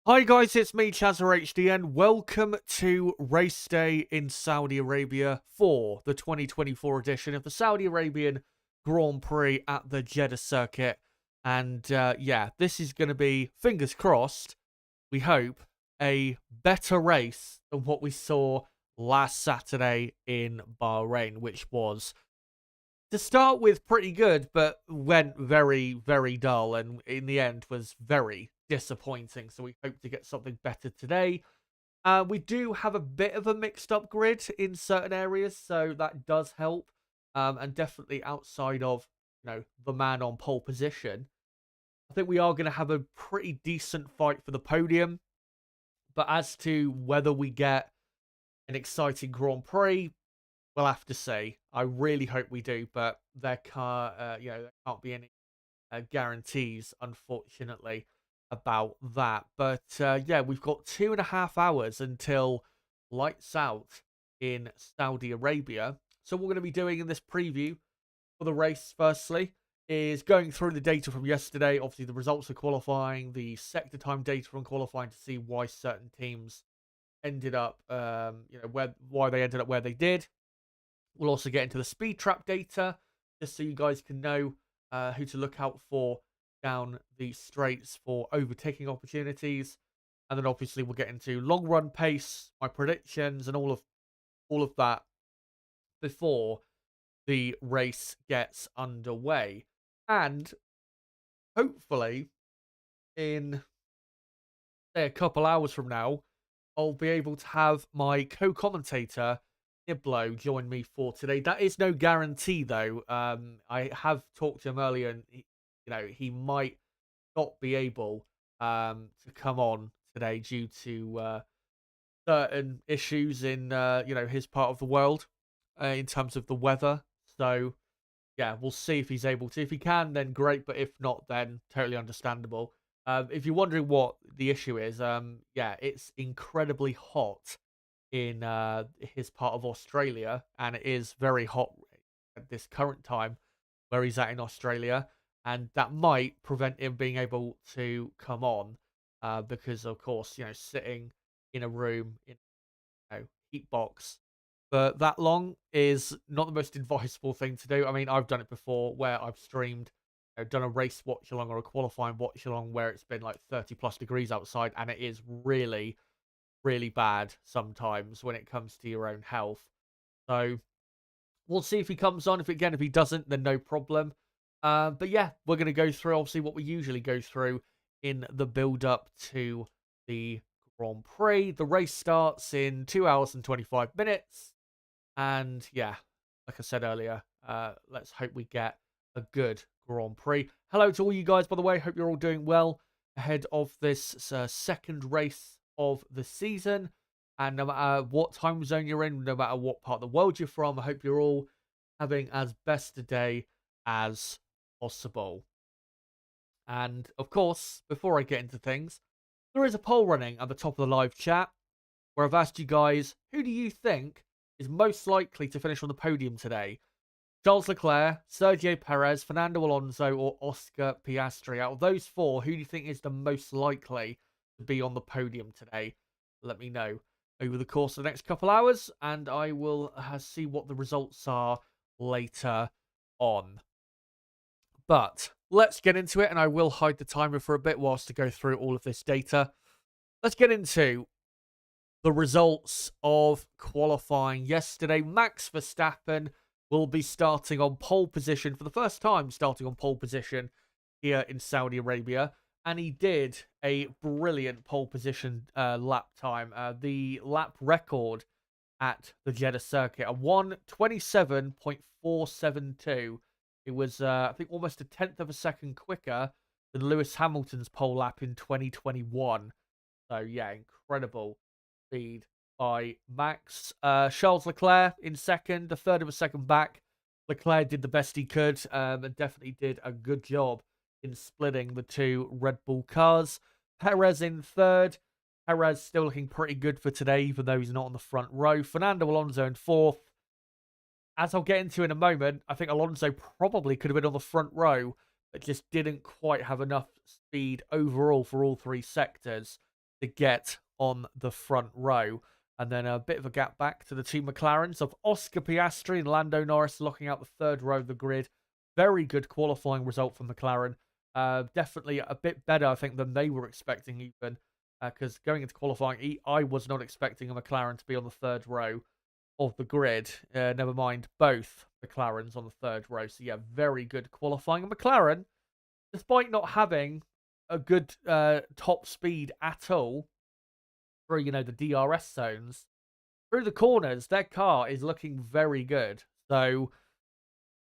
Hi guys, it's me, Chazza and welcome to race day in Saudi Arabia for the 2024 edition of the Saudi Arabian Grand Prix at the Jeddah circuit. And yeah, this is going to be, fingers crossed, we hope, a better race than what we saw last Saturday in Bahrain, which was, to start with, pretty good, but went very, very dull, and in the end was very disappointing. So we hope to get something better today. We do have a bit of a mixed up grid in certain areas, so that does help. And definitely outside of, the man on pole position, I think we are going to have a pretty decent fight for the podium. But as to whether we get an exciting Grand Prix, we'll have to see. I really hope we do, but there can't be any guarantees, unfortunately, about that. But yeah, we've got 2.5 hours until lights out in Saudi Arabia. So what we're going to be doing in this preview for the race, firstly, is going through the data from yesterday. Obviously, the results of qualifying, the sector time data from qualifying to see why certain teams ended up, why they ended up where they did. We'll also get into the speed trap data, just so you guys can know who to look out for down the straights for overtaking opportunities. And then obviously we'll get into long run pace, my predictions, and all of that before the race gets underway. And hopefully in, say, a couple hours from now, I'll be able to have my co-commentator Niblo join me for today. That is no guarantee, though. I have talked to him earlier, and he might not be able to come on today due to certain issues in his part of the world in terms of the weather. So yeah, we'll see if he's able to. If he can, then great. But if not, then totally understandable. If you're wondering what the issue is, yeah, it's incredibly hot in his part of Australia, and it is very hot at this current time where he's at in Australia, and that might prevent him being able to come on because, of course, sitting in a room in heat box for that long is not the most advisable thing to do. I mean, I've done it before where I've streamed, done a race watch along or a qualifying watch along where it's been like 30 plus degrees outside, and it is really, really bad sometimes when it comes to your own health. So we'll see if he comes on. If he doesn't, then no problem. But yeah, we're going to go through obviously what we usually go through in the build up to the Grand Prix. The race starts in 2 hours and 25 minutes. And yeah, like I said earlier, let's hope we get a good Grand Prix. Hello to all you guys, by the way. Hope you're all doing well ahead of this second race of the season. And no matter what time zone you're in, no matter what part of the world you're from, I hope you're all having as best a day as possible. And of course, before I get into things, there is a poll running at the top of the live chat where I've asked you guys, who do you think is most likely to finish on the podium today? Charles Leclerc, Sergio Perez, Fernando Alonso, or Oscar Piastri? Out of those four, who do you think is the most likely to be on the podium today? Let me know over the course of the next couple hours, and I will see what the results are later on. But let's get into it, and I will hide the timer for a bit whilst I go through all of this data. Let's get into the results of qualifying yesterday. Max Verstappen will be starting on pole position for the first time, starting on pole position here in Saudi Arabia. And he did a brilliant pole position lap time. The lap record at the Jeddah circuit, a 1:27.472. It was, I think, almost a tenth of a second quicker than Lewis Hamilton's pole lap in 2021. So, yeah, incredible speed by Max. Charles Leclerc in second, a third of a second back. Leclerc did the best he could and definitely did a good job in splitting the two Red Bull cars. Perez in third. Perez still looking pretty good for today, even though he's not on the front row. Fernando Alonso in fourth. As I'll get into in a moment, I think Alonso probably could have been on the front row, but just didn't quite have enough speed overall for all three sectors. to get on the front row. And then a bit of a gap back to the two McLarens of Oscar Piastri and Lando Norris locking out the third row of the grid. Very good qualifying result for McLaren. Definitely a bit better, I think, than they were expecting even. Because going into qualifying, I was not expecting a McLaren to be on the third row of the grid. Never mind both McLarens on the third row. So yeah, very good qualifying. And McLaren, despite not having a good top speed at all through, the DRS zones, through the corners, their car is looking very good. So,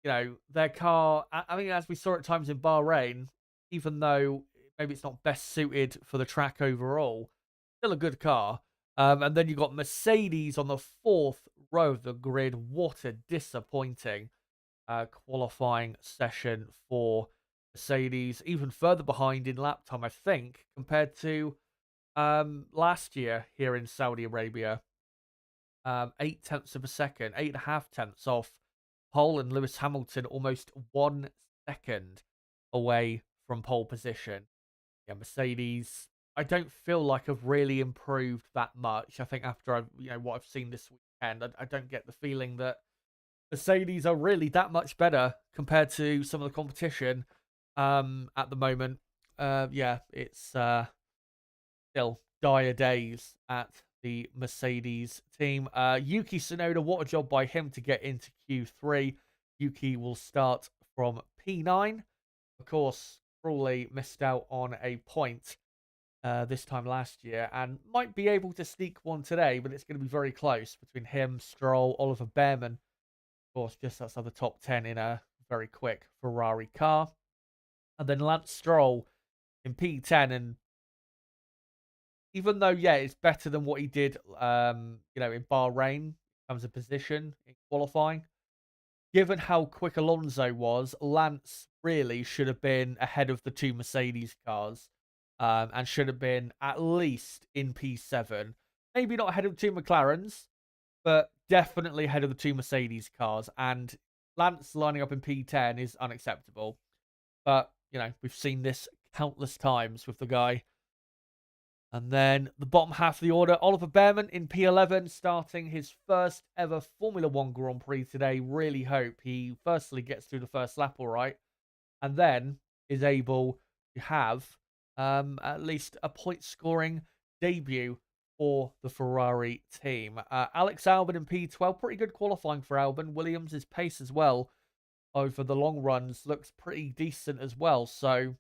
their car, I mean, as we saw at times in Bahrain, even though maybe it's not best suited for the track overall, still a good car. And then you got Mercedes on the fourth row of the grid. What a disappointing qualifying session for Mercedes. Even further behind in lap time, I think, compared to last year here in Saudi Arabia. 8 tenths of a second, 8.5 tenths off pole, and Lewis Hamilton almost 1 second away from pole position. Yeah, Mercedes, I don't feel like I've really improved that much. I think after what I've seen this weekend, I don't get the feeling that Mercedes are really that much better compared to some of the competition at the moment. Yeah, it's still dire days at the Mercedes team. Yuki Tsunoda, what a job by him to get into Q3. Yuki will start from P9. Of course, Crawley missed out on a point this time last year and might be able to sneak one today, but it's going to be very close between him, Stroll, Oliver Behrman. Of course, just outside the top 10 in a very quick Ferrari car. And then Lance Stroll in P10, and even though, yeah, it's better than what he did, in Bahrain in terms of position in qualifying, given how quick Alonso was, Lance really should have been ahead of the two Mercedes cars, and should have been at least in P7. Maybe not ahead of the two McLarens, but definitely ahead of the two Mercedes cars. And Lance lining up in P10 is unacceptable. But, we've seen this countless times with the guy. And then the bottom half of the order, Oliver Behrman in P11, starting his first ever Formula 1 Grand Prix today. Really hope he firstly gets through the first lap all right, and then is able to have at least a point-scoring debut for the Ferrari team. Alex Albon in P12, pretty good qualifying for Albon. Williams' pace as well over the long runs looks pretty decent as well, so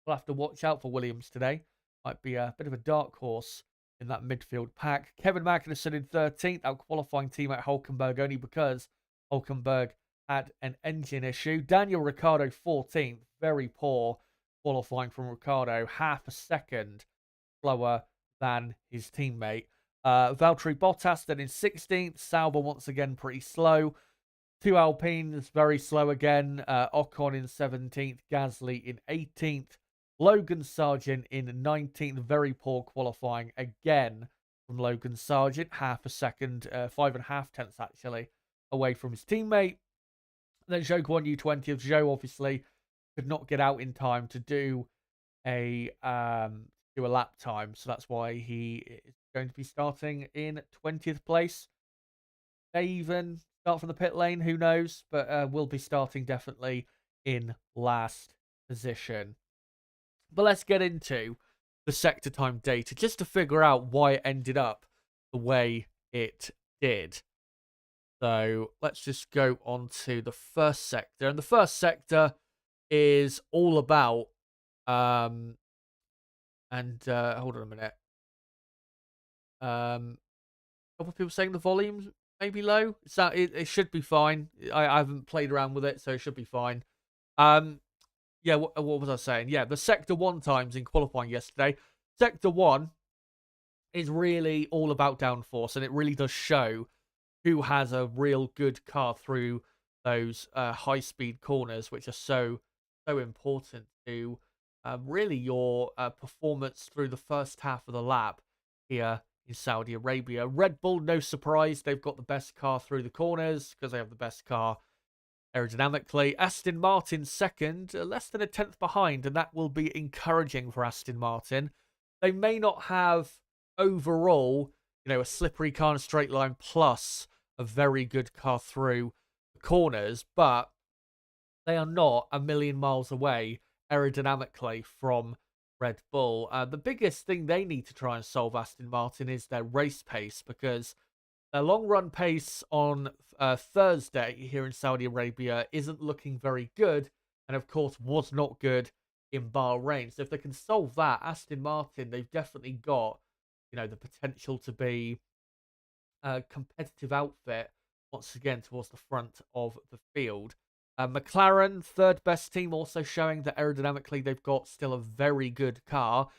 we'll have to watch out for Williams today. Might be a bit of a dark horse in that midfield pack. Kevin Magnussen in 13th, out qualifying teammate Hulkenberg only because Hulkenberg had an engine issue. Daniel Ricciardo 14th, very poor qualifying from Ricciardo, half a second slower than his teammate. Valtteri Bottas then in 16th, Sauber once again pretty slow. Two Alpines very slow again. Ocon in 17th, Gasly in 18th. Logan Sargent in 19th, very poor qualifying again from Logan Sargent, half a second, 5.5 tenths actually, away from his teammate. Then Zhou Guanyu 20th. Zhou obviously could not get out in time to do a lap time, so that's why he is going to be starting in 20th place. May even start from the pit lane, who knows, but will be starting definitely in last position. But let's get into the sector time data just to figure out why it ended up the way it did. So let's just go on to the first sector. And the first sector is all about, hold on a minute. A couple of people saying the volume may be low. So it should be fine. I haven't played around with it, so it should be fine. Yeah, what was I saying? Yeah, the Sector 1 times in qualifying yesterday. Sector 1 is really all about downforce, and it really does show who has a real good car through those high-speed corners, which are so important to really your performance through the first half of the lap here in Saudi Arabia. Red Bull, no surprise, they've got the best car through the corners because they have the best car aerodynamically. Aston Martin second, less than a tenth behind, and that will be encouraging for Aston Martin. they may not have overall, a slippery car in a straight line plus a very good car through the corners, but they are not a million miles away aerodynamically from Red Bull. The biggest thing they need to try and solve, Aston Martin, is their race pace, because their long run pace on Thursday here in Saudi Arabia isn't looking very good, and of course was not good in Bahrain. So if they can solve that, Aston Martin, they've definitely got, the potential to be a competitive outfit once again towards the front of the field. McLaren, third best team, also showing that aerodynamically they've got still a very good car.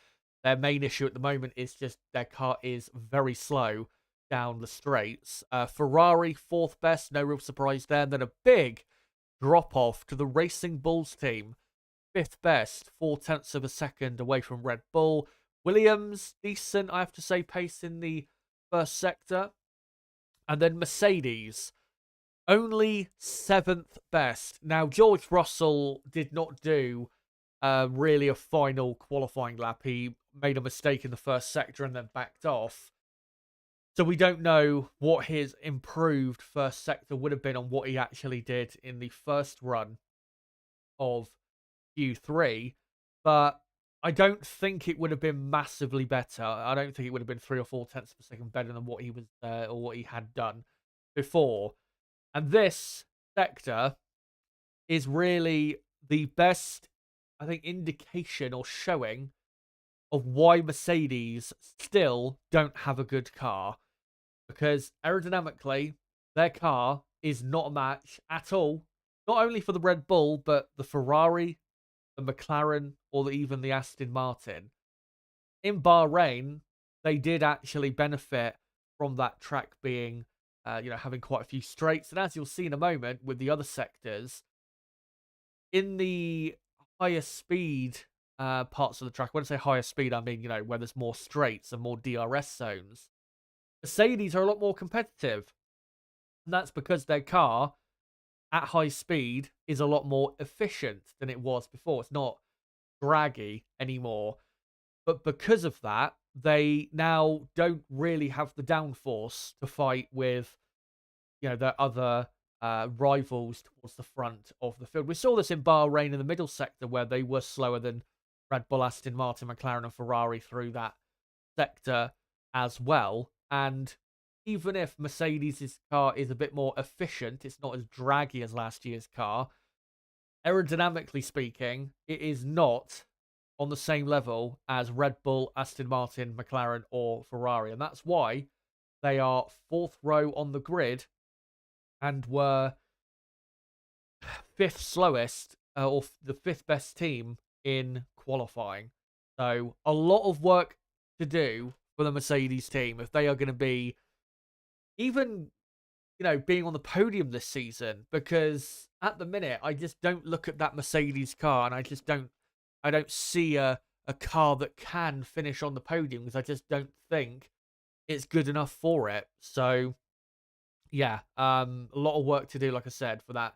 Their main issue at the moment is just their car is very slow down the straights. Ferrari, fourth best, no real surprise there. And then a big drop off to the Racing Bulls team, fifth best, 0.4 of a second away from Red Bull. Williams, decent, I have to say, pace in the first sector. And then Mercedes, only seventh best. Now, George Russell did not do really a final qualifying lap. He made a mistake in the first sector and then backed off. So we don't know what his improved first sector would have been on what he actually did in the first run of Q3. But I don't think it would have been massively better. I don't think it would have been 3 or 4 tenths of a second better than what he was or what he had done before. And this sector is really the best, I think, indication or showing of why Mercedes still don't have a good car. Because aerodynamically, their car is not a match at all. Not only for the Red Bull, but the Ferrari, the McLaren, or even the Aston Martin. In Bahrain, they did actually benefit from that track being, having quite a few straights. And as you'll see in a moment with the other sectors, in the higher speed parts of the track, when I say higher speed, I mean, where there's more straights and more DRS zones, Mercedes are a lot more competitive. And that's because their car at high speed is a lot more efficient than it was before. It's not draggy anymore. But because of that, they now don't really have the downforce to fight with, their other rivals towards the front of the field. We saw this in Bahrain in the middle sector, where they were slower than Red Bull, Aston Martin, McLaren, and Ferrari through that sector as well. And even if Mercedes' car is a bit more efficient, it's not as draggy as last year's car. Aerodynamically speaking, it is not on the same level as Red Bull, Aston Martin, McLaren, or Ferrari. And that's why they are fourth row on the grid and were fifth slowest, or the fifth best team in qualifying. So a lot of work to do for the Mercedes team if they are going to be even, being on the podium this season. Because at the minute, I just don't look at that Mercedes car and I don't see a car that can finish on the podium, because I just don't think it's good enough for it. So yeah, a lot of work to do, like I said, for that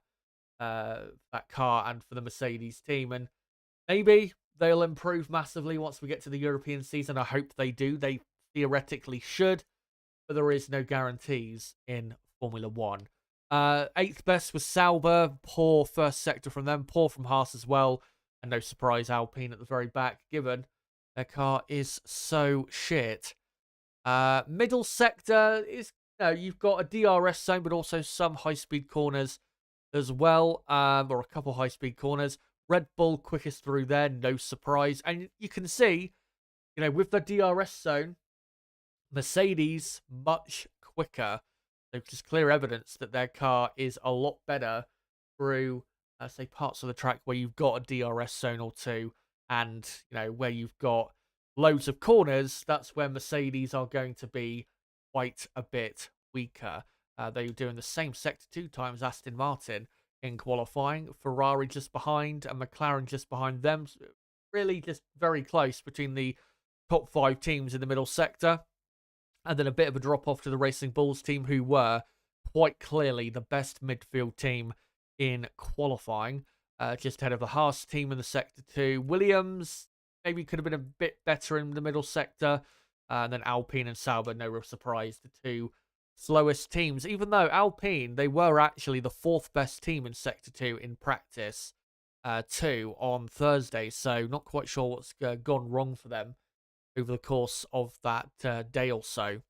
car and for the Mercedes team. And maybe they'll improve massively once we get to the European season. I hope they do. They theoretically should, but there is no guarantees in Formula One. Eighth best was Sauber. Poor first sector from them. Poor from Haas as well. And no surprise, Alpine at the very back, given their car is so shit. Middle sector is, you've got a DRS zone, but also some high-speed corners as well, or a couple high-speed corners. Red Bull quickest through there, no surprise. And you can see, with the DRS zone, Mercedes much quicker. There's just clear evidence that their car is a lot better through, say, parts of the track where you've got a DRS zone or two, and, where you've got loads of corners. That's where Mercedes are going to be quite a bit weaker. They were doing the same sector 2 times Aston Martin in qualifying. Ferrari just behind and McLaren just behind them. Really just very close between the top 5 teams in the middle sector. And then a bit of a drop-off to the Racing Bulls team, who were quite clearly the best midfield team in qualifying. Just ahead of the Haas team in the sector 2. Williams, maybe could have been a bit better in the middle sector. And then Alpine and Sauber, no real surprise, the two slowest teams. Even though Alpine, they were actually the fourth best team in Sector 2 in practice 2 on Thursday. So not quite sure what's gone wrong for them over the course of that day or so.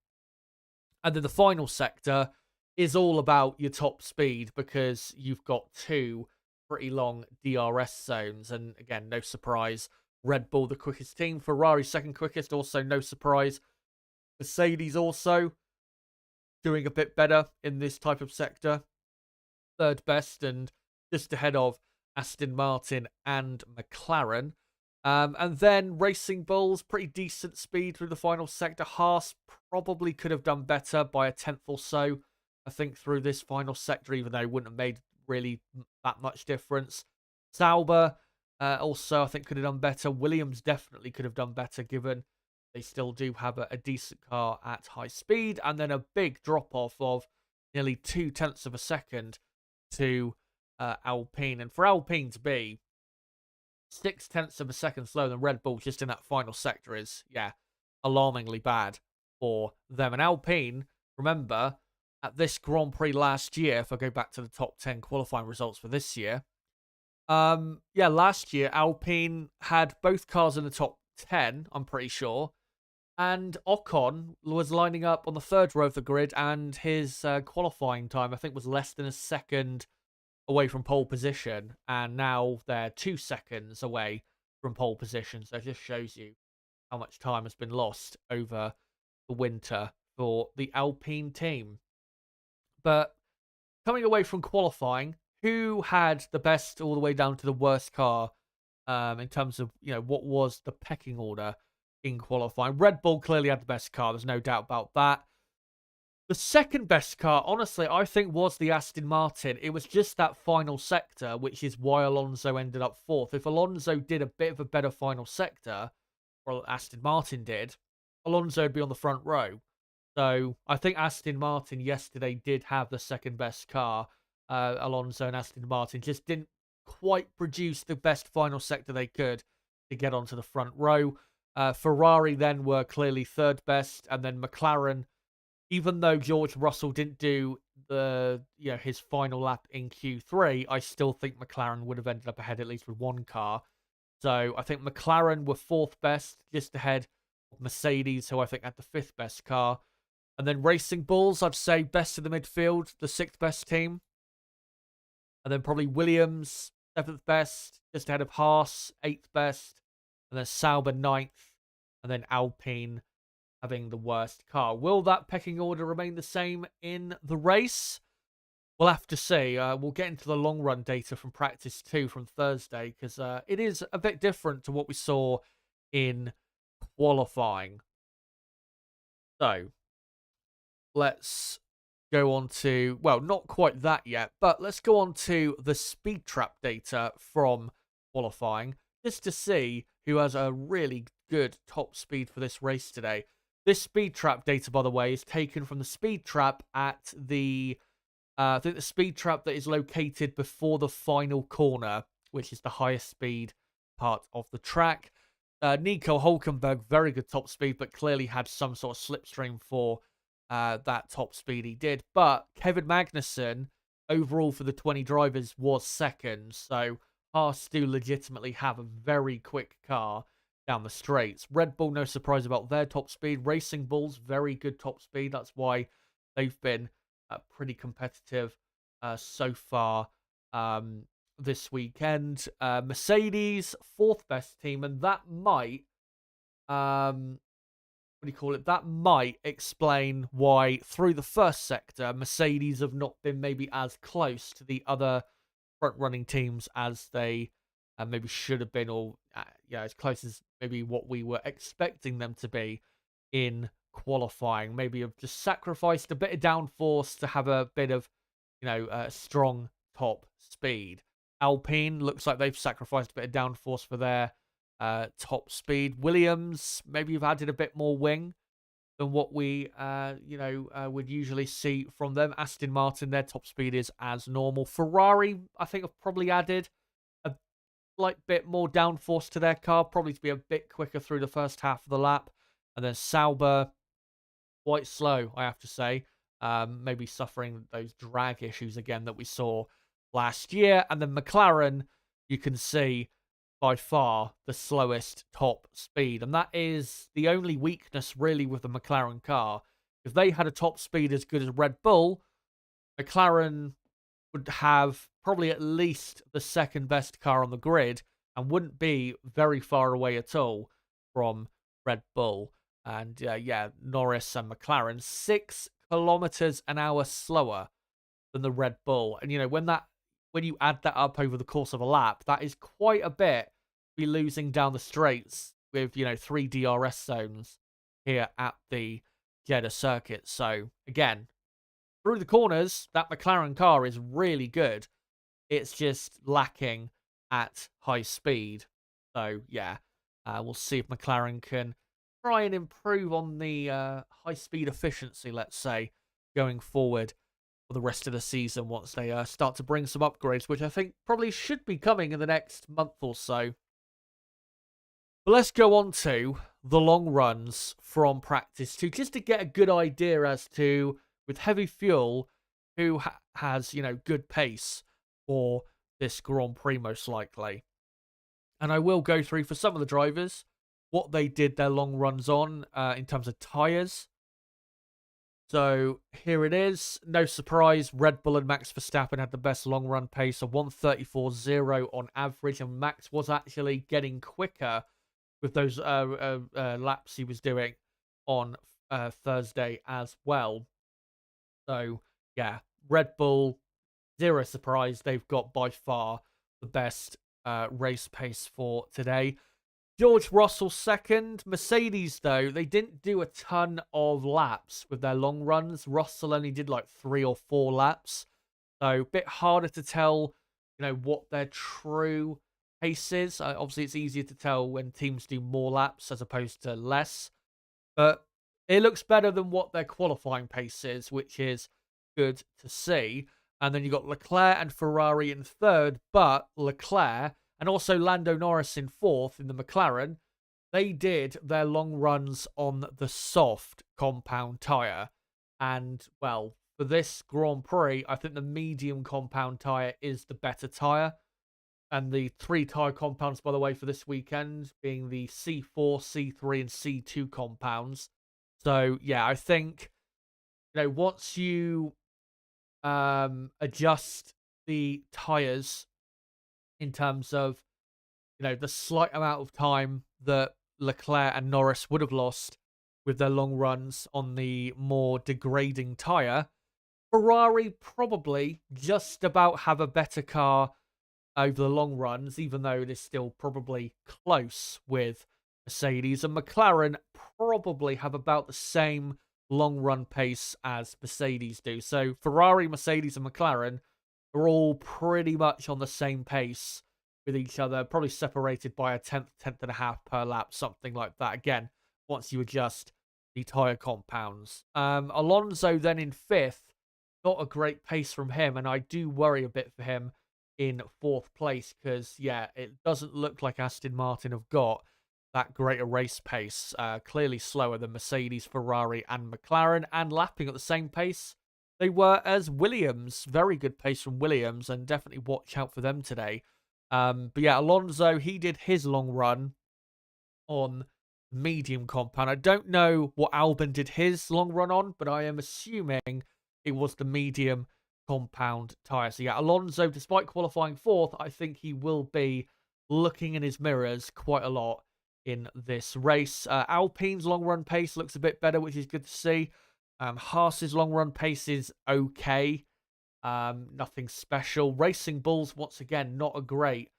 And then the final sector is all about your top speed because you've got two pretty long DRS zones. And again, no surprise, Red Bull the quickest team, Ferrari second quickest, also no surprise. Mercedes also doing a bit better in this type of sector, third best and just ahead of Aston Martin and McLaren. And then Racing Bulls, pretty decent speed through the final sector. Haas probably could have done better by a tenth or so, I think, through this final sector, even though it wouldn't have made really that much difference. Sauber also, I think, could have done better. Williams definitely could have done better, given they still do have a decent car at high speed. And then a big drop-off of nearly 0.2 of a second to Alpine. And for Alpine to be 0.6 of a second slower than Red Bull just in that final sector is, yeah, alarmingly bad for them. And Alpine, remember, at this Grand Prix last year, if I go back to the top 10 qualifying results for this year, last year Alpine had both cars in the top 10, I'm pretty sure, and Ocon was lining up on the third row of the grid, and his qualifying time, I think, was less than a second away from pole position, and now they're 2 seconds away from pole position. So it just shows you how much time has been lost over the winter for the Alpine team. But coming away from qualifying, who had the best all the way down to the worst car in terms of, what was the pecking order in qualifying? Red Bull clearly had the best car. There's no doubt about that. The second best car, honestly, I think was the Aston Martin. It was just that final sector, which is why Alonso ended up fourth. If Alonso did a bit of a better final sector, or Aston Martin did, Alonso would be on the front row. So I think Aston Martin yesterday did have the second best car. Alonso and Aston Martin just didn't quite produce the best final sector they could to get onto the front row. Ferrari then were clearly third best, and then McLaren, even though George Russell didn't do his final lap in Q3, I still think McLaren would have ended up ahead at least with one car. So I think McLaren were fourth best, just ahead of Mercedes, who I think had the fifth best car. And then Racing Bulls, I'd say best of the midfield, the sixth best team. And then probably Williams, seventh best, just ahead of Haas, eighth best. And then Sauber, ninth. And then Alpine having the worst car. Will that pecking order remain the same in the race? We'll have to see. We'll get into the long run data from practice 2 from Thursday, because it is a bit different to what we saw in qualifying. So let's go on to, well, not quite that yet, but let's go on to the speed trap data from qualifying, just to see who has a really good top speed for this race today. This speed trap data, by the way, is taken from the speed trap at the, I think the speed trap that is located before the final corner, which is the highest speed part of the track. Nico Hulkenberg, very good top speed, but clearly had some sort of slipstream for that top speed he did. But Kevin Magnussen, overall for the 20 drivers, was second. So Haas do legitimately have a very quick car down the straights. Red Bull, no surprise about their top speed. Racing Bulls, very good top speed. That's why they've been pretty competitive so far this weekend. Mercedes, fourth best team, and that might, that might explain why through the first sector, Mercedes have not been maybe as close to the other front-running teams as they maybe should have been, or as close as maybe what we were expecting them to be in qualifying. Maybe have just sacrificed a bit of downforce to have a bit of, strong top speed. Alpine looks like they've sacrificed a bit of downforce for their top speed. Williams, maybe you've added a bit more wing than what we, would usually see from them. Aston Martin, their top speed is as normal. Ferrari, I think, have probably added slight bit more downforce to their car, probably to be a bit quicker through the first half of the lap. And then Sauber, quite slow, I have to say. Maybe suffering those drag issues again that we saw last year. And then McLaren, you can see by far the slowest top speed. And that is the only weakness really with the McLaren car. If they had a top speed as good as Red Bull, McLaren would have probably at least the second best car on the grid and wouldn't be very far away at all from Red Bull. And yeah, Norris and McLaren 6 kilometers an hour slower than the Red Bull. And when you add that up over the course of a lap, that is quite a bit to be losing down the straights with 3 DRS zones here at the Jeddah circuit. So again, through the corners, that McLaren car is really good. It's just lacking at high speed. So yeah, we'll see if McLaren can try and improve on the high speed efficiency, let's say, going forward for the rest of the season once they start to bring some upgrades, which I think probably should be coming in the next month or so. But let's go on to the long runs from practice 2, just to get a good idea as to, with heavy fuel, who has, good pace for this Grand Prix most likely. And I will go through for some of the drivers what they did their long runs on in terms of tyres. So here it is. No surprise, Red Bull and Max Verstappen had the best long run pace of 1:34.0 on average, and Max was actually getting quicker with those laps he was doing on Thursday as well. So yeah, Red Bull, zero surprise, they've got by far the best race pace for today. George Russell second. Mercedes, though, they didn't do a ton of laps with their long runs. Russell only did like 3 or 4 laps. So a bit harder to tell, what their true pace is. Obviously, it's easier to tell when teams do more laps as opposed to less. But it looks better than what their qualifying pace is, which is good to see. And then you got Leclerc and Ferrari in third, but Leclerc and also Lando Norris in fourth in the McLaren, they did their long runs on the soft compound tyre. And, well, for this Grand Prix, I think the medium compound tyre is the better tyre. And the 3 tyre compounds, by the way, for this weekend being the C4, C3, and C2 compounds. So, yeah, I think, once you adjust the tyres in terms of, the slight amount of time that Leclerc and Norris would have lost with their long runs on the more degrading tyre, Ferrari probably just about have a better car over the long runs, even though it is still probably close with Mercedes. And McLaren probably have about the same long run pace as Mercedes do. So Ferrari, Mercedes, and McLaren are all pretty much on the same pace with each other, probably separated by a tenth and a half per lap, something like that. Again, once you adjust the tyre compounds. Alonso then in fifth, not a great pace from him, and I do worry a bit for him in fourth place because, yeah, it doesn't look like Aston Martin have got that great a race pace. Clearly slower than Mercedes, Ferrari, and McLaren, and lapping at the same pace they were as Williams. Very good pace from Williams, and definitely watch out for them today. But yeah, Alonso, he did his long run on medium compound. I don't know what Albon did his long run on, but I am assuming it was the medium compound tyre. So yeah, Alonso, despite qualifying fourth, I think he will be looking in his mirrors quite a lot in this race. Alpine's long run pace looks a bit better, which is good to see. Haas's long run pace is okay. Nothing special. Racing Bulls, once again, not a great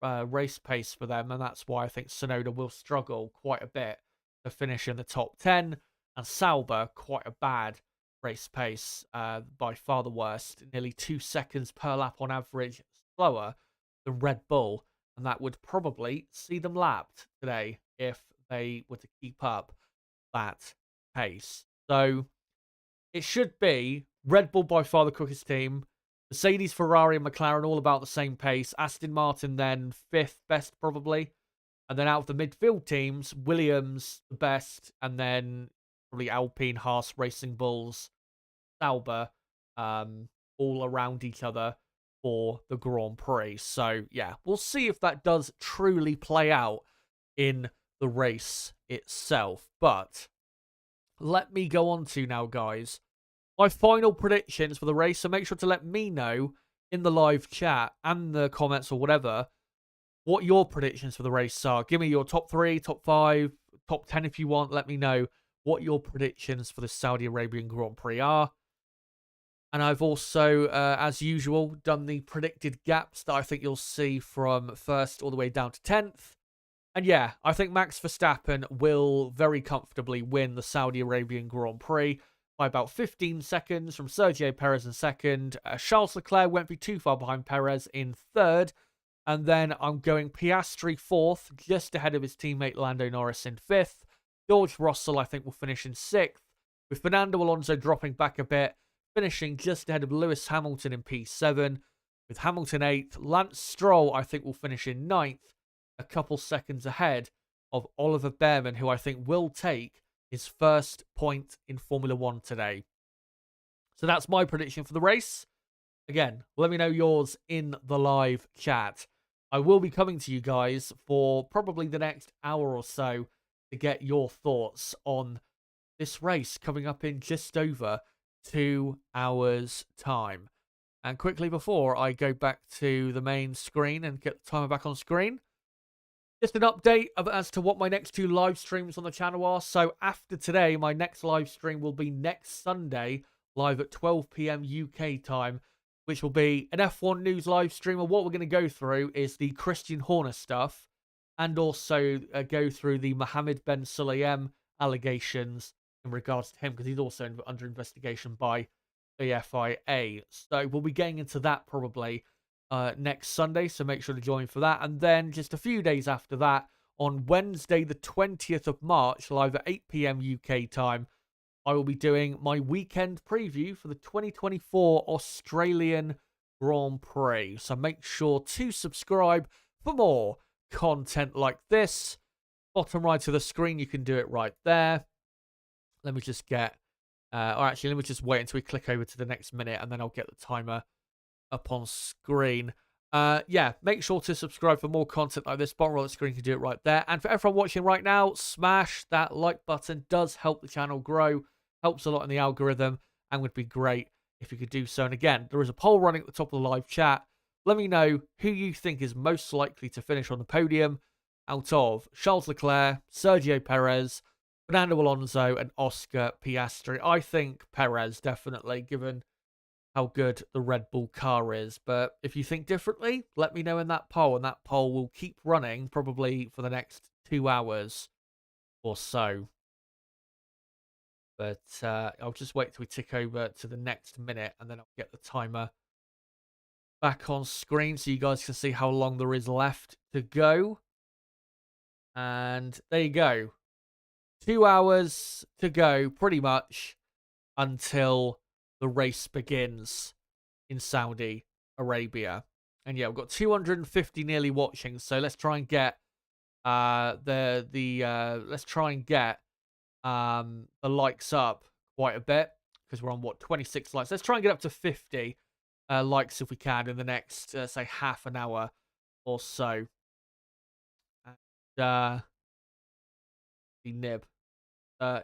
race pace for them, and that's why I think Tsunoda will struggle quite a bit to finish in the top 10. And Sauber, quite a bad race pace, by far the worst. Nearly 2 seconds per lap on average slower than Red Bull, and that would probably see them lapped today if they were to keep up that pace. So it should be Red Bull by far the quickest team, Mercedes, Ferrari, and McLaren all about the same pace. Aston Martin then 5th best probably. And then out of the midfield teams, Williams the best, and then probably Alpine, Haas, Racing Bulls, Sauber, all around each other for the Grand Prix. So yeah, we'll see if that does truly play out in the race itself. But let me go on to now, guys, my final predictions for the race. So make sure to let me know in the live chat and the comments or whatever what your predictions for the race are. Give me your top 3, top 5, top 10 if you want. Let me know what your predictions for the Saudi Arabian Grand Prix are. And I've also, as usual, done the predicted gaps that I think you'll see from 1st all the way down to 10th. And yeah, I think Max Verstappen will very comfortably win the Saudi Arabian Grand Prix by about 15 seconds from Sergio Perez in 2nd. Charles Leclerc won't be too far behind Perez in 3rd. And then I'm going Piastri 4th, just ahead of his teammate Lando Norris in 5th. George Russell, I think, will finish in 6th, with Fernando Alonso dropping back a bit, finishing just ahead of Lewis Hamilton in P7, with Hamilton 8th. Lance Stroll, I think, will finish in 9th, a couple seconds ahead of Oliver Behrman, who I think will take his first point in Formula 1 today. So that's my prediction for the race. Again, let me know yours in the live chat. I will be coming to you guys for probably the next hour or so to get your thoughts on this race coming up in just over 2 hours' time. And quickly before I go back to the main screen and get the timer back on screen, just an update as to what my next 2 live streams on the channel are. So after today, my next live stream will be next Sunday, live at 12 p.m. UK time, which will be an F1 news live stream. And what we're going to go through is the Christian Horner stuff, and also go through the Mohammed Ben Sulayem allegations in regards to him, because he's also under investigation by the FIA. So we'll be getting into that probably next Sunday, so make sure to join for that. And then just a few days after that, on Wednesday the 20th of March, live at 8 p.m. UK time, I will be doing my weekend preview for the 2024 Australian Grand Prix. So make sure to subscribe for more content like this. Bottom right of the screen, you can do it right there. Let me just get, or actually, let me just wait until we click over to the next minute, and then I'll get the timer up on screen. Yeah, make sure to subscribe for more content like this. Bottom right of the screen, you can do it right there. And for everyone watching right now, smash that like button. Does help the channel grow. Helps a lot in the algorithm, and would be great if you could do so. And again, there is a poll running at the top of the live chat. Let me know who you think is most likely to finish on the podium out of Charles Leclerc, Sergio Perez, Fernando Alonso, and Oscar Piastri. I think Perez, definitely, given how good the Red Bull car is. But if you think differently, let me know in that poll, and that poll will keep running probably for the next 2 hours or so. But I'll just wait till we tick over to the next minute, and then I'll get the timer back on screen so you guys can see how long there is left to go. And there you go. 2 hours to go, pretty much, until the race begins in Saudi Arabia. And yeah, we've got 250 nearly watching, so let's try and get let's try and get the likes up quite a bit, because we're on 26 likes. Let's try and get up to 50 likes if we can in the next say half an hour or so. And the nib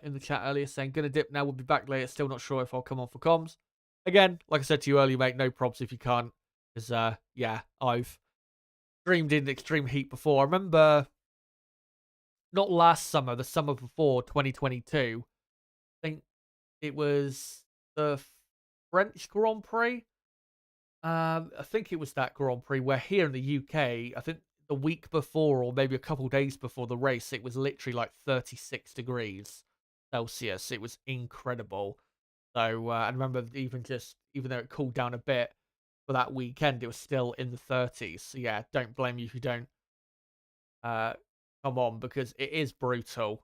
in the chat earlier saying gonna dip now, we'll be back later, still not sure if I'll come on for comms. Again, like I said to you earlier, mate, no probs if you can't, because yeah, I've streamed in extreme heat before. I remember not last summer, the summer before, 2022. I think it was the French Grand Prix. I think it was that Grand Prix where here in the UK, I think the week before or maybe a couple days before the race, it was literally like 36 degrees Celsius. It was incredible. So I remember even though it cooled down a bit for that weekend, it was still in the 30s. So yeah, don't blame you if you don't come on, because it is brutal,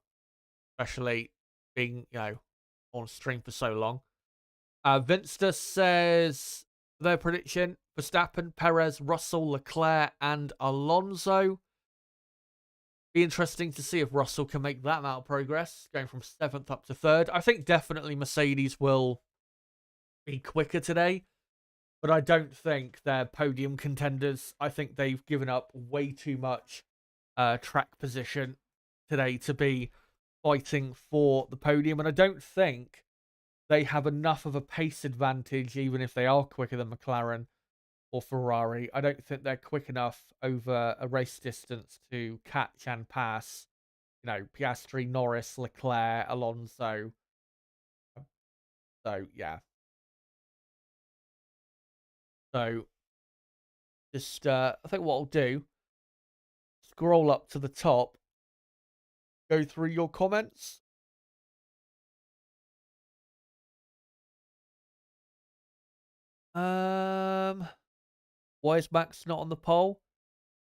especially being, on stream for so long. Vinster says Their prediction: Verstappen, Perez, Russell, Leclerc, and Alonso. Be interesting to see if Russell can make that amount of progress, going from 7th up to 3rd. I think definitely Mercedes will be quicker today, but I don't think they're podium contenders. I think they've given up way too much track position today to be fighting for the podium, and I don't think they have enough of a pace advantage, even if they are quicker than McLaren or Ferrari. I don't think they're quick enough over a race distance to catch and pass, Piastri, Norris, Leclerc, Alonso. So, yeah. So, just, I think what I'll do, scroll up to the top, go through your comments. Why is Max not on the pole?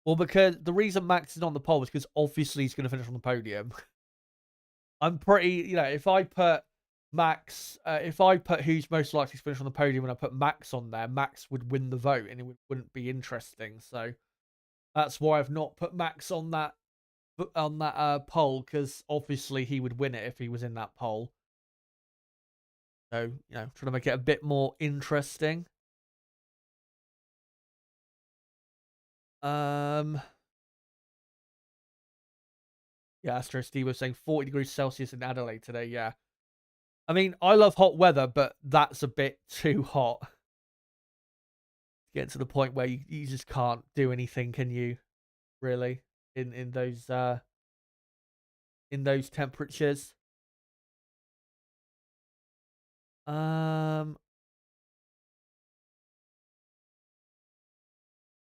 Well, because the reason Max is not on the pole is because obviously he's going to finish on the podium. I'm pretty, if I put Max, if I put who's most likely to finish on the podium and I put Max on there, Max would win the vote and it wouldn't be interesting. So that's why I've not put Max on that poll, because obviously he would win it if he was in that poll. So, trying to make it a bit more interesting. Yeah, Astro Steve was saying 40 degrees Celsius in Adelaide today. Yeah. I mean, I love hot weather, but that's a bit too hot. Get to the point where you just can't do anything, can you? Really? In those temperatures.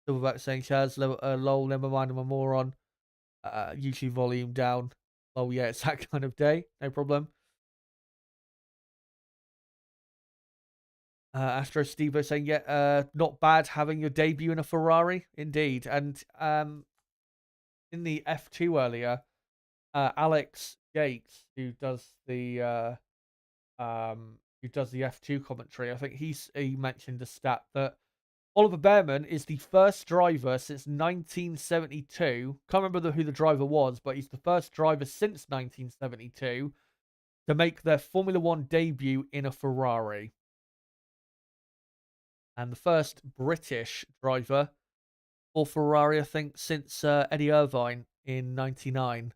Silverback saying Chaz, lol, never mind, I'm a moron. YouTube volume down. Oh yeah, it's that kind of day. No problem. Astro Stevo saying, yeah, not bad having your debut in a Ferrari, indeed. And in the F2 earlier, Alex Gates, who does the F2 commentary, I think he mentioned a stat that Oliver Behrman is the first driver since 1972. Can't remember who the driver was, but he's the first driver since 1972 to make their Formula One debut in a Ferrari. And the first British driver for Ferrari, I think, since Eddie Irvine in 99.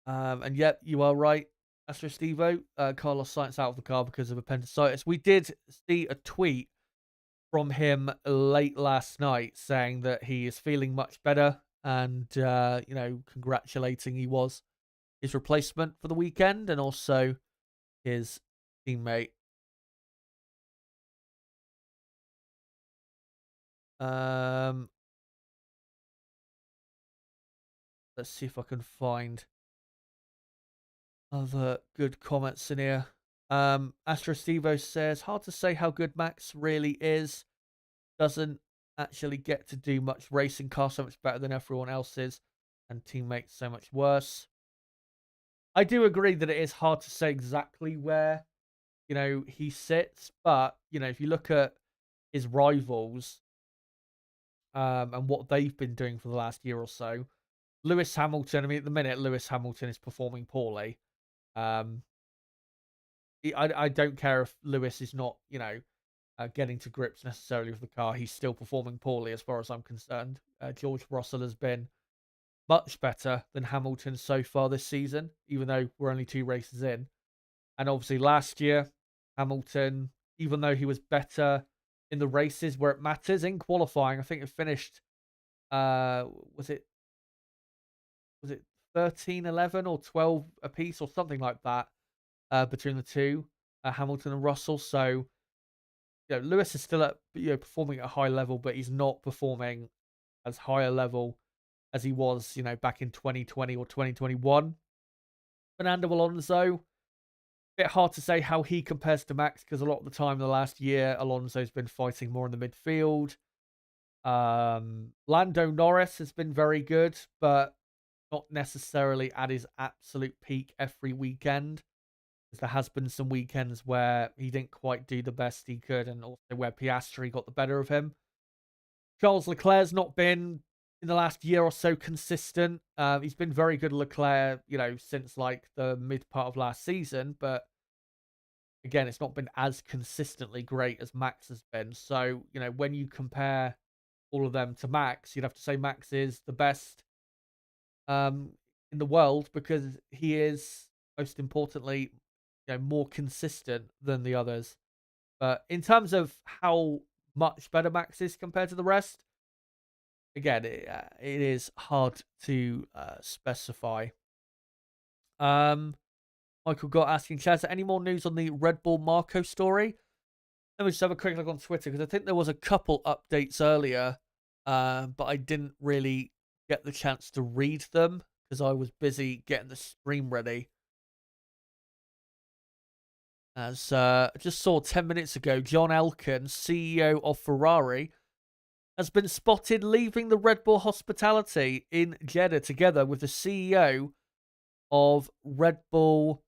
And yep, you are right, Astro Stevo. Carlos Sainz out of the car because of appendicitis. We did see a tweet from him late last night saying that he is feeling much better and, congratulating his replacement for the weekend and also his teammate. Let's see if I can find other good comments in here. Astro Stevo says, hard to say how good Max really is. Doesn't actually get to do much racing. Car so much better than everyone else's, and teammates so much worse. I do agree that it is hard to say exactly where, he sits, but, if you look at his rivals, and what they've been doing for the last year or so, Lewis Hamilton, I mean, at the minute, Lewis Hamilton is performing poorly. I don't care if Lewis is not, getting to grips necessarily with the car. He's still performing poorly as far as I'm concerned. George Russell has been much better than Hamilton so far this season, even though we're only 2 races in. And obviously last year, Hamilton, even though he was better in the races where it matters, in qualifying, I think it finished, was it 13-11 or 12 apiece or something like that, between the two, Hamilton and Russell. So, Lewis is still at, performing at a high level, but he's not performing as high a level as he was, back in 2020 or 2021. Fernando Alonso, bit hard to say how he compares to Max, because a lot of the time the last year, Alonso's been fighting more in the midfield. Lando Norris has been very good, but not necessarily at his absolute peak every weekend. There has been some weekends where he didn't quite do the best he could, and also where Piastri got the better of him. Charles Leclerc's not been in the last year or so consistent. He's been very good, Leclerc, since like the mid part of last season, but again, it's not been as consistently great as Max has been. So, when you compare all of them to Max, you'd have to say Max is the best in the world because he is, most importantly, more consistent than the others. But in terms of how much better Max is compared to the rest, again, it is hard to specify. Michael got asking, Chaz, any more news on the Red Bull Marco story? Let me just have a quick look on Twitter because I think there was a couple updates earlier, but I didn't really get the chance to read them because I was busy getting the stream ready. As I just saw 10 minutes ago, John Elkann, CEO of Ferrari, has been spotted leaving the Red Bull hospitality in Jeddah together with the CEO of Red Bull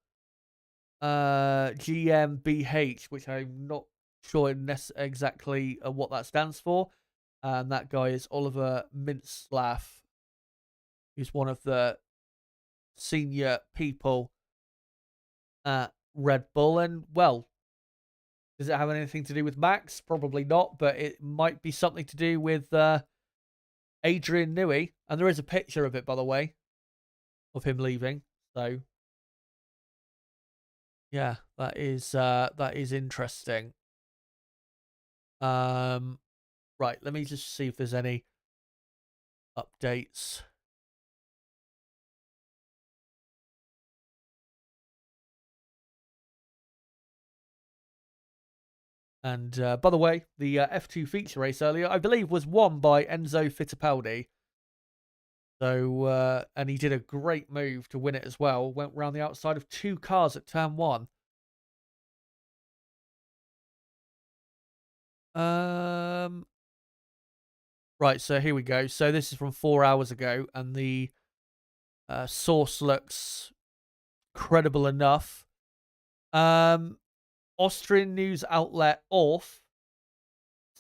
GmbH, which I'm not sure exactly what that stands for. And that guy is Oliver Mintzlaff, who's one of the senior people at Red Bull. And, well, does it have anything to do with Max? Probably not, but it might be something to do with Adrian Newey. And there is a picture of it, by the way, of him leaving. So, yeah, that is interesting. Right, let me just see if there's any updates. And by the way, the F2 feature race earlier, I believe, was won by Enzo Fittipaldi. So, and he did a great move to win it as well. Went around the outside of 2 cars at turn 1. Right, so here we go. So this is from 4 hours ago, and the source looks credible enough. Austrian news outlet Orf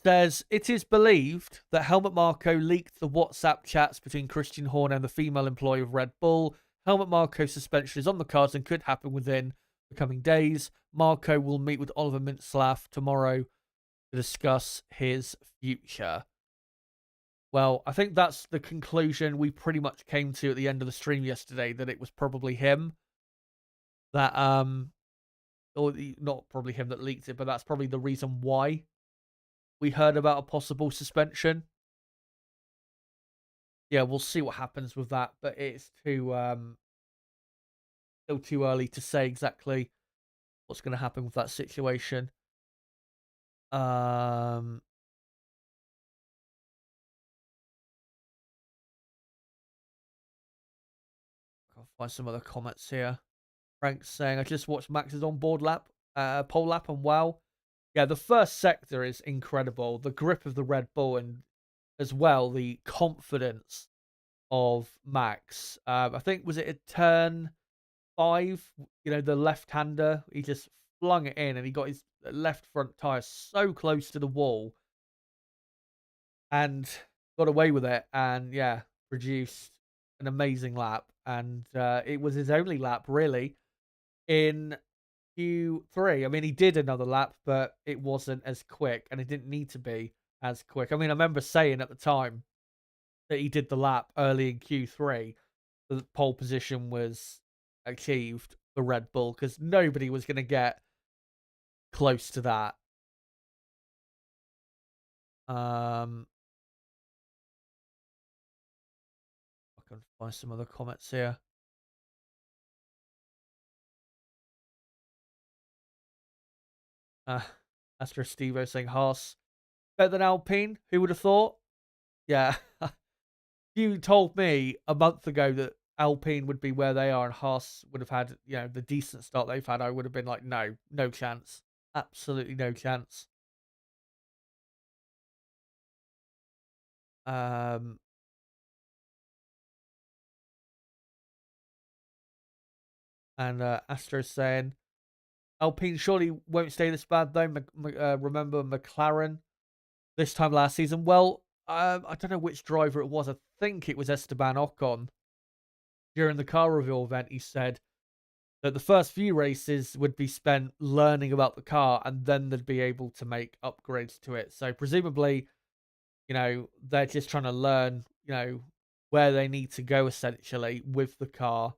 says it is believed that Helmut Marko leaked the WhatsApp chats between Christian Horner and the female employee of Red Bull. Helmut Marko's suspension is on the cards and could happen within the coming days. Marko will meet with Oliver Mintzlaff tomorrow to discuss his future. Well, I think that's the conclusion we pretty much came to at the end of the stream yesterday, that it was probably him that or not probably him that leaked it, but that's probably the reason why we heard about a possible suspension. Yeah, we'll see what happens with that, but it's still too early to say exactly what's going to happen with that situation. I'll find some other comments here. Frank's saying, I just watched Max's onboard lap, pole lap, and wow. Yeah, the first sector is incredible. The grip of the Red Bull and as well the confidence of Max. I think, was it a turn 5? The left-hander, he just flung it in and he got his left front tire so close to the wall and got away with it. And yeah, produced an amazing lap. And it was his only lap, really, in Q3. I mean, he did another lap, but it wasn't as quick, and it didn't need to be as quick. I mean, I remember saying at the time that he did the lap early in Q3, the pole position was achieved for Red Bull because nobody was going to get close to that. I can find some other comments here. Astro Stevo saying Haas better than Alpine. Who would have thought? Yeah. You told me a month ago that Alpine would be where they are and Haas would have had, the decent start they've had, I would have been like, no chance. Absolutely no chance. And Astro's saying, Alpine surely won't stay this bad, though. Remember McLaren this time last season? Well, I don't know which driver it was. I think it was Esteban Ocon. During the car reveal event, he said that the first few races would be spent learning about the car, and then they'd be able to make upgrades to it. So presumably, they're just trying to learn, where they need to go essentially with the car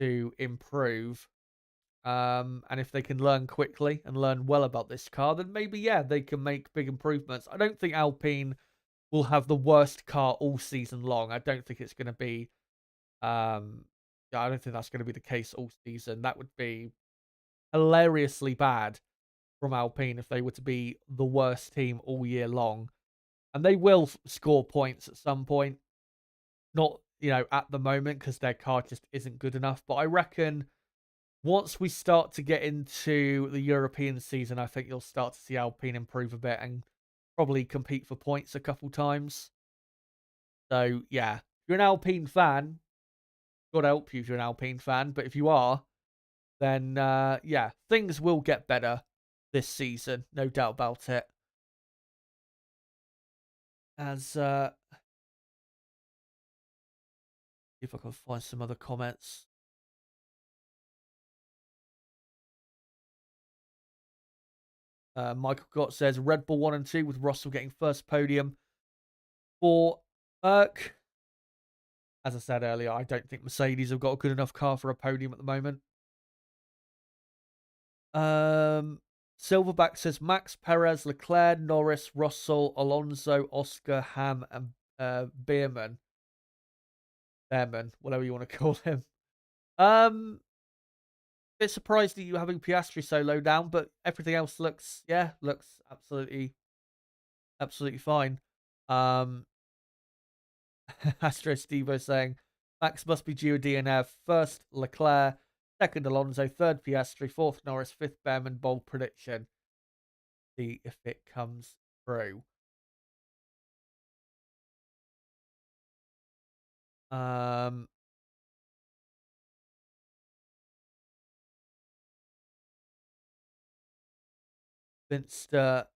to improve. And if they can learn quickly and learn well about this car, then maybe, yeah, they can make big improvements. I don't think Alpine will have the worst car all season long. I don't think it's going to be, I don't think that's going to be the case all season. That would be hilariously bad from Alpine if they were to be the worst team all year long. And they will score points at some point. Not, at the moment, because their car just isn't good enough. But I reckon once we start to get into the European season, I think you'll start to see Alpine improve a bit and probably compete for points a couple times. So, yeah, if you're an Alpine fan, God help you if you're an Alpine fan. But if you are, then, yeah, things will get better this season. No doubt about it. As, if I can find some other comments. Michael Gott says Red Bull 1 and 2 with Russell getting first podium for Merck. As I said earlier, I don't think Mercedes have got a good enough car for a podium at the moment. Silverback says Max, Perez, Leclerc, Norris, Russell, Alonso, Oscar, Ham, and Behrman, whatever you want to call him. Bit surprised at you having Piastri so low down, but everything else looks absolutely fine. Astro Stevo saying Max must be due a DNF. First Leclerc, second Alonso, third Piastri, fourth Norris, fifth Behrman. Bold prediction. See if it comes through. Finster.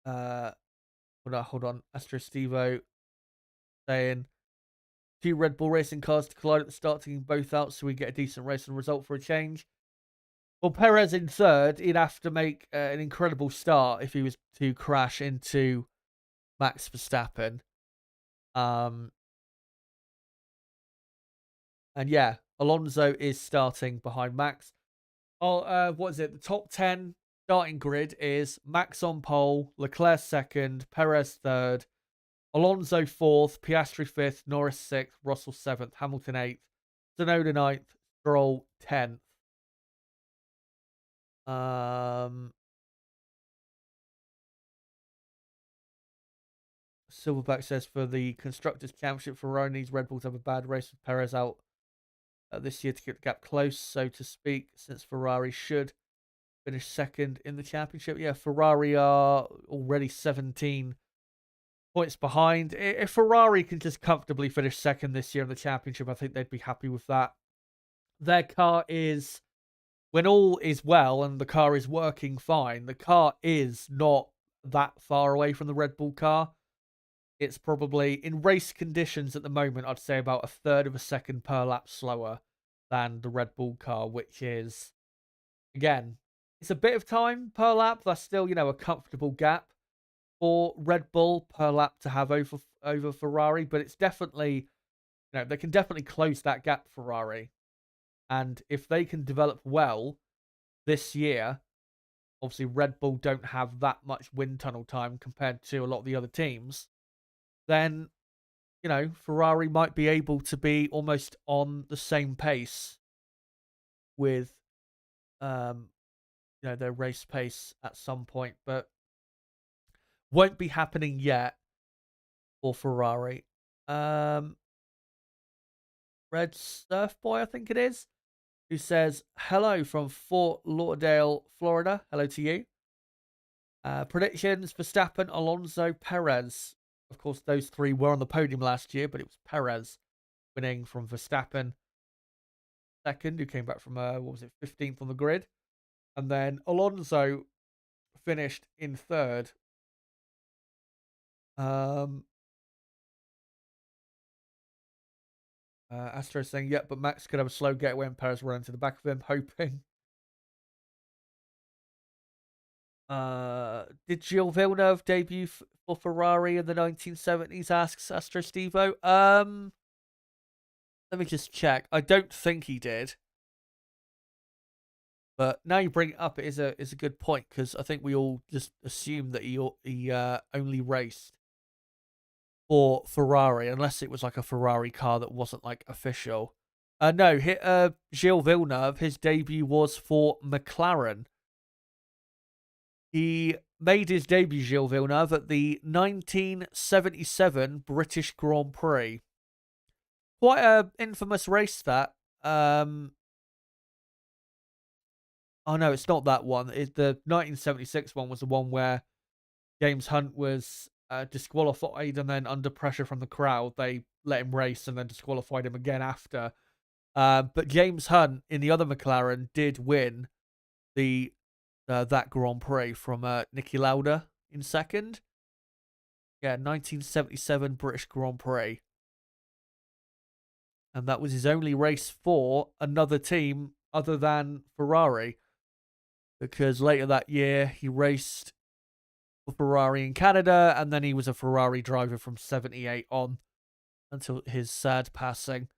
Hold on. Astro Stevo saying 2 Red Bull racing cars to collide at the start, taking both out so we get a decent racing result for a change. Well, Perez in third, he'd have to make an incredible start if he was to crash into Max Verstappen. And yeah, Alonso is starting behind Max. What is it? The top 10 starting grid is Max on pole, Leclerc second, Perez third, Alonso fourth, Piastri fifth, Norris sixth, Russell seventh, Hamilton eighth, Tsunoda ninth, Stroll 10th. Silverback says for the Constructors' Championship, Ferrari needs Red Bull to have a bad race with Perez out this year to keep the gap close, so to speak, since Ferrari should finish second in the championship. Yeah, Ferrari are already 17 points behind. If Ferrari can just comfortably finish second this year in the championship, I think they'd be happy with that. Their car is, when all is well and the car is working fine, the car is not that far away from the Red Bull car. It's probably, in race conditions at the moment, I'd say about a third of a second per lap slower than the Red Bull car, which is, again, it's a bit of time per lap. That's still, a comfortable gap for Red Bull per lap to have over Ferrari, but it's definitely, they can definitely close that gap, Ferrari. And if they can develop well this year, obviously Red Bull don't have that much wind tunnel time compared to a lot of the other teams, then, Ferrari might be able to be almost on the same pace with, their race pace at some point, but won't be happening yet for Ferrari. Red Surf Boy, I think it is, who says, hello from Fort Lauderdale, Florida. Hello to you. Predictions, Verstappen, Alonso, Perez. Of course, those three were on the podium last year, but it was Perez winning from Verstappen. second, who came back from, 15th on the grid. And then Alonso finished in third. Astro saying, yep, but Max could have a slow getaway and Perez run into the back of him, hoping. Did Gilles Villeneuve debut for Ferrari in the 1970s? Asks Astro Stevo. Let me just check. I don't think he did. But now you bring it up, it is a good point, because I think we all just assume that he only raced for Ferrari, unless it was like a Ferrari car that wasn't like official. No, Gilles Villeneuve, his debut was for McLaren. He made his debut, Gilles Villeneuve, at the 1977 British Grand Prix. Quite an infamous race, that. Oh, no, it's not that one. The 1976 one was the one where James Hunt was disqualified, and then under pressure from the crowd, they let him race and then disqualified him again after. But James Hunt, in the other McLaren, did win that Grand Prix from Niki Lauda in second. Yeah, 1977 British Grand Prix. And that was his only race for another team other than Ferrari. Because later that year, he raced for Ferrari in Canada, and then he was a Ferrari driver from 78 on until his sad passing.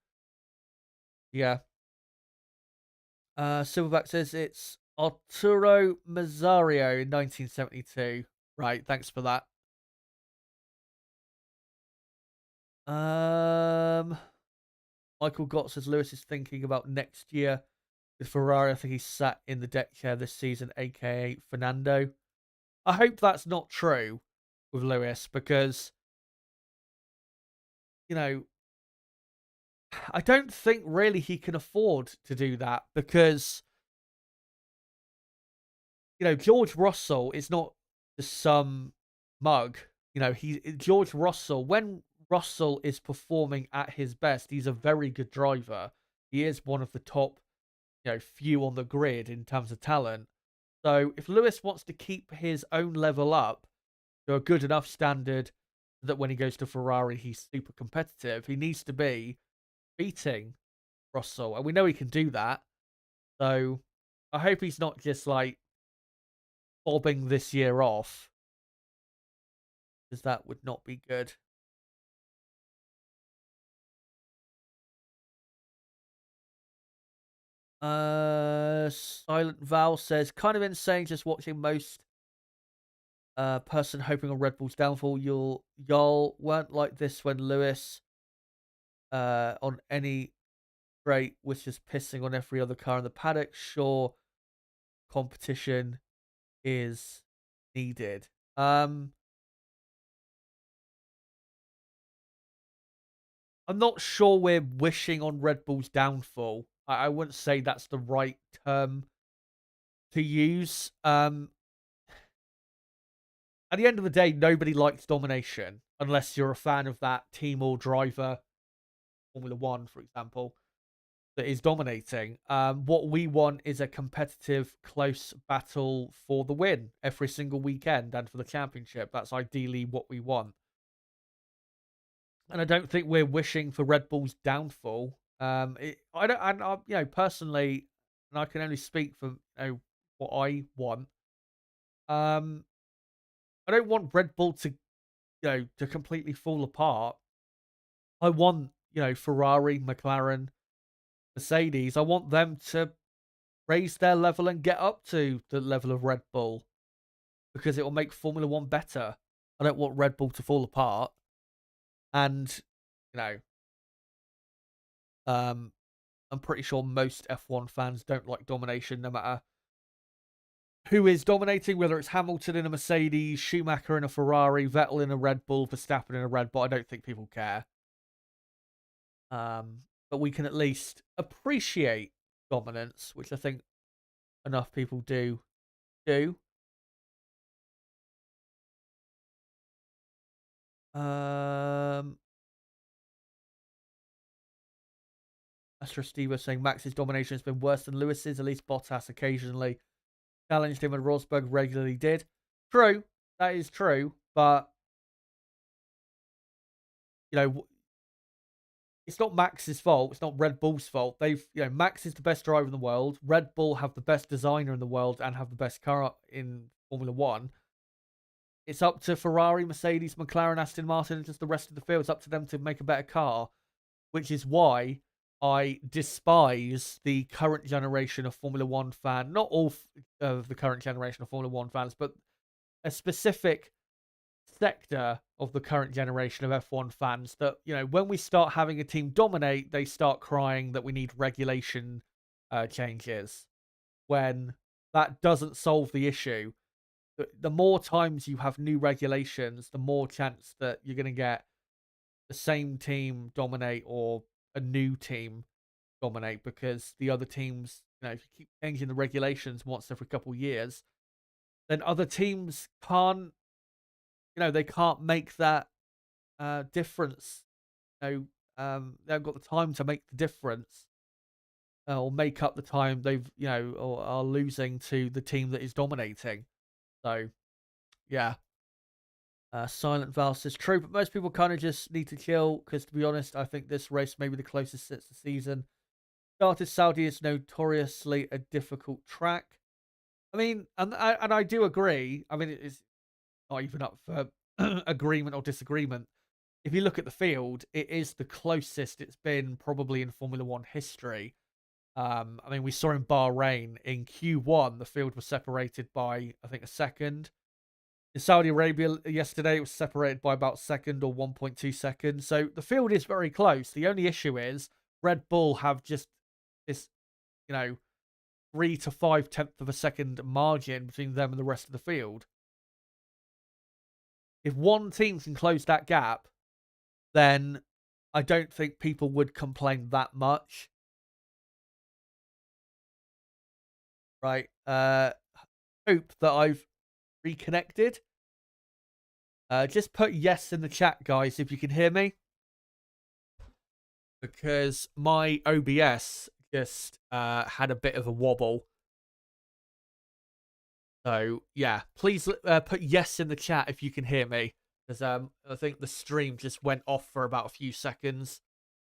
Yeah. Silverback says it's Arturo Mazzario in 1972. Right, thanks for that. Michael Gott says Lewis is thinking about next year with Ferrari. I think he's sat in the deck chair this season, aka Fernando. I hope that's not true with Lewis, because, you know, I don't think really he can afford to do that, because, you know, George Russell is not just some mug. You know, George Russell, when Russell is performing at his best, he's a very good driver. He is one of the top, few on the grid in terms of talent. So if Lewis wants to keep his own level up to a good enough standard that when he goes to Ferrari, he's super competitive, he needs to be beating Russell. And we know he can do that. So I hope he's not just like bobbing this year off, because that would not be good. Silent Val says, kind of insane just watching most person hoping on Red Bull's downfall. Y'all weren't like this when Lewis on any straight was just pissing on every other car in the paddock. Sure, competition is needed. I'm not sure we're wishing on Red Bull's downfall. I wouldn't say that's the right term to use. At the end of the day, nobody likes domination unless you're a fan of that team or driver, Formula One, for example, that is dominating. What we want is a competitive, close battle for the win every single weekend and for the championship. That's ideally what we want. And I don't think we're wishing for Red Bull's downfall. Personally, and I can only speak for what I want. I don't want Red Bull to, to completely fall apart. I want, Ferrari, McLaren, Mercedes. I want them to raise their level and get up to the level of Red Bull, because it will make Formula One better. I don't want Red Bull to fall apart. And, I'm pretty sure most F1 fans don't like domination, no matter who is dominating, whether it's Hamilton in a Mercedes, Schumacher in a Ferrari, Vettel in a Red Bull, Verstappen in a Red Bull. I don't think people care. But we can at least appreciate dominance, which I think enough people do. Astro Steve saying Max's domination has been worse than Lewis's. At least Bottas occasionally challenged him, and Rosberg regularly did. True, that is true, but you know, it's not Max's fault. It's not Red Bull's fault. Max is the best driver in the world. Red Bull have the best designer in the world and have the best car in Formula One. It's up to Ferrari, Mercedes, McLaren, Aston Martin, and just the rest of the field. It's up to them to make a better car, which is why I despise the current generation of Formula One fan. Not all of the current generation of Formula One fans, but a specific sector of the current generation of F1 fans that, when we start having a team dominate, they start crying that we need regulation changes, when that doesn't solve the issue. The more times you have new regulations, the more chance that you're going to get the same team dominate or a new team dominate, because the other teams, if you keep changing the regulations once every couple of years, then other teams can't, they can't make that difference. They haven't got the time to make the difference or make up the time they've, or are losing to the team that is dominating. So, yeah. Silent Val says, true, but most people kind of just need to chill, because to be honest, I think this race may be the closest since the season started. Saudi is notoriously a difficult track. I mean, and I do agree. I mean, it's not even up for agreement or disagreement. If you look at the field, it is the closest it's been probably in Formula One history. I mean, we saw in Bahrain in Q1, the field was separated by, I think, a second. In Saudi Arabia yesterday, it was separated by about a second or 1.2 seconds. So the field is very close. The only issue is Red Bull have just this, 3 to 5 tenths of a second margin between them and the rest of the field. If one team can close that gap, then I don't think people would complain that much. Right. Hope that I've reconnected. Just put yes in the chat, guys, if you can hear me. Because my OBS just had a bit of a wobble. So, yeah, please put yes in the chat if you can hear me. Because I think the stream just went off for about a few seconds.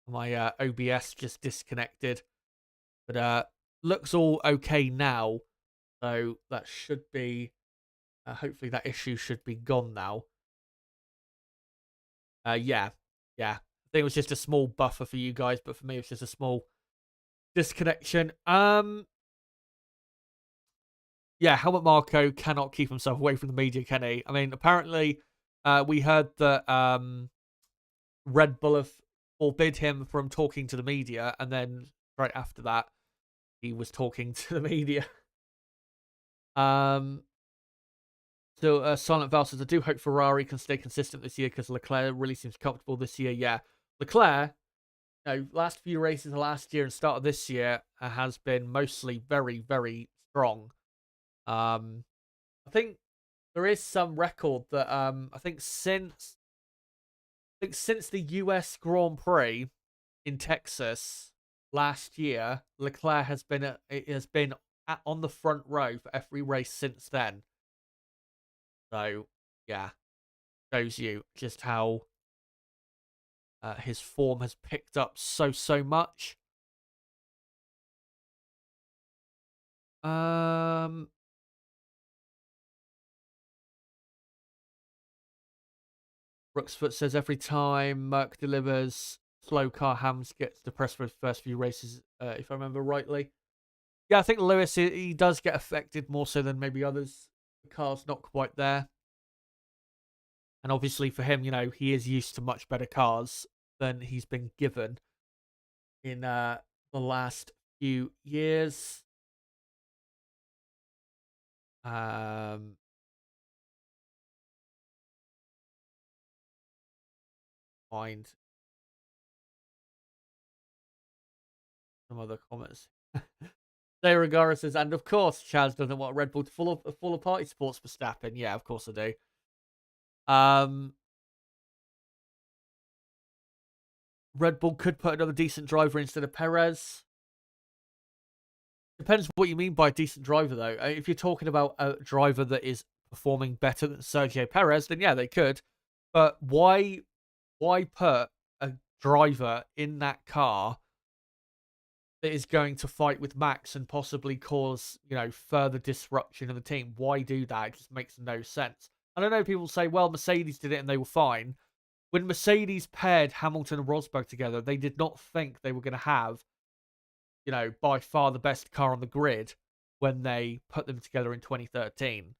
My OBS just disconnected. But looks all okay now. So that should be... hopefully that issue should be gone now. Yeah. I think it was just a small buffer for you guys, but for me, it's just a small disconnection. Yeah, Helmut Marko cannot keep himself away from the media, can he? I mean, apparently, we heard that Red Bull have forbid him from talking to the media, and then right after that, he was talking to the media. So Silent Val says, I do hope Ferrari can stay consistent this year, because Leclerc really seems comfortable this year. Yeah, Leclerc, last few races of last year and start of this year has been mostly very, very strong. I think there is some record that I think since the US Grand Prix in Texas last year, Leclerc has been on the front row for every race since then. So yeah, shows you just how his form has picked up so much. Brooksfoot says every time Merck delivers, slow car Hams gets depressed for his first few races, if I remember rightly. Yeah, I think Lewis, he does get affected more so than maybe others. The car's not quite there. And obviously for him, he is used to much better cars than he's been given in the last few years. Find some other comments. Sarah Gara says, and of course, Chaz doesn't want Red Bull to fall apart. He supports Verstappen. Yeah, of course I do. Red Bull could put another decent driver instead of Perez. Depends what you mean by decent driver, though. If you're talking about a driver that is performing better than Sergio Perez, then yeah, they could. But why put a driver in that car that is going to fight with Max and possibly cause, further disruption in the team? Why do that? It just makes no sense. And I know people say, well, Mercedes did it and they were fine. When Mercedes paired Hamilton and Rosberg together, they did not think they were going to have, by far the best car on the grid when they put them together in 2013.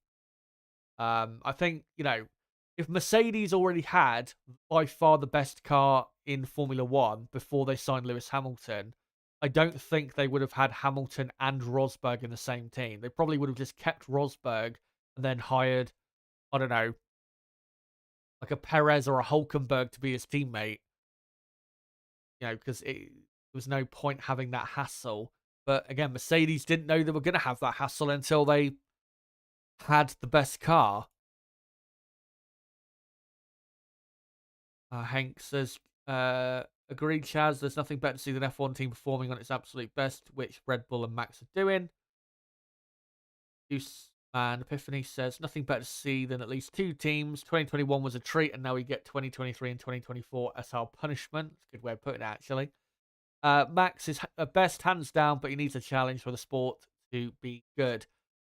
I think, if Mercedes already had by far the best car in Formula One before they signed Lewis Hamilton, I don't think they would have had Hamilton and Rosberg in the same team. They probably would have just kept Rosberg and then hired, I don't know, like a Perez or a Hulkenberg to be his teammate. Because there was no point having that hassle. But again, Mercedes didn't know they were going to have that hassle until they had the best car. Hank says, agreed, Chaz. There's nothing better to see than F1 team performing on its absolute best, which Red Bull and Max are doing. Juice and Epiphany says, nothing better to see than at least two teams. 2021 was a treat, and now we get 2023 and 2024 as our punishment. It's a good way of putting it, actually. Max is best, hands down, but he needs a challenge for the sport to be good.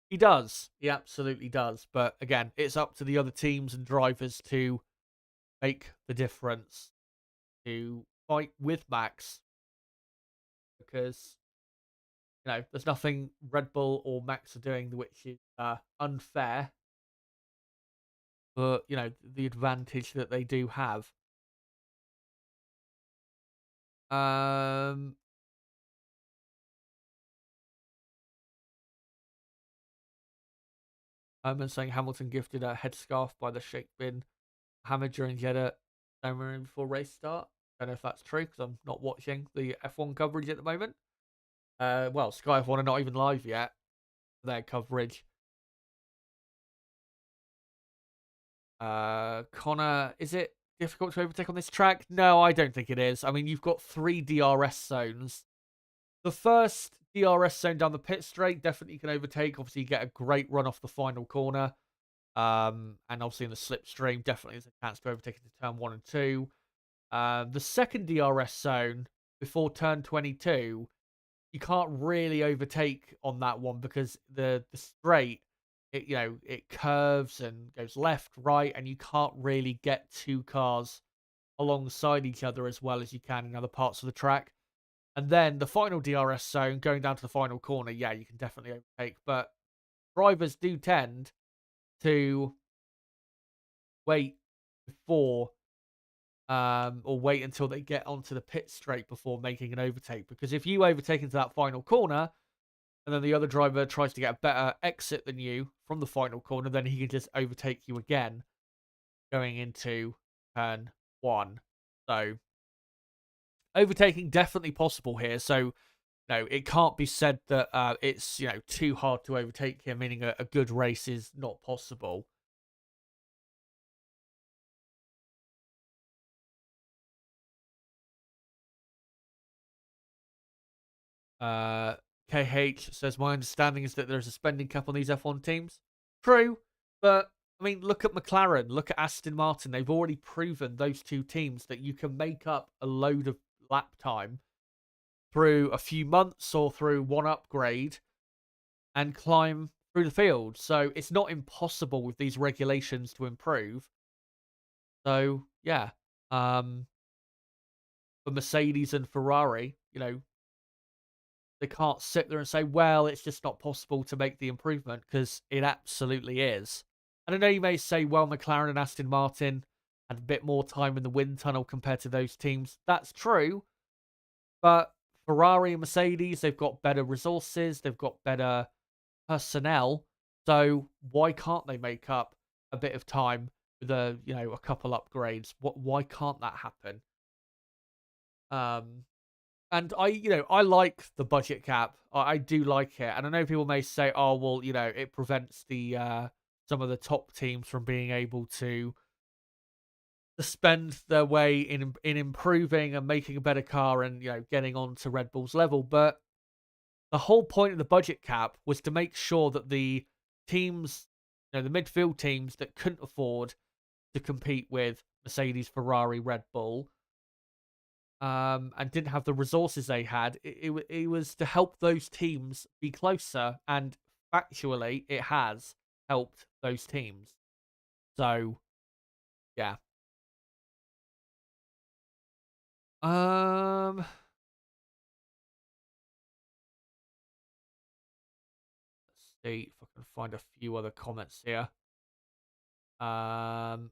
He does. He absolutely does. But again, it's up to the other teams and drivers to make the difference, to fight with Max, because there's nothing Red Bull or Max are doing which is unfair for the advantage that they do have. I'm saying Hamilton gifted a headscarf by the Sheikh bin Hamad during Jeddah ceremony before race start. I don't know if that's true because I'm not watching the F1 coverage at the moment. Well, Sky F1 are not even live yet for their coverage. Connor, is it difficult to overtake on this track? No, I don't think it is. I mean, you've got 3 DRS zones. The first DRS zone down the pit straight definitely can overtake. Obviously, you get a great run off the final corner. And obviously in the slipstream, definitely there's a chance to overtake into turn 1 and 2. The second DRS zone before turn 22, you can't really overtake on that one because the straight, it curves and goes left, right, and you can't really get 2 cars alongside each other as well as you can in other parts of the track. And then the final DRS zone, going down to the final corner, yeah, you can definitely overtake. But drivers do tend to wait before or wait until they get onto the pit straight before making an overtake. Because if you overtake into that final corner, and then the other driver tries to get a better exit than you from the final corner, then he can just overtake you again going into turn 1. So overtaking definitely possible here. So no, it can't be said that it's too hard to overtake him, meaning a good race is not possible. KH says, my understanding is that there's a spending cap on these F1 teams. True, but I mean, look at McLaren, look at Aston Martin. They've already proven, those two teams, that you can make up a load of lap time through a few months or through one upgrade and climb through the field. So it's not impossible with these regulations to improve. So yeah, for Mercedes and Ferrari, they can't sit there and say, well, it's just not possible to make the improvement, because it absolutely is. And I know you may say, well, McLaren and Aston Martin had a bit more time in the wind tunnel compared to those teams. That's true. But Ferrari and Mercedes, they've got better resources. They've got better personnel. So why can't they make up a bit of time with a couple upgrades? Why can't that happen? And I like the budget cap. I do like it. And I know people may say, oh, well, it prevents the some of the top teams from being able to to spend their way in improving and making a better car and, getting on to Red Bull's level. But the whole point of the budget cap was to make sure that the teams, the midfield teams that couldn't afford to compete with Mercedes, Ferrari, Red Bull, and didn't have the resources they had, it was to help those teams be closer, and factually, it has helped those teams. So, yeah. Let's see if I can find a few other comments here. Astro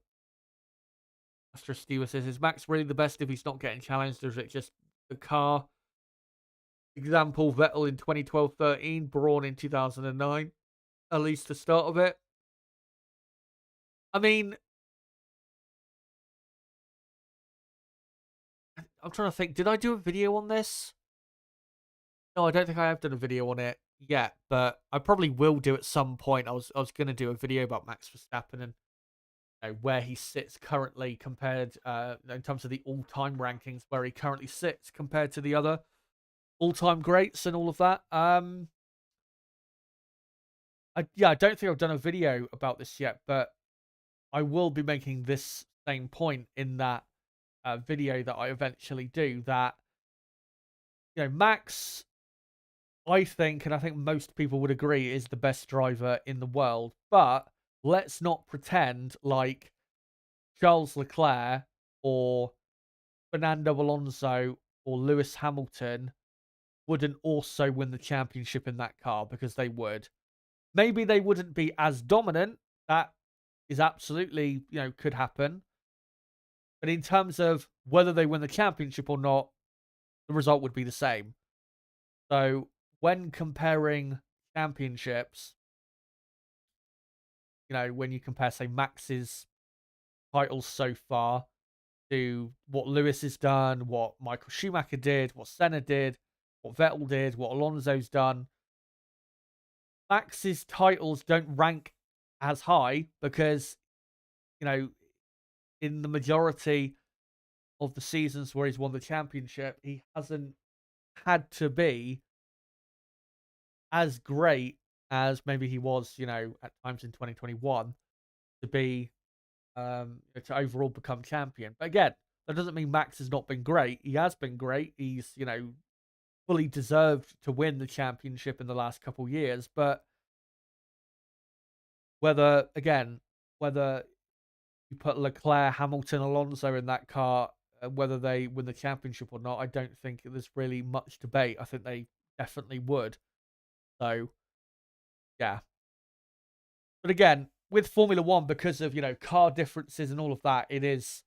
Stewart says, is Max really the best if he's not getting challenged, or is it just the car? Example, Vettel in 2012-13, Braun in 2009. At least the start of it. I mean, I'm trying to think. Did I do a video on this? No, I don't think I have done a video on it yet, but I probably will do at some point. I was going to do a video about Max Verstappen and where he sits currently compared in terms of the all-time rankings, where he currently sits compared to the other all-time greats and all of that. I don't think I've done a video about this yet, but I will be making this same point in that video that I eventually do. That Max, I think, and I think most people would agree, is the best driver in the world. But let's not pretend like Charles Leclerc or Fernando Alonso or Lewis Hamilton wouldn't also win the championship in that car, because they would. Maybe they wouldn't be as dominant. That is absolutely, could happen. But in terms of whether they win the championship or not, the result would be the same. So when comparing championships, when you compare, say, Max's titles so far to what Lewis has done, what Michael Schumacher did, what Senna did, what Vettel did, what Alonso's done, Max's titles don't rank as high because, in the majority of the seasons where he's won the championship, he hasn't had to be as great as maybe he was, at times in 2021 to be, to overall become champion. But again, that doesn't mean Max has not been great. He has been great. He's, fully deserved to win the championship in the last couple of years. But whether you put Leclerc, Hamilton, Alonso in that car, whether they win the championship or not, I don't think there's really much debate. I think they definitely would. So, yeah. But again, with Formula One, because of, car differences and all of that, it is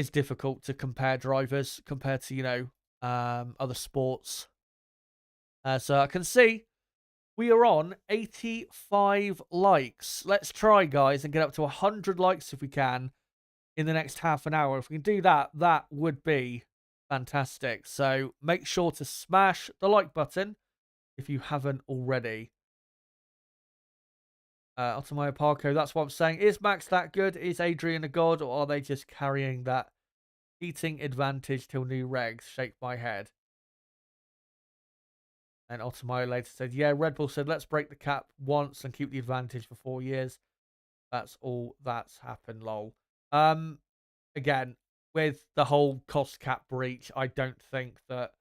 difficult to compare drivers compared to, other sports. So I can see we are on 85 likes. Let's try, guys, and get up to 100 likes if we can in the next half an hour. If we can do that, that would be fantastic. So make sure to smash the like button if you haven't already. Automayo Parco, that's what I'm saying. Is Max that good? Is Adrian a god? Or are they just carrying that cheating advantage till new regs? Shake my head. And Automayo later said, yeah, Red Bull said, let's break the cap once and keep the advantage for 4 years. That's all that's happened, lol. Again, with the whole cost cap breach, I don't think that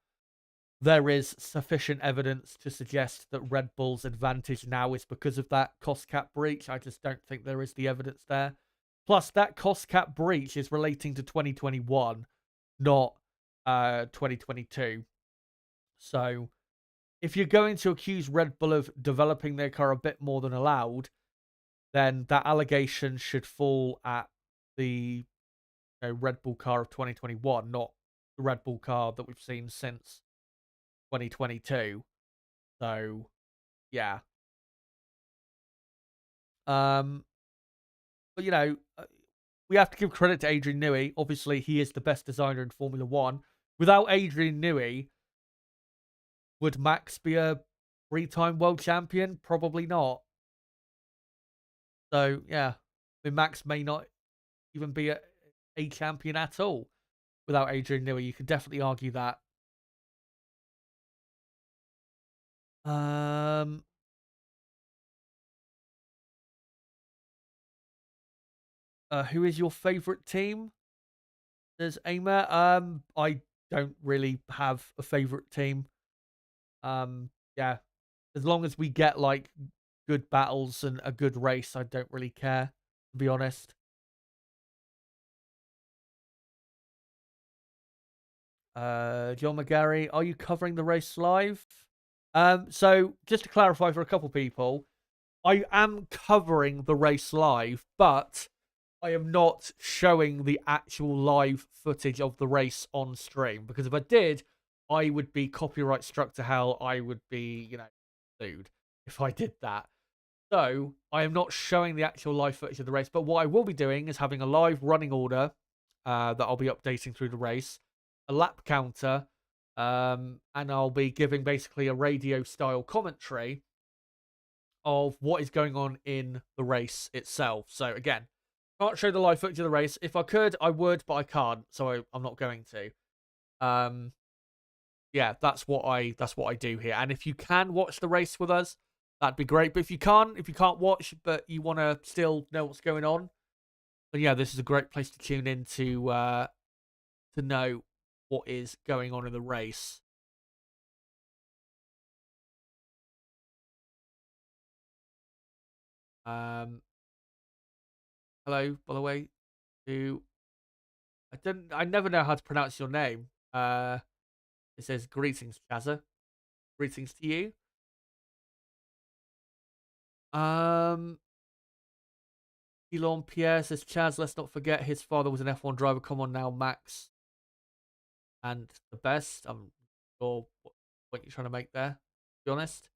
there is sufficient evidence to suggest that Red Bull's advantage now is because of that cost cap breach. I just don't think there is the evidence there. Plus, that cost cap breach is relating to 2021, not 2022. So, if you're going to accuse Red Bull of developing their car a bit more than allowed, then that allegation should fall at the Red Bull car of 2021, not the Red Bull car that we've seen since 2022. So, yeah. But, we have to give credit to Adrian Newey. Obviously, he is the best designer in Formula One. Without Adrian Newey, would Max be a 3-time world champion? Probably not. So, yeah. I mean, Max may not even be a champion at all without Adrian Newey. You could definitely argue that. Who is your favourite team? There's Aimer. I don't really have a favourite team. Yeah, as long as we get like good battles and a good race, I don't really care, to be honest. John McGarry, are you covering the race live? So just to clarify for a couple people, I am covering the race live, but I am not showing the actual live footage of the race on stream, because if I did, I would be copyright struck to hell. I would be, sued if I did that. So I am not showing the actual live footage of the race, but what I will be doing is having a live running order that I'll be updating through the race, a lap counter, and I'll be giving basically a radio style commentary of what is going on in the race itself. So again, can't show the live footage of the race. If I could, I would, but I can't, so I'm not going to. Yeah, that's what I do here. And if you can watch the race with us, that'd be great. But if you can't watch, but you want to still know what's going on, then yeah, this is a great place to tune in to know what is going on in the race. Hello, by the way. I never know how to pronounce your name. It says greetings, Chazza. Greetings to you. Elon Pierre says, Chaz, let's not forget his father was an F1 driver. Come on now, Max. And the best. I'm sure what point you're trying to make there, to be honest.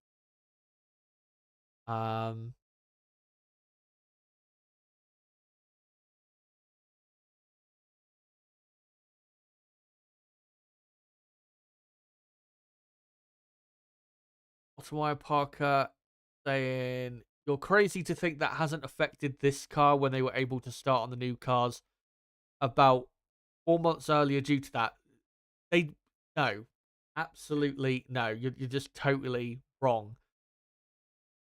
Ottomaya Parker saying, you're crazy to think that hasn't affected this car when they were able to start on the new cars about 4 months earlier due to that. No, absolutely no. You're just totally wrong.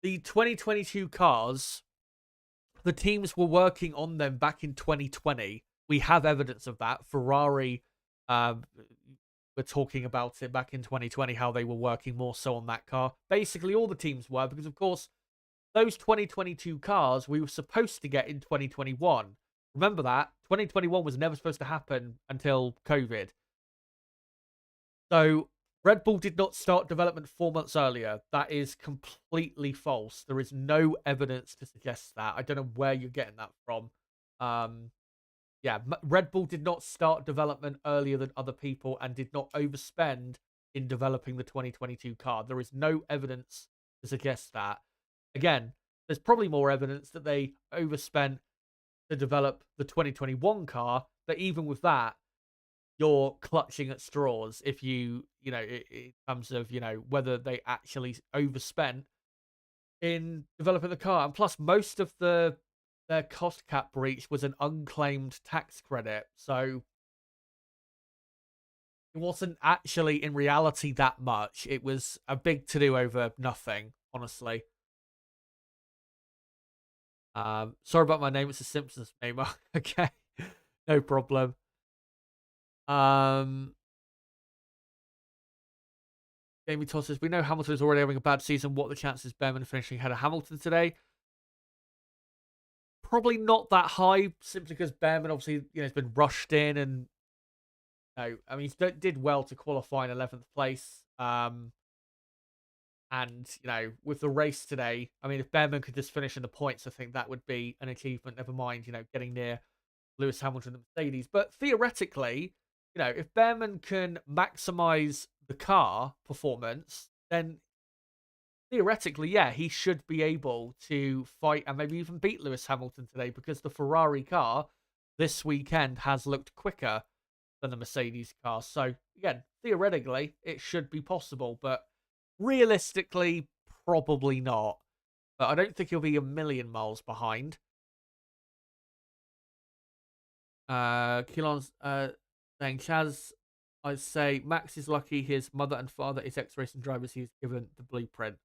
The 2022 cars, the teams were working on them back in 2020. We have evidence of that. Ferrari were talking about it back in 2020, how they were working more so on that car. Basically, all the teams were, because, of course, those 2022 cars we were supposed to get in 2021. Remember that? 2021 was never supposed to happen until COVID. So Red Bull did not start development 4 months earlier. That is completely false. There is no evidence to suggest that. I don't know where you're getting that from. Yeah, Red Bull did not start development earlier than other people and did not overspend in developing the 2022 car. There is no evidence to suggest that. Again, there's probably more evidence that they overspent to develop the 2021 car, but even with that, you're clutching at straws if in terms of, whether they actually overspent in developing the car. And plus, most of their cost cap breach was an unclaimed tax credit. So it wasn't actually, in reality, that much. It was a big to-do over nothing, honestly. Sorry about my name. It's a Simpsons meme. Okay, no problem. Jamie Toss says, we know Hamilton is already having a bad season. What are the chances Behrman finishing ahead of Hamilton today? Probably not that high, simply because Behrman obviously has been rushed in, and I mean, he did well to qualify in 11th place. And with the race today, I mean, if Behrman could just finish in the points, I think that would be an achievement. Never mind, getting near Lewis Hamilton and Mercedes. But theoretically, if Behrman can maximize the car performance, then theoretically, yeah, he should be able to fight and maybe even beat Lewis Hamilton today, because the Ferrari car this weekend has looked quicker than the Mercedes car. So, again, theoretically, it should be possible, but realistically, probably not. But I don't think he'll be a million miles behind. Keelan's saying, Chaz, I'd say Max is lucky his mother and father is ex-racing drivers. He's given the blueprint.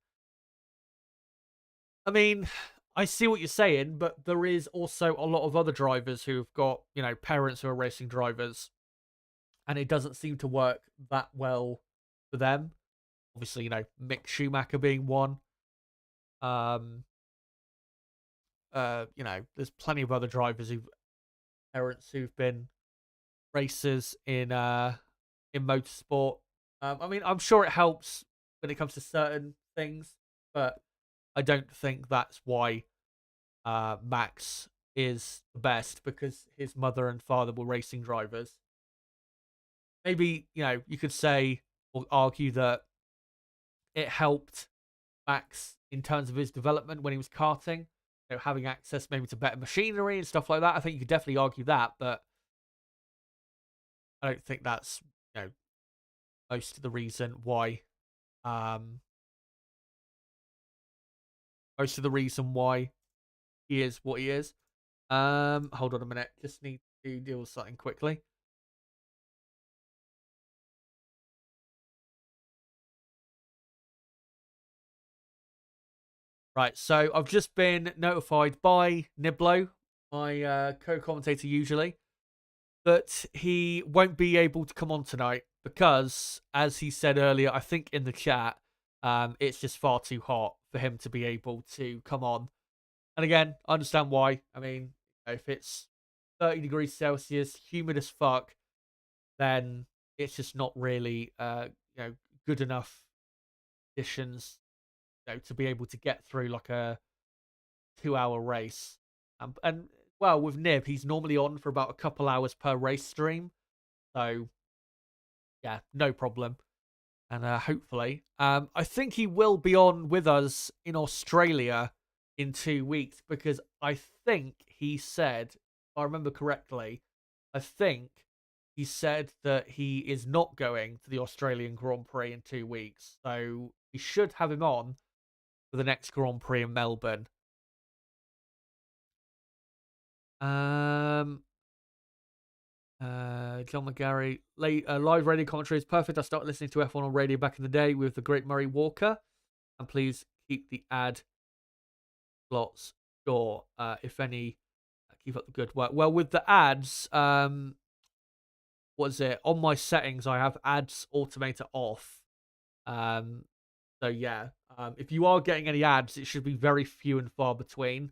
I mean, I see what you're saying, but there is also a lot of other drivers who've got, parents who are racing drivers, and it doesn't seem to work that well for them. Obviously, Mick Schumacher being one. There's plenty of other drivers who've parents who've been racers in motorsport. I mean, I'm sure it helps when it comes to certain things, but I don't think that's why Max is the best, because his mother and father were racing drivers. Maybe, you could say or argue that it helped Max in terms of his development when he was karting, having access maybe to better machinery and stuff like that. I think you could definitely argue that, but I don't think that's, most of the reason why most of the reason why he is what he is. Hold on a minute. Just need to deal with something quickly. Right, so I've just been notified by Niblo, my co-commentator usually, that he won't be able to come on tonight because, as he said earlier, I think in the chat, it's just far too hot for him to be able to come on. And again, I understand why. I mean, if it's 30 degrees Celsius, humid as fuck, then it's just not really, good enough conditions, to be able to get through like a 2-hour race. And well, with Nib, he's normally on for about a couple hours per race stream, so yeah, no problem. And hopefully, I think he will be on with us in Australia in 2 weeks, because I think he said, if I remember correctly, I think he said that he is not going to the Australian Grand Prix in 2 weeks. So we should have him on for the next Grand Prix in Melbourne. John McGarry, live radio commentary is perfect. I started listening to F1 on radio back in the day with the great Murray Walker. And please keep the ad slots short, if any. Keep up the good work. Well, with the ads, what is it? On my settings, I have ads automator off. So yeah, if you are getting any ads, it should be very few and far between.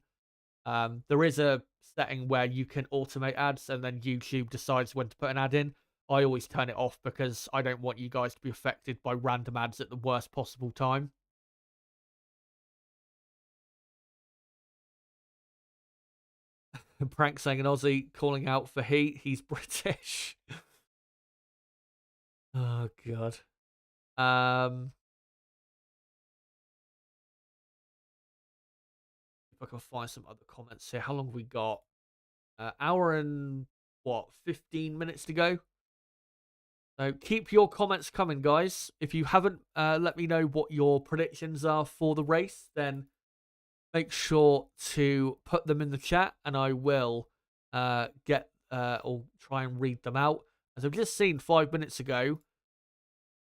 There is a setting where you can automate ads, and then YouTube decides when to put an ad in. I always turn it off because I don't want you guys to be affected by random ads at the worst possible time. Prank saying an Aussie calling out for heat. He's British. Oh god. If I can find some other comments here. How long have we got? Hour and what? 15 minutes to go. So keep your comments coming, guys. If you haven't let me know what your predictions are for the race, then make sure to put them in the chat, and I will get or try and read them out. As I've just seen 5 minutes ago,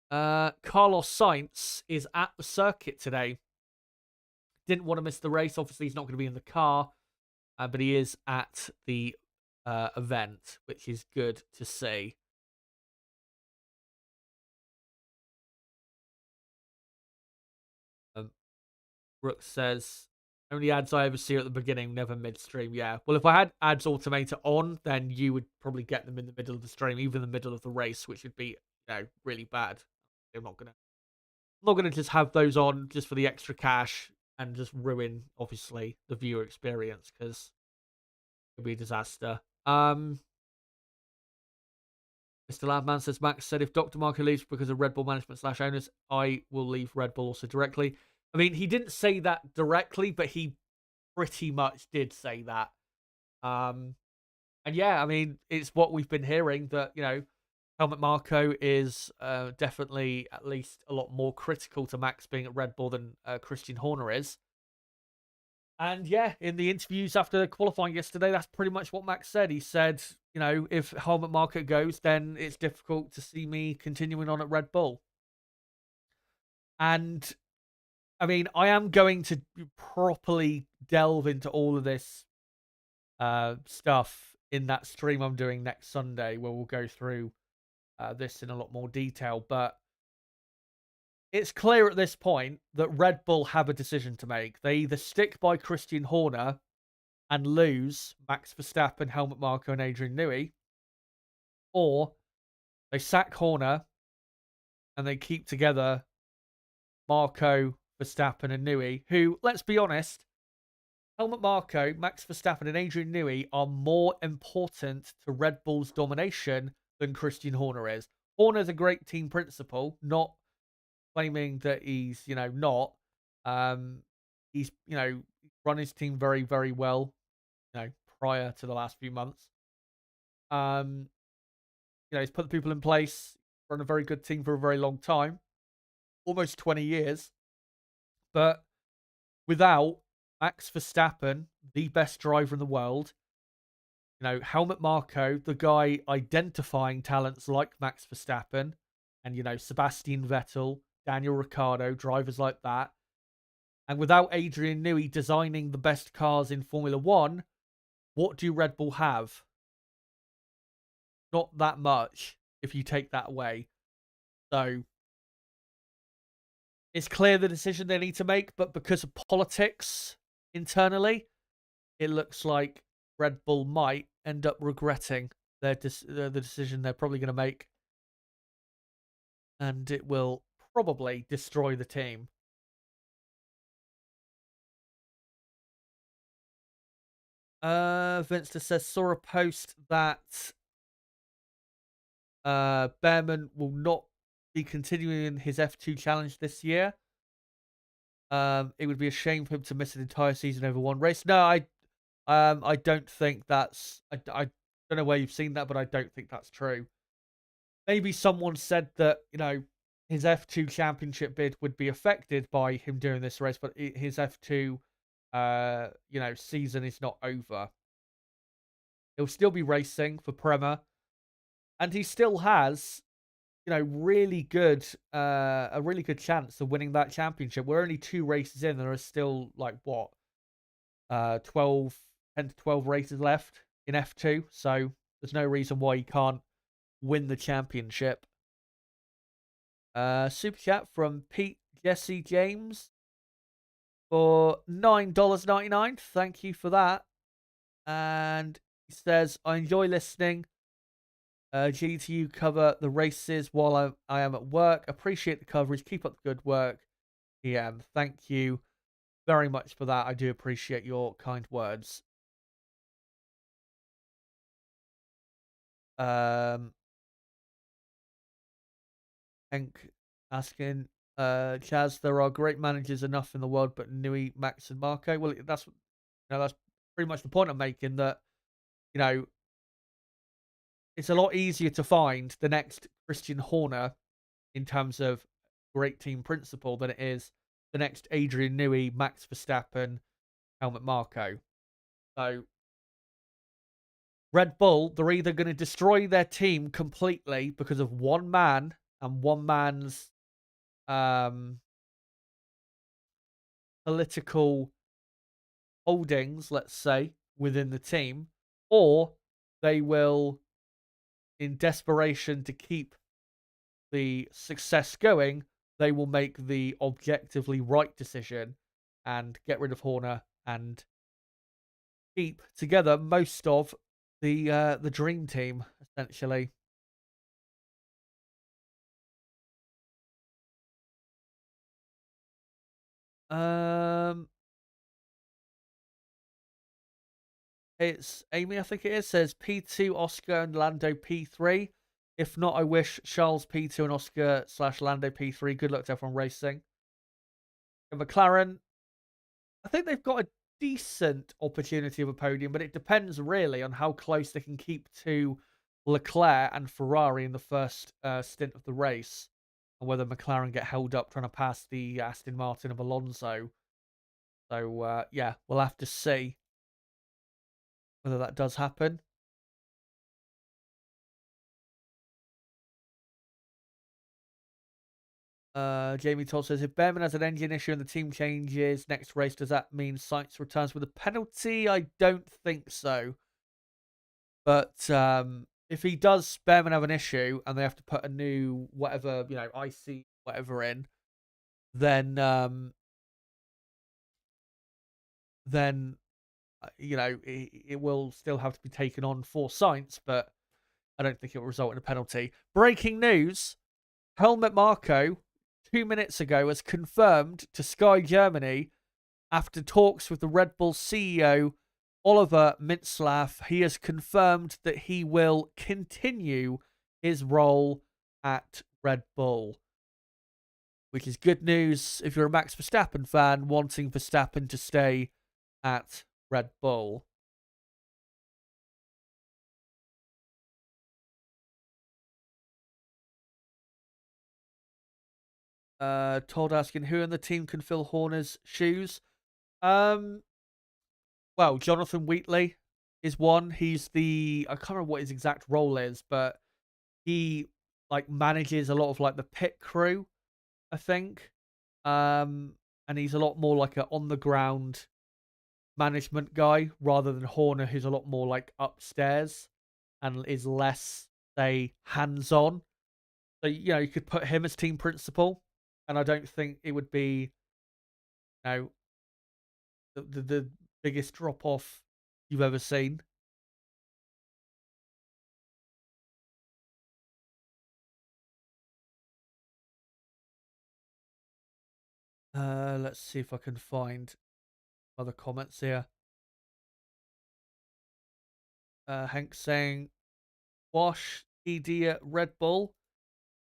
Carlos Sainz is at the circuit today. Didn't want to miss the race. Obviously, he's not going to be in the car, but he is at the event, which is good to see. Brooks says, only ads I ever see are at the beginning, never midstream. Yeah. Well, if I had ads automator on, then you would probably get them in the middle of the stream, even the middle of the race, which would be, really bad. I'm not gonna just have those on just for the extra cash and just ruin, obviously, the viewer experience, because it'd be a disaster. Mr. Landman says, Max said if Dr. Marco leaves because of Red Bull management / owners, I will leave Red Bull also directly. I mean, he didn't say that directly, but he pretty much did say that. And yeah, I mean, it's what we've been hearing, that, Helmut Marko is definitely at least a lot more critical to Max being at Red Bull than Christian Horner is. And yeah, in the interviews after qualifying yesterday, that's pretty much what Max said. He said, you know, if helmet market goes, then it's difficult to see me continuing on at Red Bull. And I mean, I am going to properly delve into all of this stuff in that stream I'm doing next Sunday, where we'll go through this in a lot more detail. But it's clear at this point that Red Bull have a decision to make. They either stick by Christian Horner and lose Max Verstappen, Helmut Marko, and Adrian Newey, or they sack Horner and they keep together Marko, Verstappen, and Newey, who, let's be honest, Helmut Marko, Max Verstappen, and Adrian Newey are more important to Red Bull's domination than Christian Horner is. Horner's a great team principal, not claiming that he's, you know, not. He's, you know, run his team very, very well, you know, prior to the last few months. You know, he's put the people in place, run a very good team for a very long time, almost 20 years. But without Max Verstappen, the best driver in the world, you know, Helmut Marko, the guy identifying talents like Max Verstappen, and, you know, Sebastian Vettel, Daniel Ricciardo, drivers like that, and without Adrian Newey designing the best cars in Formula One, what do Red Bull have? Not that much, if you take that away. So it's clear the decision they need to make, but because of politics internally, it looks like Red Bull might end up regretting the decision they're probably going to make, and it will probably destroy the team. Vinster says, saw a post that Behrman will not be continuing his F2 challenge this year. It would be a shame for him to miss an entire season over one race. No, I don't think that's. I don't know where you've seen that, but I don't think that's true. Maybe someone said that, you know, his F2 championship bid would be affected by him doing this race, but his F2, you know, season is not over. He'll still be racing for Prema, and he still has, you know, really good, a really good chance of winning that championship. We're only 2 races in, there are still like what, 10 to 12 races left in F2, so there's no reason why he can't win the championship. Super chat from Pete Jesse James for $9.99. Thank you for that. And he says, I enjoy listening. GTU cover the races while I am at work. Appreciate the coverage. Keep up the good work. PM. Thank you very much for that. I do appreciate your kind words. Hank asking, Chaz, there are great managers enough in the world, but Newey, Max, and Marko. Well, that's, you know, that's pretty much the point I'm making. That, you know, it's a lot easier to find the next Christian Horner in terms of great team principle than it is the next Adrian Newey, Max Verstappen, Helmut Marko. So Red Bull, they're either going to destroy their team completely because of one man and one man's political holdings, let's say, within the team, or they will, in desperation to keep the success going, they will make the objectively right decision and get rid of Horner and keep together most of the dream team, essentially. It's Amy, I think it is, says P2, Oscar, and Lando P3. If not, I wish Charles P2 and Oscar / Lando P3. Good luck to everyone racing. And McLaren, I think they've got a decent opportunity of a podium, but it depends really on how close they can keep to Leclerc and Ferrari in the first stint of the race, and whether McLaren get held up trying to pass the Aston Martin of Alonso. So, yeah, we'll have to see whether that does happen. Jamie Toll says, if Behrman has an engine issue and the team changes next race, does that mean Sainz returns with a penalty? I don't think so. But if he does, Behrman have an issue and they have to put a new whatever, IC whatever in, then it will still have to be taken on for Sainz, but I don't think it will result in a penalty. Breaking news: Helmut Marko 2 minutes ago has confirmed to Sky Germany, after talks with the Red Bull CEO Oliver Mintzlaff, he has confirmed that he will continue his role at Red Bull, which is good news if you're a Max Verstappen fan wanting Verstappen to stay at Red Bull. Todd asking, who in the team can fill Horner's shoes? Well, Jonathan Wheatley is one. He's I can't remember what his exact role is, but he manages a lot of the pit crew, I think. And he's a lot more like a on the ground management guy rather than Horner, who's a lot more upstairs and is less, say, hands on. So you could put him as team principal, and I don't think it would be the biggest drop off you've ever seen. Let's see if I can find other comments here. Hank saying, Wash, ED at Red Bull.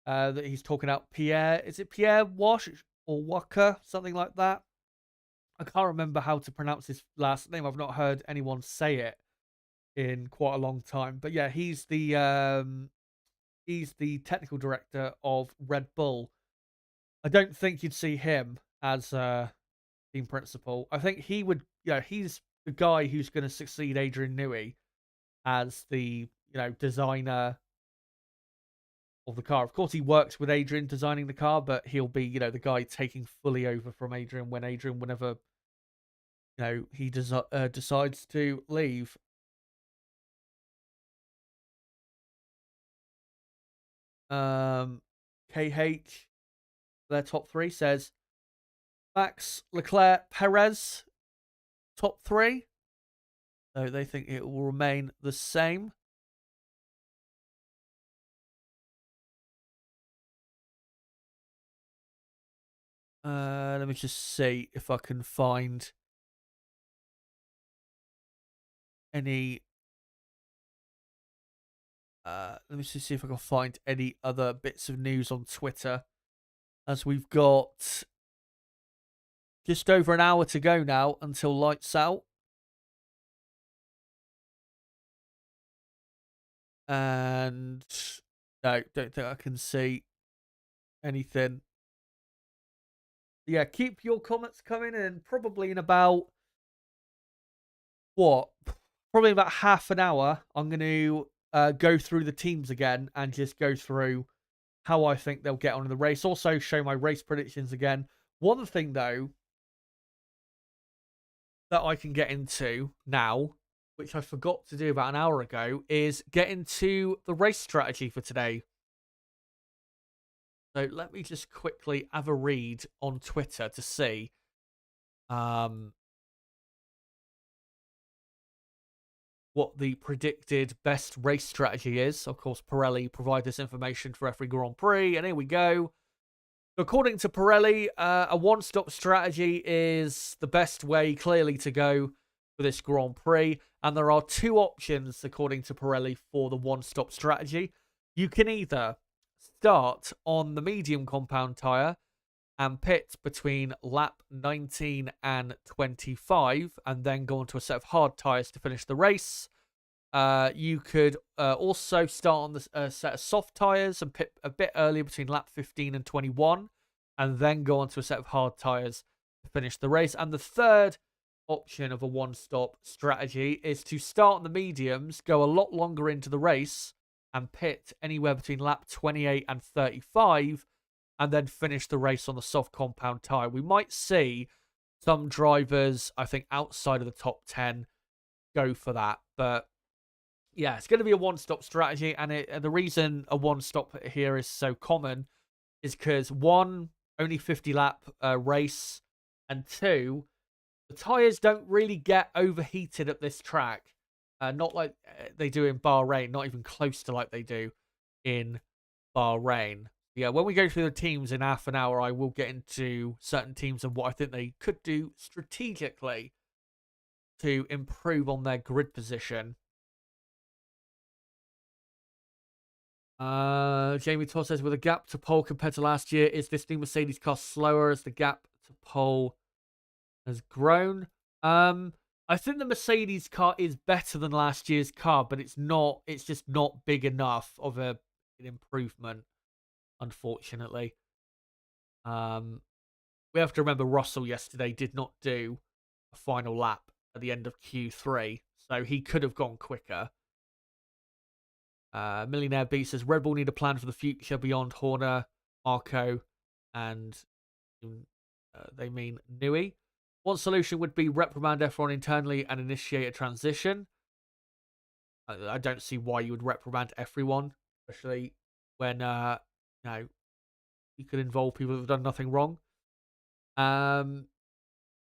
That he's talking about Pierre. Is it Pierre Wash or Walker? Something like that. I can't remember how to pronounce his last name. I've not heard anyone say it in quite a long time. But yeah, he's the technical director of Red Bull. I don't think you'd see him as team principal. I think he would, he's the guy who's going to succeed Adrian Newey as the, designer of the car. Of course, he works with Adrian designing the car, but he'll be, the guy taking fully over from Adrian whenever, he decides to leave. KH, their top three, says Max, Leclerc, Perez, top three. So they think it will remain the same. Let me just see if I can find any. Let me just see if I can find any other bits of news on Twitter, as we've got just over an hour to go now until lights out. And no, don't think I can see anything. Yeah, keep your comments coming in. Probably in about probably about half an hour, I'm going to go through the teams again and just go through how I think they'll get on in the race. Also show my race predictions again. One thing though that I can get into now, which I forgot to do about an hour ago, is get into the race strategy for today. So let me just quickly have a read on Twitter to see what the predicted best race strategy is. Of course, Pirelli provide this information for every Grand Prix, and here we go. According to Pirelli, a one-stop strategy is the best way, clearly, to go for this Grand Prix. And there are two options, according to Pirelli, for the one-stop strategy. You can either start on the medium compound tyre and pit between lap 19 and 25, and then go onto a set of hard tyres to finish the race. You could also start on the set of soft tyres and pit a bit earlier between lap 15 and 21, and then go onto a set of hard tyres to finish the race. And the third option of a one-stop strategy is to start on the mediums, go a lot longer into the race, and pit anywhere between lap 28 and 35, and then finish the race on the soft compound tyre. We might see some drivers, I think, outside of the top 10 go for that. But yeah, it's going to be a one-stop strategy. And the reason a one-stop here is so common is because, one, only 50-lap race, and two, the tyres don't really get overheated at this track. Not like they do in Bahrain, not even close to like they do in Bahrain. Yeah, when we go through the teams in half an hour, I will get into certain teams and what I think they could do strategically to improve on their grid position. Jamie Todd says, with a gap to pole compared to last year, is this new Mercedes car slower as the gap to pole has grown? I think the Mercedes car is better than last year's car, but it's just not big enough of an improvement, unfortunately. We have to remember Russell yesterday did not do a final lap at the end of Q3, so he could have gone quicker. Millionaire B says, Red Bull need a plan for the future beyond Horner, Marco, and they mean Nui. One solution would be reprimand F1 internally and initiate a transition. I don't see why you would reprimand everyone, especially when you could involve people who have done nothing wrong.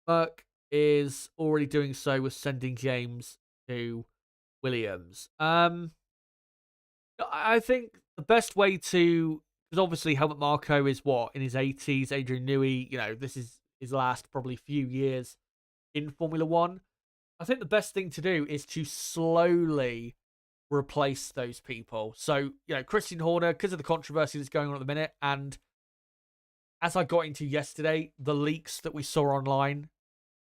Burke is already doing so with sending James to Williams. I think the best way to, because obviously Helmut Marko is in his 80s. Adrian Newey, this is his last probably few years in Formula One. I think the best thing to do is to slowly replace those people. So, Christian Horner, because of the controversy that's going on at the minute, and as I got into yesterday, the leaks that we saw online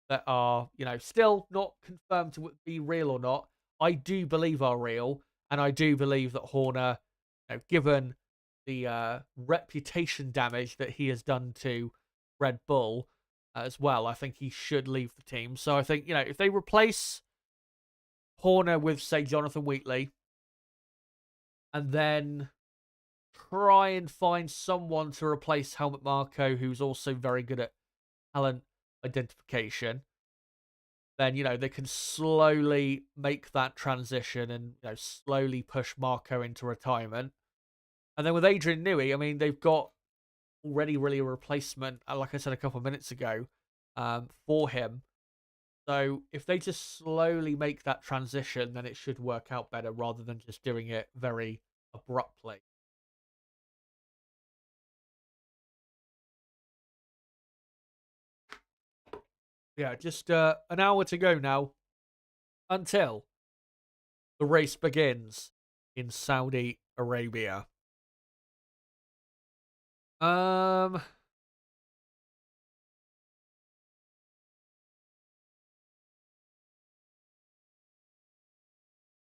that are, still not confirmed to be real or not, I do believe are real. And I do believe that Horner, given the reputation damage that he has done to Red Bull as well, I think he should leave the team. So I think, if they replace Horner with, say, Jonathan Wheatley, and then try and find someone to replace Helmut Marko, who's also very good at talent identification, then, they can slowly make that transition and, slowly push Marko into retirement. And then with Adrian Newey, I mean, they've got already really a replacement, like I said a couple of minutes ago, for him. So if they just slowly make that transition, then it should work out better rather than just doing it very abruptly. Yeah, just an hour to go now until the race begins in Saudi Arabia.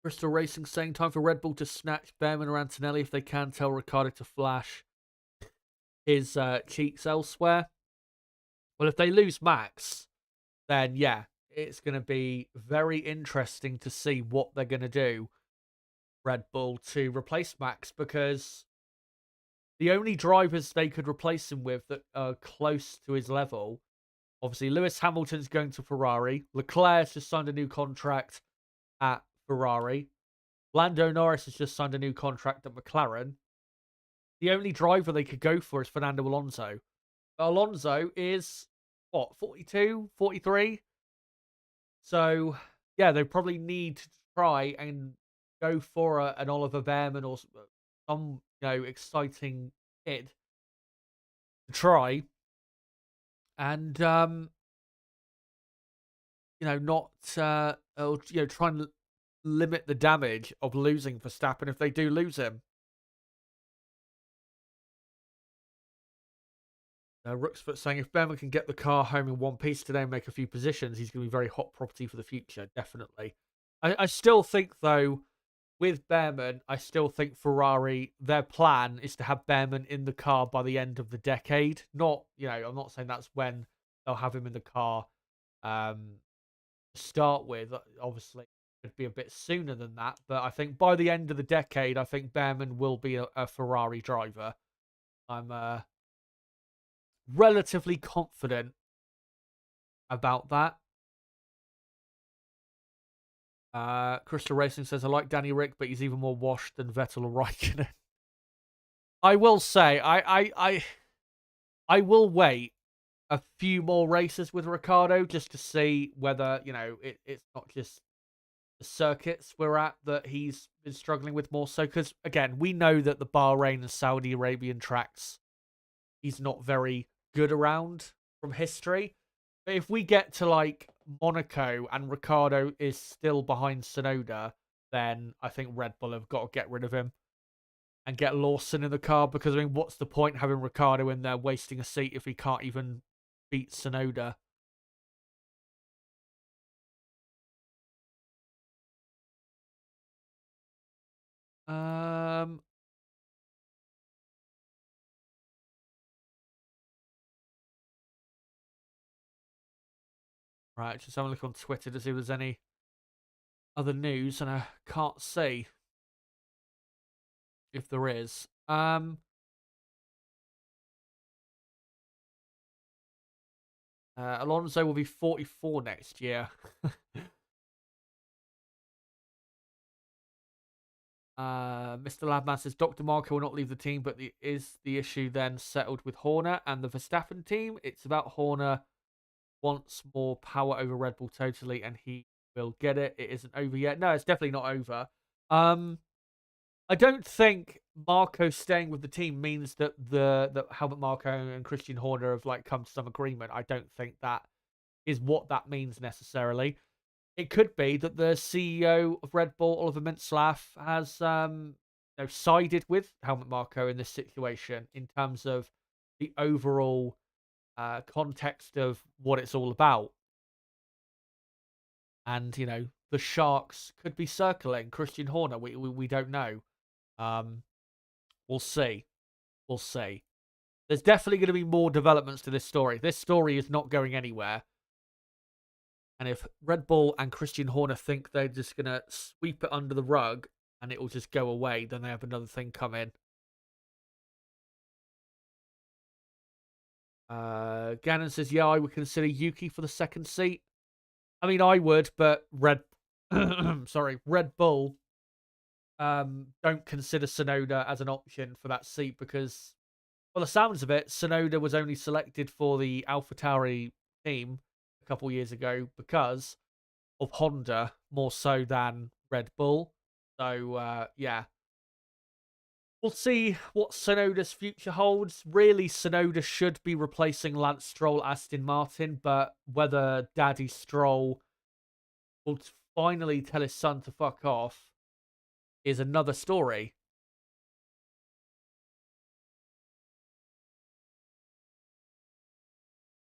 Bristol Racing saying time for Red Bull to snatch Behrman or Antonelli if they can. Tell Ricciardo to flash his cheeks elsewhere. Well, if they lose Max, then yeah, it's going to be very interesting to see what they're going to do, Red Bull, to replace Max, because the only drivers they could replace him with that are close to his level, obviously Lewis Hamilton's going to Ferrari, Leclerc's just signed a new contract at Ferrari, Lando Norris has just signed a new contract at McLaren. The only driver they could go for is Fernando Alonso. Alonso is, 42, 43? So, yeah, they probably need to try and go for an Oliver Behrman or some, exciting kid to try. And, not, try and limit the damage of losing Verstappen if they do lose him. Rooksfoot saying, if Behrman can get the car home in one piece today and make a few positions, he's going to be very hot property for the future, definitely. I still think, though, with Behrman, I still think Ferrari, their plan is to have Behrman in the car by the end of the decade. Not, I'm not saying that's when they'll have him in the car to start with. Obviously, it'd be a bit sooner than that, but I think by the end of the decade, I think Behrman will be a Ferrari driver. I'm relatively confident about that. Crystal Racing says, I like Danny Rick, but he's even more washed than Vettel or Raikkonen. I will say, I will wait a few more races with Ricciardo just to see whether, it's not just the circuits we're at that he's been struggling with more so. Because, again, we know that the Bahrain and Saudi Arabian tracks, he's not very good around from history. But if we get to, like, Monaco and Ricciardo is still behind Tsunoda, then I think Red Bull have got to get rid of him and get Lawson in the car, because, I mean, what's the point having Ricciardo in there wasting a seat if he can't even beat Tsunoda? Right, just having a look on Twitter to see if there's any other news, and I can't see if there is. Alonso will be 44 next year. Mr. Labman says Dr. Marco will not leave the team, but is the issue then settled with Horner and the Verstappen team? It's about Horner wants more power over Red Bull totally, and he will get it. It isn't over yet. No, it's definitely not over. I don't think Marco staying with the team means that that Helmut Marko and Christian Horner have like come to some agreement. I don't think that is what that means necessarily. It could be that the CEO of Red Bull, Oliver Mintzlaff, has sided with Helmut Marko in this situation in terms of the overall context of what it's all about. And, the sharks could be circling Christian Horner. We don't know. We'll see. We'll see. There's definitely going to be more developments to this story. This story is not going anywhere. And if Red Bull and Christian Horner think they're just going to sweep it under the rug and it will just go away, then they have another thing come in. Gannon says, yeah, I would consider Yuki for the second seat. I mean, I would, but Red Bull don't consider Tsunoda as an option for that seat because, well, the sounds of it, Tsunoda was only selected for the AlphaTauri team a couple years ago because of Honda more so than Red Bull. So, yeah. We'll see what Tsunoda's future holds. Really, Tsunoda should be replacing Lance Stroll, Aston Martin, but whether Daddy Stroll will finally tell his son to fuck off is another story.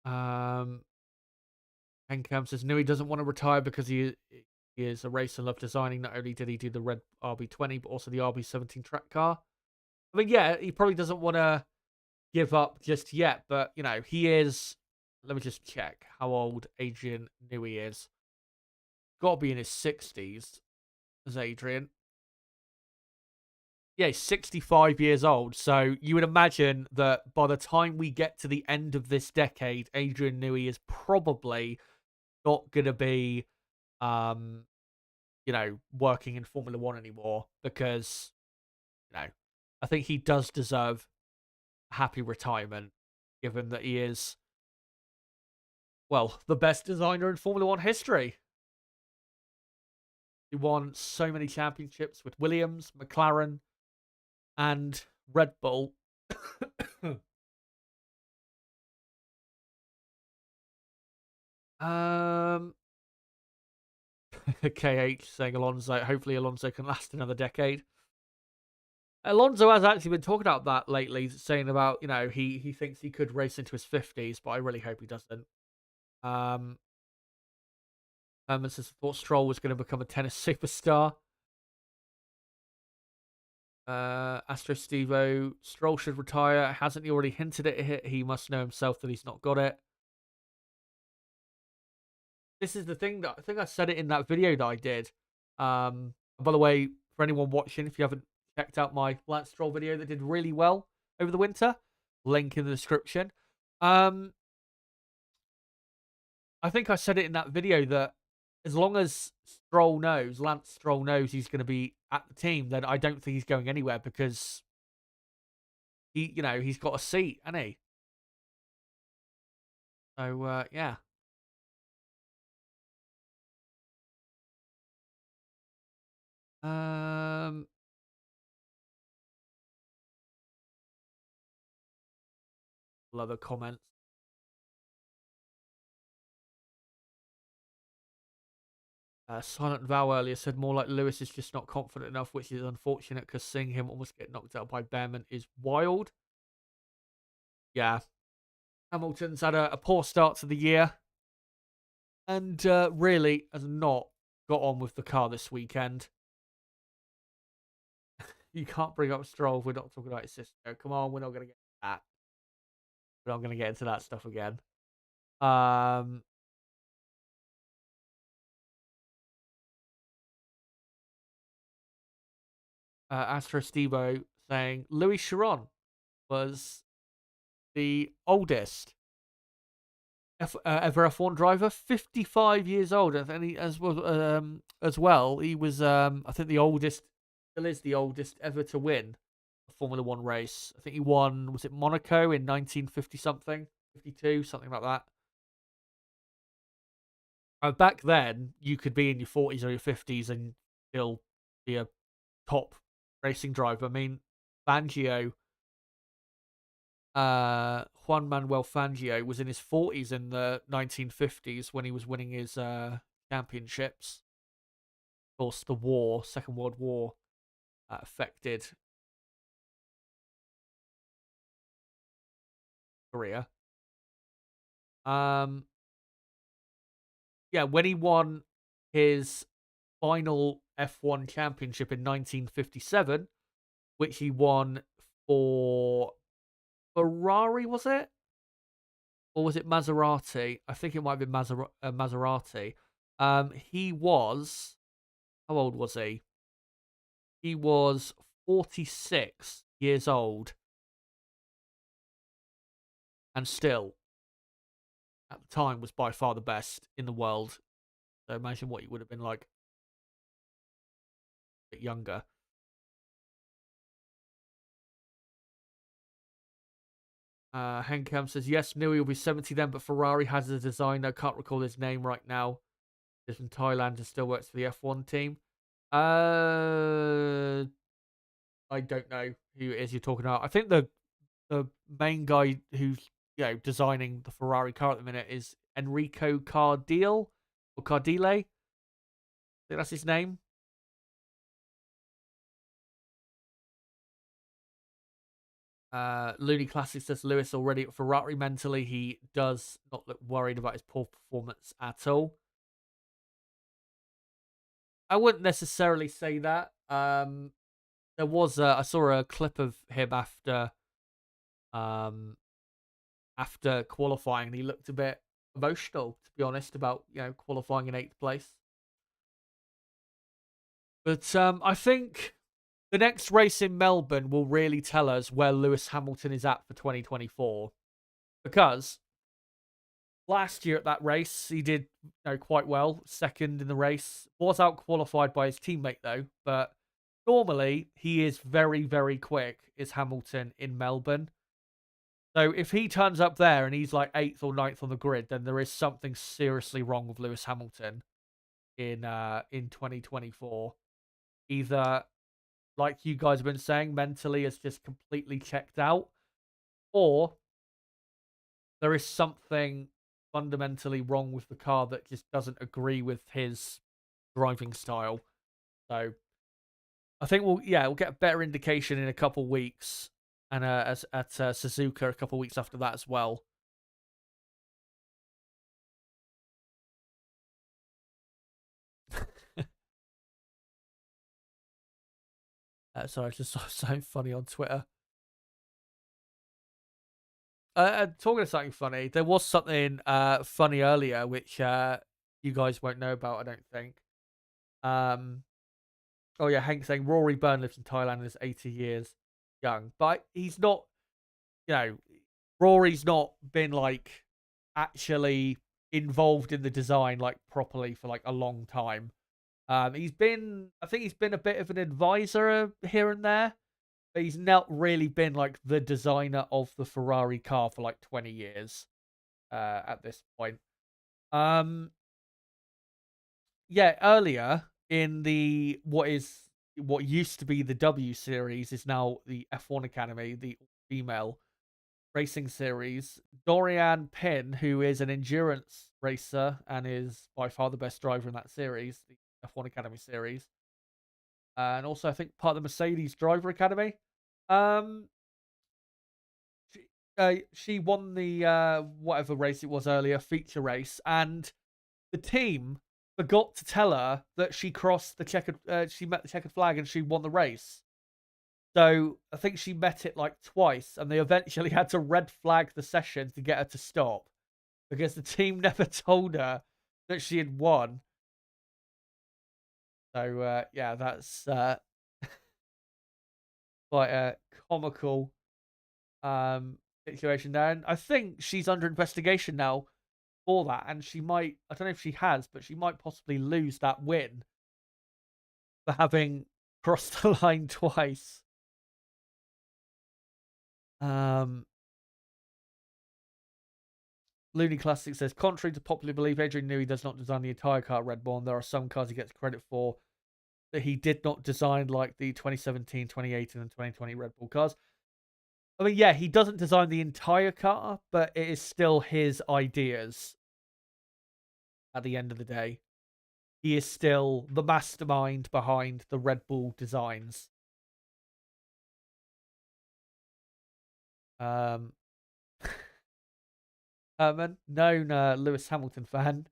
Encam says Newey doesn't want to retire because he is a racer and love designing. Not only did he do the red RB20, but also the RB17 track car. I mean, yeah, he probably doesn't want to give up just yet, but, he is... Let me just check how old Adrian Newey is. Got to be in his 60s, as Adrian. Yeah, he's 65 years old, so you would imagine that by the time we get to the end of this decade, Adrian Newey is probably not going to be, working in Formula One anymore because, I think he does deserve a happy retirement, given that he is, well, the best designer in Formula One history. He won so many championships with Williams, McLaren, and Red Bull. KH saying Alonso. Hopefully Alonso can last another decade. Alonso has actually been talking about that lately, saying about, he thinks he could race into his 50s, but I really hope he doesn't. Herman says, thought Stroll was going to become a tennis superstar. Astro Stevo, Stroll should retire. Hasn't he already hinted at it? He must know himself that he's not got it. this is the thing that I think I said it in that video that I did. By the way, for anyone watching, if you haven't checked out my Lance Stroll video that did really well over the winter, link in the description. I think I said it in that video that as long as Lance Stroll knows he's going to be at the team, then I don't think he's going anywhere because he's got a seat, hasn't he? So, yeah. Love the comments. Silent Vow earlier said more like Lewis is just not confident enough, which is unfortunate because seeing him almost get knocked out by Behrman is wild. Yeah. Hamilton's had a poor start to the year and really has not got on with the car this weekend. You can't bring up Stroll if we're not talking about his sister. Come on, we're not going to get that. We're not going to get into that stuff again. Astro Stevo saying Louis Chiron was the oldest ever F1 driver, 55 years old, and he as well. He was I think the oldest, still is the oldest ever to win a Formula One race. I think he won, was it Monaco in 1950 something, 52, something like that. Back then, you could be in your 40s or your 50s and still be a top racing driver. I mean, Fangio, Juan Manuel Fangio was in his 40s in the 1950s when he was winning his championships. Of course, the Second World War, affected career. Yeah, when he won his final F1 championship in 1957, which he won for Ferrari, was it? Or was it Maserati? I think it might have been Maserati. He was, how old was he? He was 46 years old. And still, at the time, was by far the best in the world. So imagine what he would have been like a bit younger. Hencam says, yes, Newey will be 70 then, but Ferrari has a designer. Can't recall his name right now. He's from Thailand and still works for the F1 team. I don't know who it is you're talking about. I think the main guy who's designing the Ferrari car at the minute is Enrico Cardile or Cardile. I think that's his name. Looney Classic says Lewis already at Ferrari mentally. He does not look worried about his poor performance at all. I wouldn't necessarily say that. There was I saw a clip of him after qualifying, and he looked a bit emotional, to be honest, about qualifying in 8th place. But I think the next race in Melbourne will really tell us where Lewis Hamilton is at for 2024. Because last year at that race, he did quite well, second in the race. Was out-qualified by his teammate, though. But normally, he is very, very quick, is Hamilton in Melbourne. So if he turns up there and he's like 8th or 9th on the grid, then there is something seriously wrong with Lewis Hamilton in 2024. Either, like you guys have been saying, mentally is just completely checked out, or there is something fundamentally wrong with the car that just doesn't agree with his driving style. So I think we'll get a better indication in a couple weeks, and at Suzuka a couple weeks after that as well. Sorry, I just saw something funny on Twitter. Talking of something funny, there was something funny earlier, which you guys won't know about, I don't think. Oh yeah, Hank saying Rory Byrne lives in Thailand and is 80 years young, but he's not. You know, Rory's not been like actually involved in the design like properly for like a long time. I think he's been a bit of an advisor here and there, but he's not really been like the designer of the Ferrari car for like 20 years at this point. Um, yeah, earlier in the what used to be the W series is now the F1 Academy, the female racing series. Dorian Pin, who is an endurance racer and is by far the best driver in that series, the F1 Academy series, and also I think part of the Mercedes Driver Academy. Um, she won the whatever race it was earlier, feature race, and the team forgot to tell her that she crossed the checkered, she met the checkered flag and she won the race. So I think she met it like twice, and they eventually had to red flag the session to get her to stop because the team never told her that she had won. So yeah, that's quite a comical situation there. And I think she's under investigation now for that, and she might, I don't know if she has, but she might possibly lose that win for having crossed the line twice. Looney Classic says, contrary to popular belief, Adrian Newey does not design the entire car at Red Bull, and there are some cars he gets credit for that he did not design, like the 2017, 2018, and 2020 Red Bull cars. I mean, yeah, he doesn't design the entire car, but it is still his ideas at the end of the day. He is still the mastermind behind the Red Bull designs. Herman, known Lewis Hamilton fan,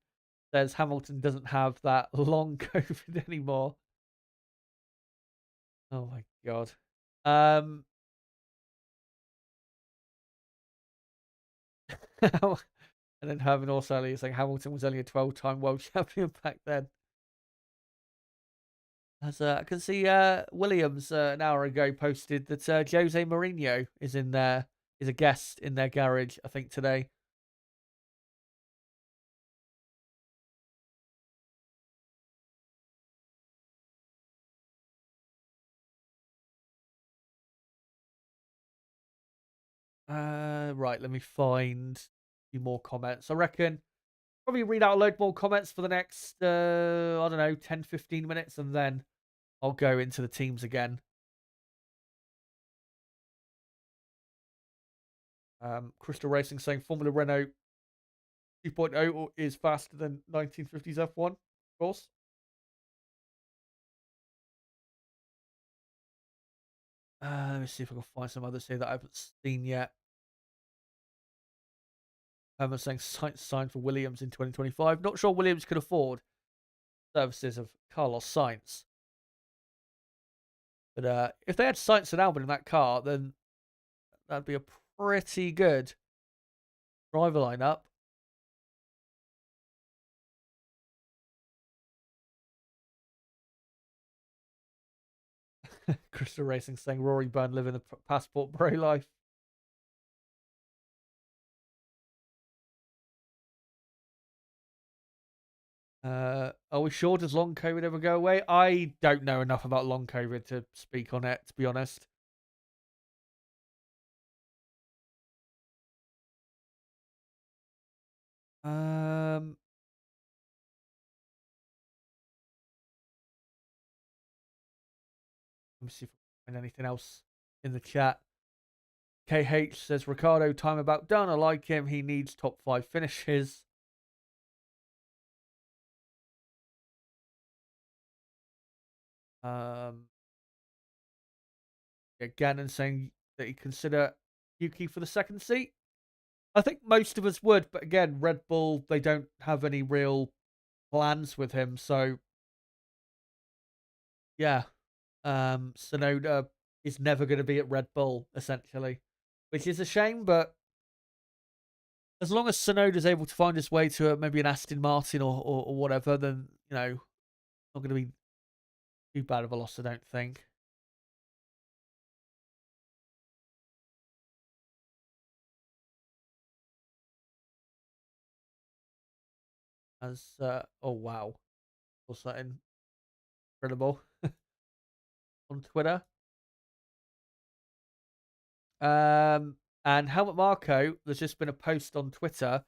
says Hamilton doesn't have that long COVID anymore. Oh my god. And then Herman also is saying Hamilton was only a 12-time world champion back then. As I can see, Williams an hour ago posted that Jose Mourinho is in there, is a guest in their garage, I think today. Right, let me find a few more comments. I reckon probably read out a load more comments for the next, I don't know, 10, 15 minutes, and then I'll go into the teams again. Crystal Racing saying Formula Renault 2.0 is faster than 1950s F1, of course. Let me see if I can find some others here that I haven't seen yet. I'm saying signed for Williams in 2025. Not sure Williams could afford services of Carlos Sainz. But if they had Sainz and Albon in that car, then that'd be a pretty good driver lineup. Crystal Racing saying Rory Byrne living the passport bro life. Are we sure? Does long COVID ever go away? I don't know enough about long COVID to speak on it, to be honest. Let me see if I can find anything else in the chat. KH says Ricardo, time about done. I like him. He needs top 5 finishes. Gannon saying that he consider Yuki for the second seat. I think most of us would, but again, Red Bull, they don't have any real plans with him, so yeah. Sonoda is never going to be at Red Bull, essentially, which is a shame, but as long as Tsunoda's able to find his way to maybe an Aston Martin or whatever, then, not going to be too bad of a loss, I don't think. Oh wow, what's that incredible on Twitter? And Helmut Marko, there's just been a post on Twitter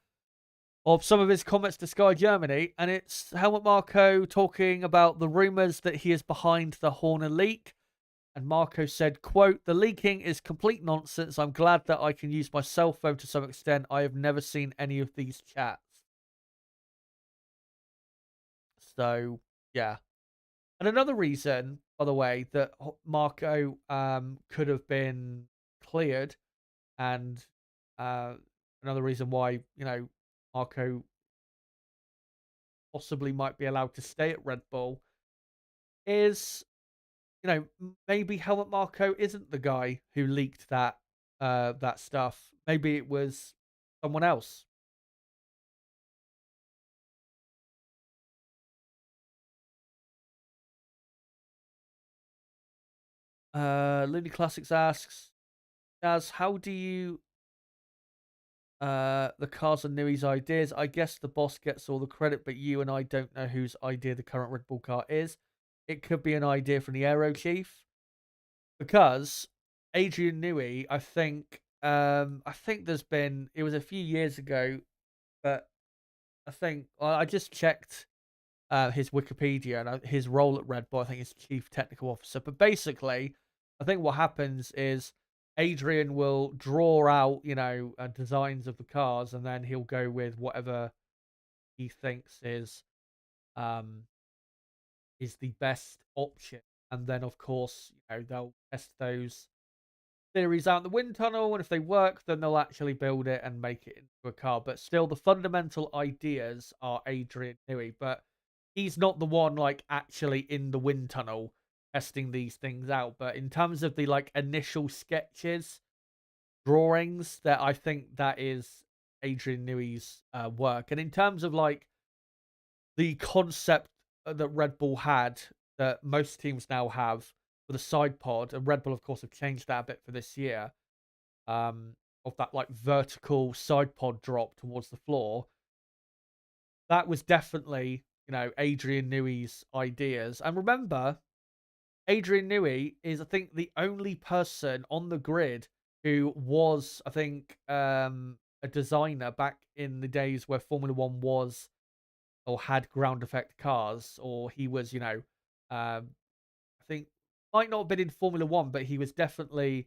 of some of his comments to Sky Germany, and it's Helmut Marko talking about the rumours that he is behind the Horner leak. And Marko said, quote, "The leaking is complete nonsense. I'm glad that I can use my cell phone to some extent. I have never seen any of these chats." So, yeah. And another reason, by the way, that Marko could have been cleared, and uh, another reason why, Marko possibly might be allowed to stay at Red Bull is, maybe Helmut Marko isn't the guy who leaked that stuff. Maybe it was someone else. Looney Classics asks, Daz, how do you the cars are Newey's ideas? I guess the boss gets all the credit, but you and I don't know whose idea the current Red Bull car is. It could be an idea from the aero chief, because Adrian Newey, I think it was a few years ago, but I just checked his Wikipedia, and his role at Red Bull, I think, is chief technical officer. But basically, I think what happens is Adrian will draw out, designs of the cars, and then he'll go with whatever he thinks um, is the best option. And then, of course, they'll test those theories out in the wind tunnel, and if they work, then they'll actually build it and make it into a car. But still, the fundamental ideas are Adrian Newey, but he's not the one like actually in the wind tunnel testing these things out. But in terms of the like initial sketches, drawings, that I think that is Adrian Newey's work. And in terms of like the concept that Red Bull had, that most teams now have for the side pod, and Red Bull, of course, have changed that a bit for this year, of that like vertical side pod drop towards the floor. That was definitely, Adrian Newey's ideas. And remember, Adrian Newey is, I think, the only person on the grid who was, I think, a designer back in the days where Formula One was or had ground effect cars, or he was, I think, might not have been in Formula One, but he was definitely,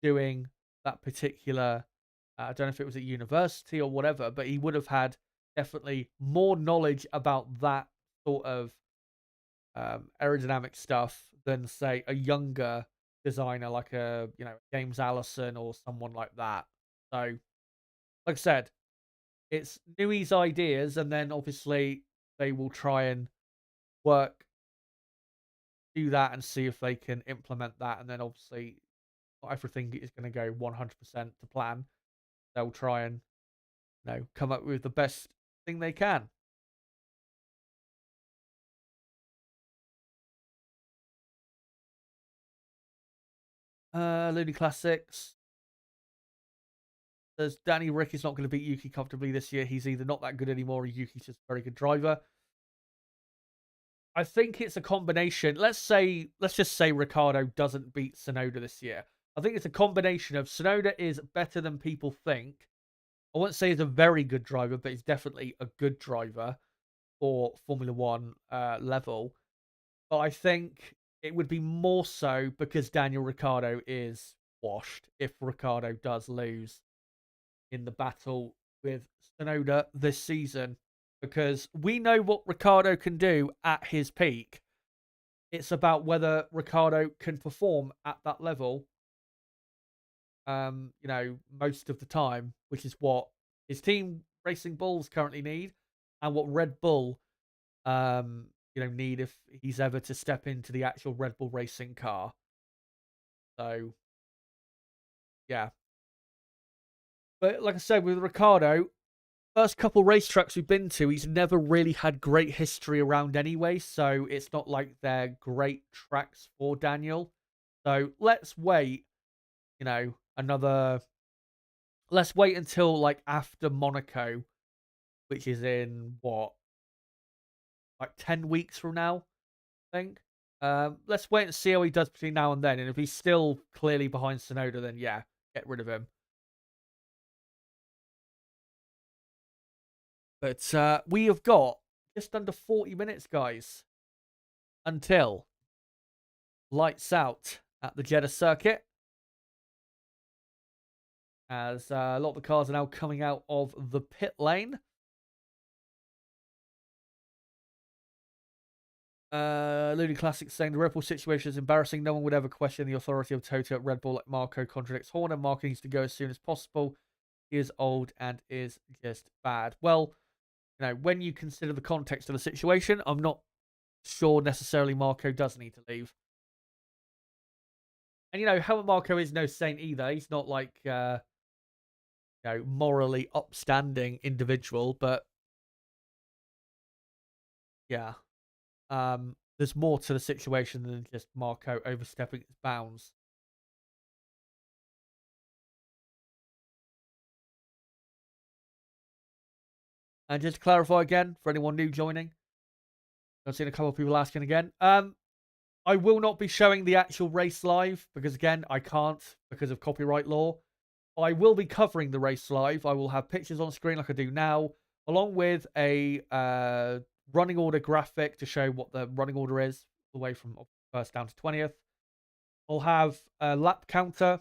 doing that particular. I don't know if it was at university or whatever, but he would have had definitely more knowledge about that sort of aerodynamic stuff than, say, a younger designer like James Allison or someone like that. So, like I said, it's Newey's ideas, and then obviously they will try and work, do that, and see if they can implement that. And then obviously, not everything is going to go 100% to plan. They'll try and come up with the best thing they can. Looney Classics says Danny Rick is not going to beat Yuki comfortably this year. He's either not that good anymore, or Yuki's just a very good driver. I think it's a combination. Let's just say Ricardo doesn't beat Tsunoda this year. I think it's a combination of Tsunoda is better than people think. I won't say he's a very good driver, but he's definitely a good driver for Formula One level. But I think it would be more so because Daniel Ricciardo is washed if Ricciardo does lose in the battle with Tsunoda this season, because we know what Ricciardo can do at his peak. It's about whether Ricciardo can perform at that level, most of the time, which is what his team Racing Bulls currently need, and what Red Bull, need if he's ever to step into the actual Red Bull racing car. So, yeah. But like I said, with Ricardo, first couple racetracks we've been to, he's never really had great history around anyway, so it's not like they're great tracks for Daniel. So let's wait, you know, let's wait until like after Monaco, which is in what, like 10 weeks from now, I think. Let's wait and see how he does between now and then. And if he's still clearly behind Tsunoda, then yeah, get rid of him. But we have got just under 40 minutes, guys, until lights out at the Jeddah circuit. As a lot of the cars are now coming out of the pit lane. Looney Classic saying the Red Bull situation is embarrassing. No one would ever question the authority of Toto at Red Bull like Marco contradicts Horner. Marco needs to go as soon as possible. He is old and is just bad. Well, you know, when you consider the context of the situation, I'm not sure necessarily Marco does need to leave. And, you know, Helmut Marko is no saint either. He's not like, you know, morally upstanding individual, but yeah. There's more to the situation than just Marco overstepping his bounds. And just to clarify again, for anyone new joining, I've seen a couple of people asking again. I will not be showing the actual race live because, again, I can't because of copyright law. I will be covering the race live. I will have pictures on screen like I do now, along with a running order graphic to show what the running order is, all the way from first down to 20th. I'll have a lap counter.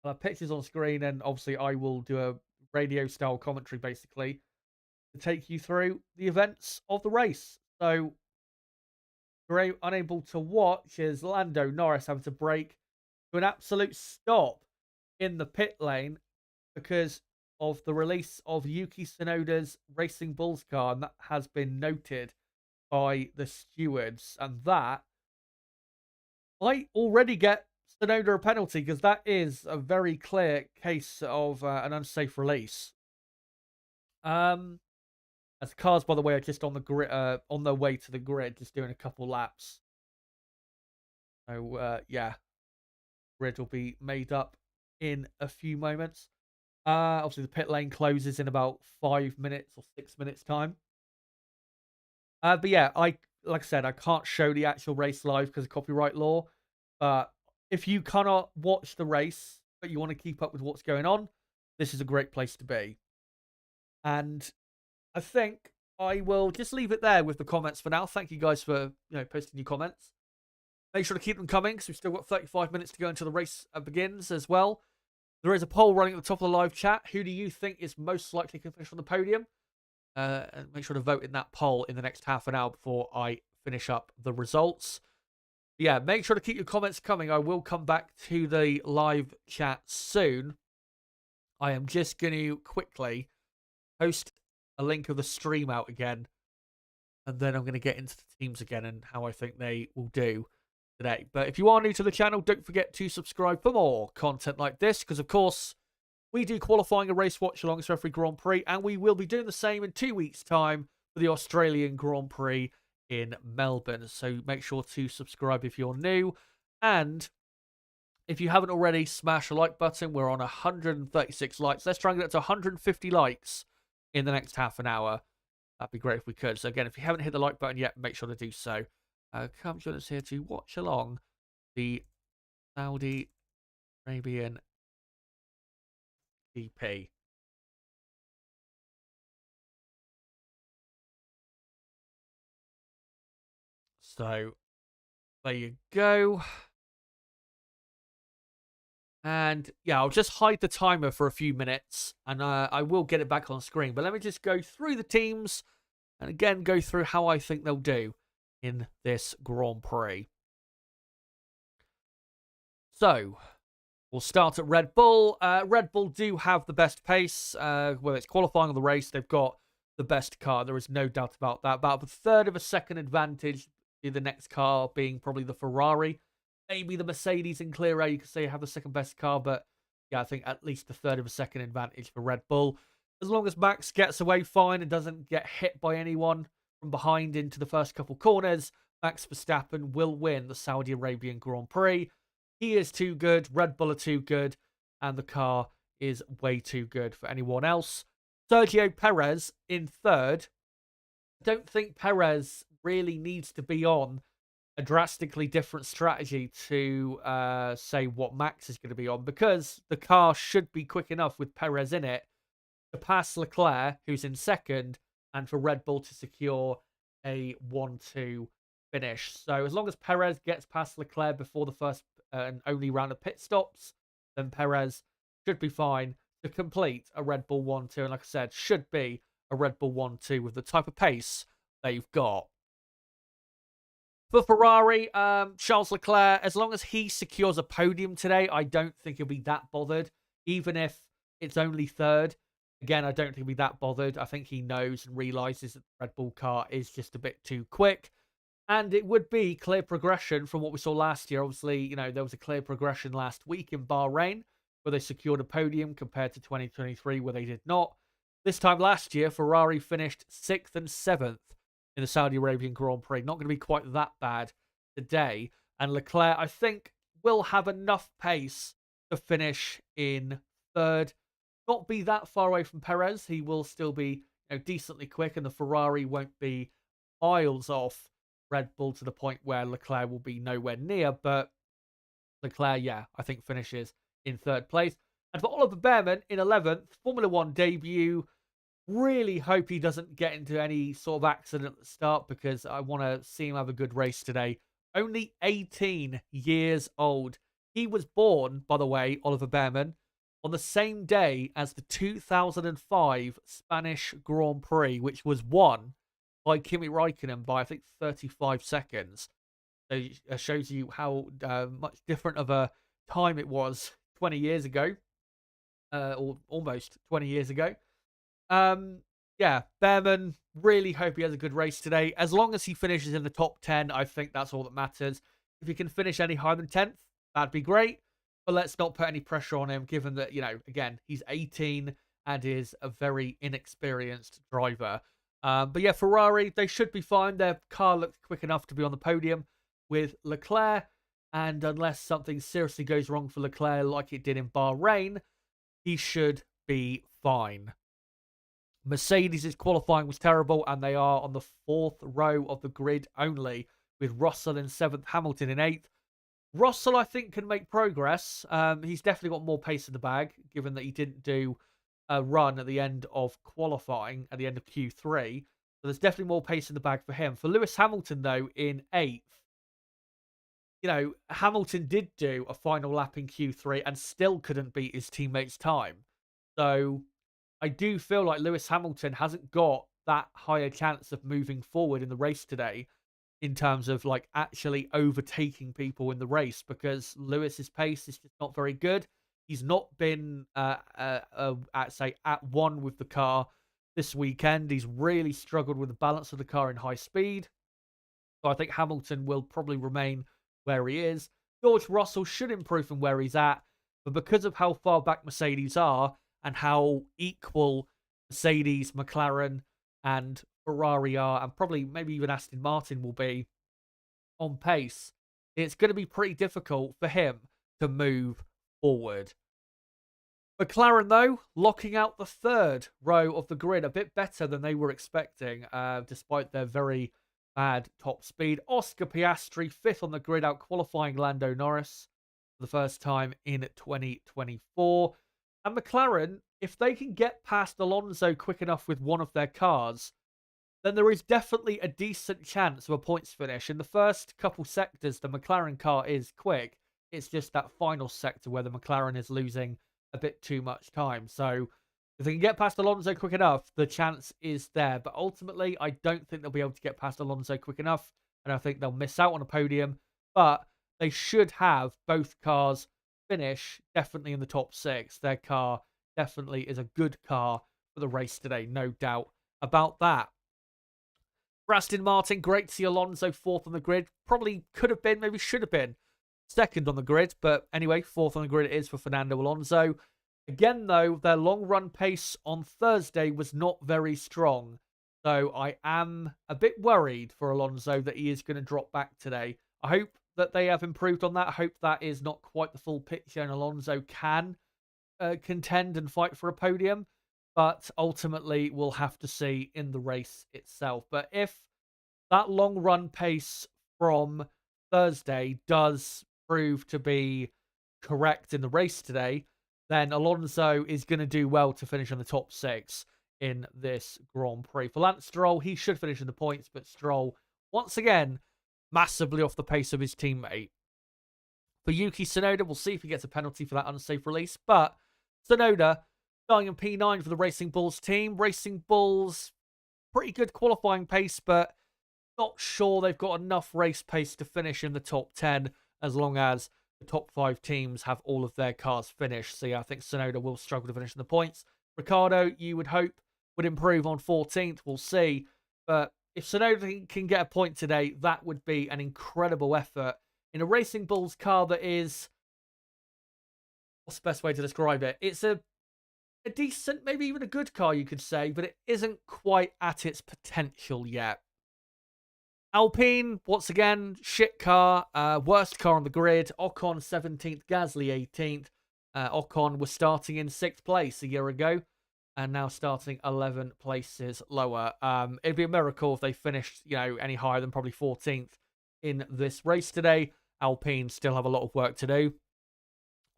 I'll have pictures on screen, and obviously I will do a radio-style commentary, basically, to take you through the events of the race. So, we're unable to watch is Lando Norris having to brake to an absolute stop in the pit lane because of the release of Yuki Tsunoda's Racing Bulls car, and that has been noted by the stewards. And that might already get Tsunoda a penalty because that is a very clear case of an unsafe release. As cars, by the way, are just on the grid, on their way to the grid, just doing a couple laps. So yeah, grid will be made up in a few moments. Obviously, the pit lane closes in about 5 minutes or 6 minutes time. But yeah, like I said, I can't show the actual race live because of copyright law. But if you cannot watch the race, but you want to keep up with what's going on, this is a great place to be. And I think I will just leave it there with the comments for now. Thank you guys for posting your comments. Make sure to keep them coming because we've still got 35 minutes to go until the race begins as well. There is a poll running at the top of the live chat. Who do you think is most likely to finish on the podium? And make sure to vote in that poll in the next half an hour before I finish up the results. But yeah, make sure to keep your comments coming. I will come back to the live chat soon. I am just going to quickly post a link of the stream out again. And then I'm going to get into the teams again and how I think they will do today. But if you are new to the channel, don't forget to subscribe for more content like this, because of course we do qualifying and race watch-alongs for every Grand Prix, and we will be doing the same in 2 weeks' time for the Australian Grand Prix in Melbourne. So make sure to subscribe if you're new, and if you haven't already, smash the like button. We're on 136 likes. Let's try and get to 150 likes in the next half an hour. That'd be great if we could. So again, if you haven't hit the like button yet, make sure to do so. Come join us here to watch along the Saudi Arabian GP. So there you go. And yeah, I'll just hide the timer for a few minutes and I will get it back on screen. But let me just go through the teams and again go through how I think they'll do in this Grand Prix. So we'll start at Red Bull. Red Bull do have the best pace. Whether it's qualifying or the race, they've got the best car. There is no doubt about that. About a third of a second advantage to the next car being probably the Ferrari. Maybe the Mercedes in clear air, you could say have the second best car. But yeah, I think at least a third of a second advantage for Red Bull. As long as Max gets away fine and doesn't get hit by anyone from behind into the first couple corners, Max Verstappen will win the Saudi Arabian Grand Prix. He is too good, Red Bull are too good, and the car is way too good for anyone else. Sergio Perez in third. I don't think Perez really needs to be on a drastically different strategy to say what Max is going to be on, because the car should be quick enough with Perez in it to pass Leclerc, who's in second, and for Red Bull to secure a 1-2 finish. So as long as Perez gets past Leclerc before the first and only round of pit stops, then Perez should be fine to complete a Red Bull 1-2. And like I said, should be a Red Bull 1-2 with the type of pace they've got. For Ferrari, Charles Leclerc, as long as he secures a podium today, I don't think he'll be that bothered, even if it's only third. Again, I don't think he'll be that bothered. I think he knows and realizes that the Red Bull car is just a bit too quick. And it would be clear progression from what we saw last year. Obviously, you know, there was a clear progression last week in Bahrain, where they secured a podium compared to 2023, where they did not. This time last year, Ferrari finished 6th and 7th in the Saudi Arabian Grand Prix. Not going to be quite that bad today. And Leclerc, I think, will have enough pace to finish in third. Not be that far away from Perez. He will still be, you know, decently quick, and the Ferrari won't be miles off Red Bull to the point where Leclerc will be nowhere near. But Leclerc, yeah, I think finishes in third place. And for Oliver Bearman in 11th, Formula One debut. Really hope he doesn't get into any sort of accident at the start, because I want to see him have a good race today. Only 18 years old. He was born, by the way, Oliver Bearman, on the same day as the 2005 Spanish Grand Prix, which was won by Kimi Raikkonen by, I think, 35 seconds. So it shows you how much different of a time it was 20 years ago, or almost 20 years ago. Yeah, Bearman, really hope he has a good race today. As long as he finishes in the top 10, I think that's all that matters. If he can finish any higher than 10th, that'd be great. But let's not put any pressure on him, given that, you know, again, he's 18 and is a very inexperienced driver. But yeah, Ferrari, they should be fine. Their car looked quick enough to be on the podium with Leclerc. And unless something seriously goes wrong for Leclerc like it did in Bahrain, he should be fine. Mercedes' qualifying was terrible, and they are on the 4th row of the grid only, with Russell in 7th, Hamilton in 8th. Russell, I think, can make progress. He's definitely got more pace in the bag, given that he didn't do a run at the end of qualifying, at the end of Q3. So there's definitely more pace in the bag for him. For Lewis Hamilton, though, in 8th, you know, Hamilton did do a final lap in Q3 and still couldn't beat his teammates' time. So I do feel like Lewis Hamilton hasn't got that higher chance of moving forward in the race today in terms of like actually overtaking people in the race, because Lewis's pace is just not very good. He's not been at one with the car this weekend. He's really struggled with the balance of the car in high speed. So I think Hamilton will probably remain where he is. George Russell should improve from where he's at, but because of how far back Mercedes are and how equal Mercedes, McLaren, and Ferrari are, and probably maybe even Aston Martin will be on pace, it's going to be pretty difficult for him to move forward. McLaren, though, locking out the 3rd row of the grid, a bit better than they were expecting, despite their very bad top speed. Oscar Piastri, 5th on the grid, out qualifying Lando Norris for the first time in 2024. And McLaren, if they can get past Alonso quick enough with one of their cars, then there is definitely a decent chance of a points finish. In the first couple sectors, the McLaren car is quick. It's just that final sector where the McLaren is losing a bit too much time. So if they can get past Alonso quick enough, the chance is there. But ultimately, I don't think they'll be able to get past Alonso quick enough, and I think they'll miss out on a podium. But they should have both cars finish definitely in the top 6. Their car definitely is a good car for the race today, no doubt about that. For Aston Martin, great to see Alonso 4th on the grid. Probably could have been, maybe should have been second on the grid. But anyway, fourth on the grid it is for Fernando Alonso. Again, though, their long run pace on Thursday was not very strong. So I am a bit worried for Alonso that he is going to drop back today. I hope that they have improved on that. I hope that is not quite the full picture and Alonso can contend and fight for a podium. But ultimately, we'll have to see in the race itself. But if that long run pace from Thursday does prove to be correct in the race today, then Alonso is going to do well to finish in the top 6 in this Grand Prix. For Lance Stroll, he should finish in the points, but Stroll, once again, massively off the pace of his teammate. For Yuki Tsunoda, we'll see if he gets a penalty for that unsafe release, but Tsunoda starting in P9 for the Racing Bulls team. Racing Bulls, pretty good qualifying pace, but not sure they've got enough race pace to finish in the top 10 as long as the top 5 teams have all of their cars finished. So yeah, I think Tsunoda will struggle to finish in the points. Ricciardo, you would hope, would improve on 14th. We'll see. But if Tsunoda can get a point today, that would be an incredible effort in a Racing Bulls car that is... What's the best way to describe it? It's a decent, maybe even a good car, you could say, but it isn't quite at its potential yet. Alpine, once again, shit car, worst car on the grid. Ocon 17th, Gasly 18th. Ocon was starting in 6th place a year ago, and now starting 11 places lower. It'd be a miracle if they finished, any higher than probably 14th in this race today. Alpine still have a lot of work to do.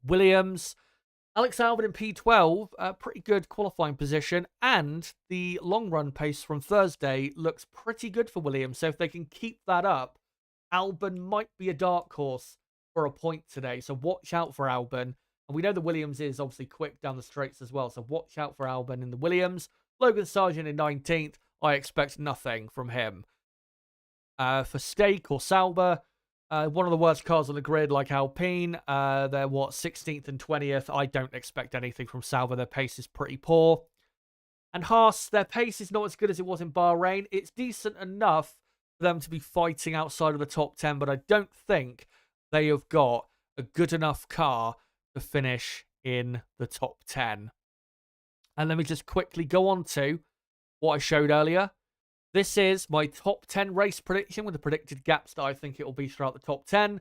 Williams, Alex Albon in P12, a pretty good qualifying position, and the long run pace from Thursday looks pretty good for Williams. So if they can keep that up, Albon might be a dark horse for a point today. So watch out for Albon. And we know the Williams is obviously quick down the straights as well. So watch out for Albon in the Williams. Logan Sargent in 19th. I expect nothing from him. For Stake or Sauber, one of the worst cars on the grid, like Alpine. They're 16th and 20th. I don't expect anything from Sauber. Their pace is pretty poor. And Haas, their pace is not as good as it was in Bahrain. It's decent enough for them to be fighting outside of the top 10, but I don't think they have got a good enough car to finish in the top 10. And let me just quickly go on to what I showed earlier. This is my top 10 race prediction with the predicted gaps that I think it will be throughout the top 10.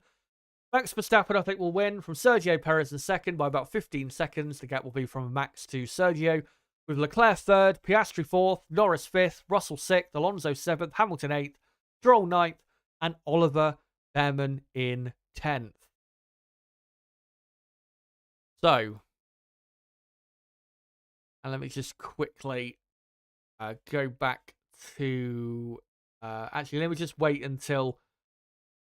Max Verstappen, I think, will win from Sergio Perez in second by about 15 seconds. The gap will be from Max to Sergio. With Leclerc third, Piastri fourth, Norris fifth, Russell sixth, Alonso seventh, Hamilton eighth, Stroll ninth, and Oliver Behrman in 10th. So, and let me just quickly go back to... actually, let me just wait until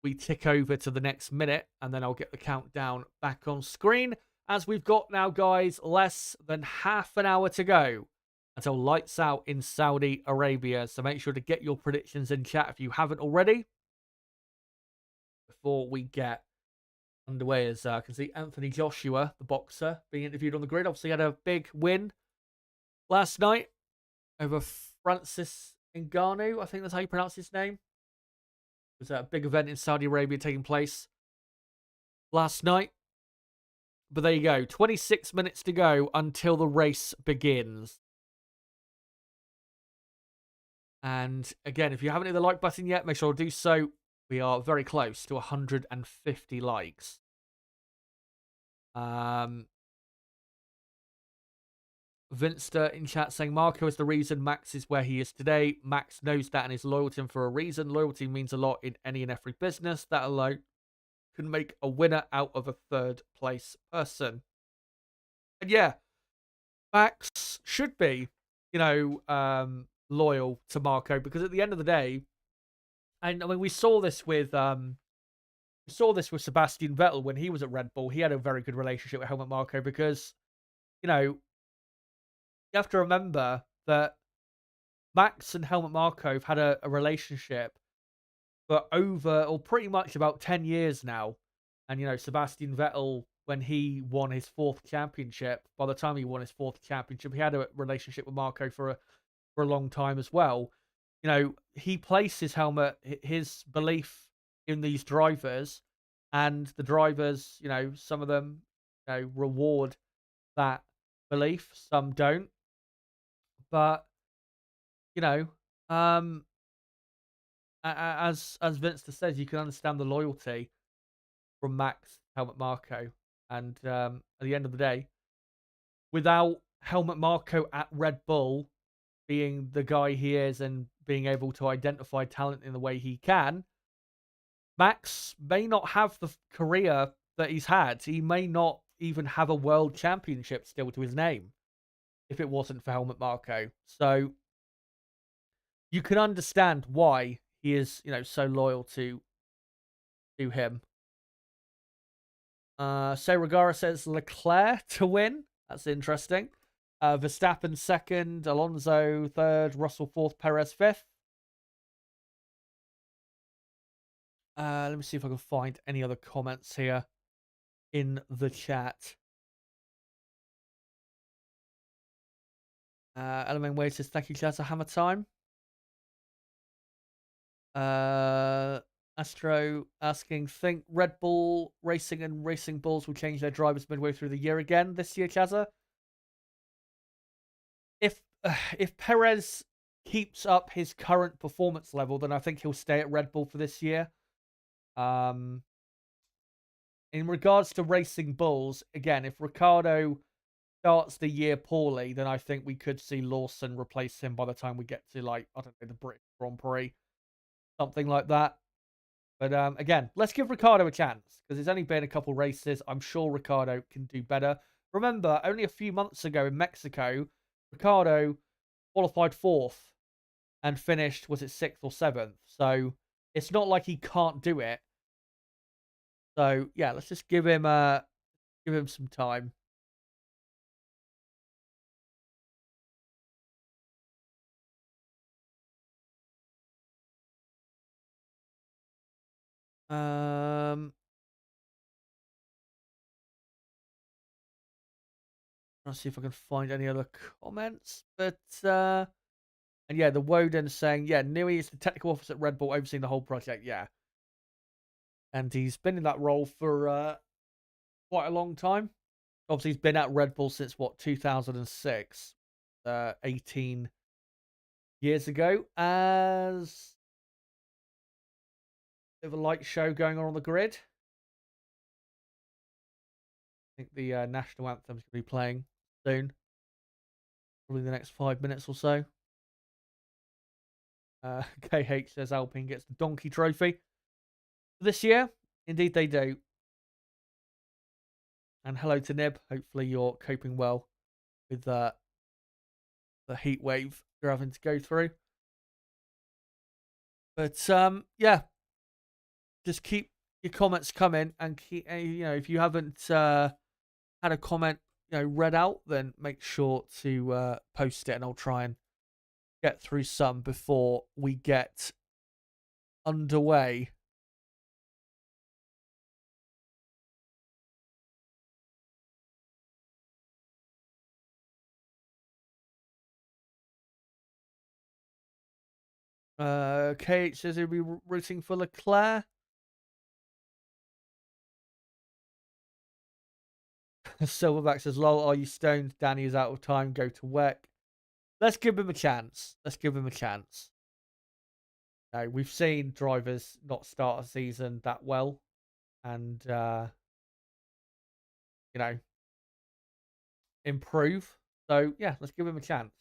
we tick over to the next minute, and then I'll get the countdown back on screen. As we've got now, guys, less than half an hour to go until lights out in Saudi Arabia. So make sure to get your predictions in chat if you haven't already, before we get underway. As I can see Anthony Joshua, the boxer, being interviewed on the grid. Obviously had a big win last night over Francis Ngannou. I think that's how you pronounce his name. It was a big event in Saudi Arabia taking place last night. But there you go. 26 minutes to go until the race begins. And again, if you haven't hit the like button yet, make sure to do so. We are very close to 150 likes. Vinster in chat saying Marco is the reason Max is where he is today. Max knows that and is loyal to him for a reason. Loyalty means a lot in any and every business. That alone can make a winner out of a third place person. And yeah, Max should be, loyal to Marco, because at the end of the day, and I mean, we saw this with Sebastian Vettel when he was at Red Bull. He had a very good relationship with Helmut Marko because, you have to remember that Max and Helmut Marko have had a relationship for over, or pretty much about 10 years now. And, Sebastian Vettel, when he won his 4th championship, by the time he won his 4th championship, he had a relationship with Marko for a long time as well. He places his belief in these drivers And the drivers, some of them, reward that belief, some don't. But, you know, um, as Vince says, you can understand the loyalty from Max Helmut Marko. And at the end of the day, without Helmut Marko at Red Bull being the guy he is and being able to identify talent in the way he can, Max may not have the career that he's had. He may not even have a world championship still to his name if it wasn't for Helmut Marko. So you can understand why he is, so loyal to him. So Regara says Leclerc to win. That's interesting. Verstappen second, Alonso third, Russell fourth, Perez fifth. Let me see if I can find any other comments here in the chat. Element Wade says, thank you, Jazza Hammer Time. Astro asking, think Red Bull Racing and Racing Bulls will change their drivers midway through the year again this year, Jazza? If Perez keeps up his current performance level, then I think he'll stay at Red Bull for this year. In regards to Racing Bulls, again, if Ricciardo starts the year poorly, then I think we could see Lawson replace him by the time we get to, I don't know, the British Grand Prix. Something like that. But again, let's give Ricciardo a chance, because it's only been a couple races. I'm sure Ricciardo can do better. Remember, only a few months ago in Mexico, Ricciardo qualified fourth and finished, was it sixth or seventh? So it's not like he can't do it. So yeah, let's just give him some time. Let's see if I can find any other comments. But and yeah, the Woden saying, yeah, Newey is the technical officer at Red Bull overseeing the whole project. Yeah, and he's been in that role for quite a long time. Obviously, he's been at Red Bull since what, 2006, 18 years ago, as a bit of a light show going on the grid. I think the national anthem is going to be playing soon, probably the next 5 minutes or so. KH says Alpine gets the Donkey Trophy this year. Indeed, they do. And hello to Nib. Hopefully, you're coping well with the heat wave you're having to go through. But yeah, just keep your comments coming, and keep, if you haven't had a comment read out, then make sure to post it, and I'll try and get through some before we get underway. KH says he'll be rooting for Leclerc. Silverback says, lol, are you stoned? Danny is out of time. Go to work. Let's give him a chance. No, we've seen drivers not start a season that well. And, improve. So, yeah, let's give him a chance.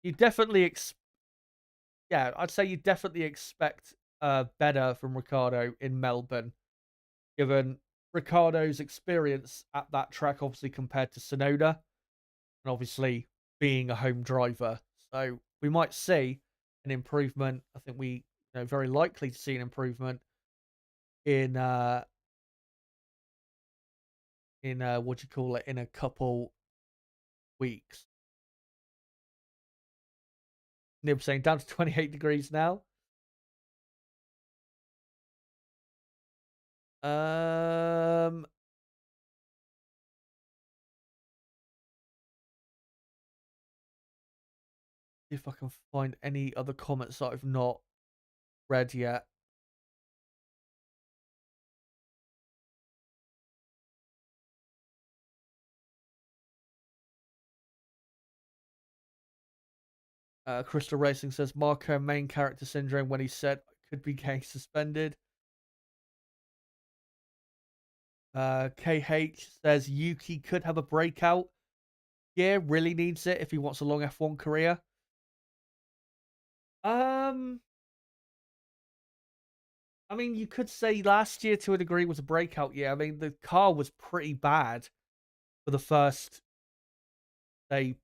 You definitely I'd say you definitely expect better from Ricciardo in Melbourne, given Ricciardo's experience at that track, obviously compared to Sonoda, and obviously being a home driver. So we might see an improvement. I think we very likely to see an improvement in what do you call it, in a couple weeks. Nib saying down to 28 degrees now. If I can find any other comments that I've not read yet. Crystal Racing says Marco main character syndrome when he said could be getting suspended. KH says Yuki could have a breakout. Yeah, really needs it if he wants a long F1 career. I mean, you could say last year to a degree was a breakout year. I mean, the car was pretty bad for the first, say,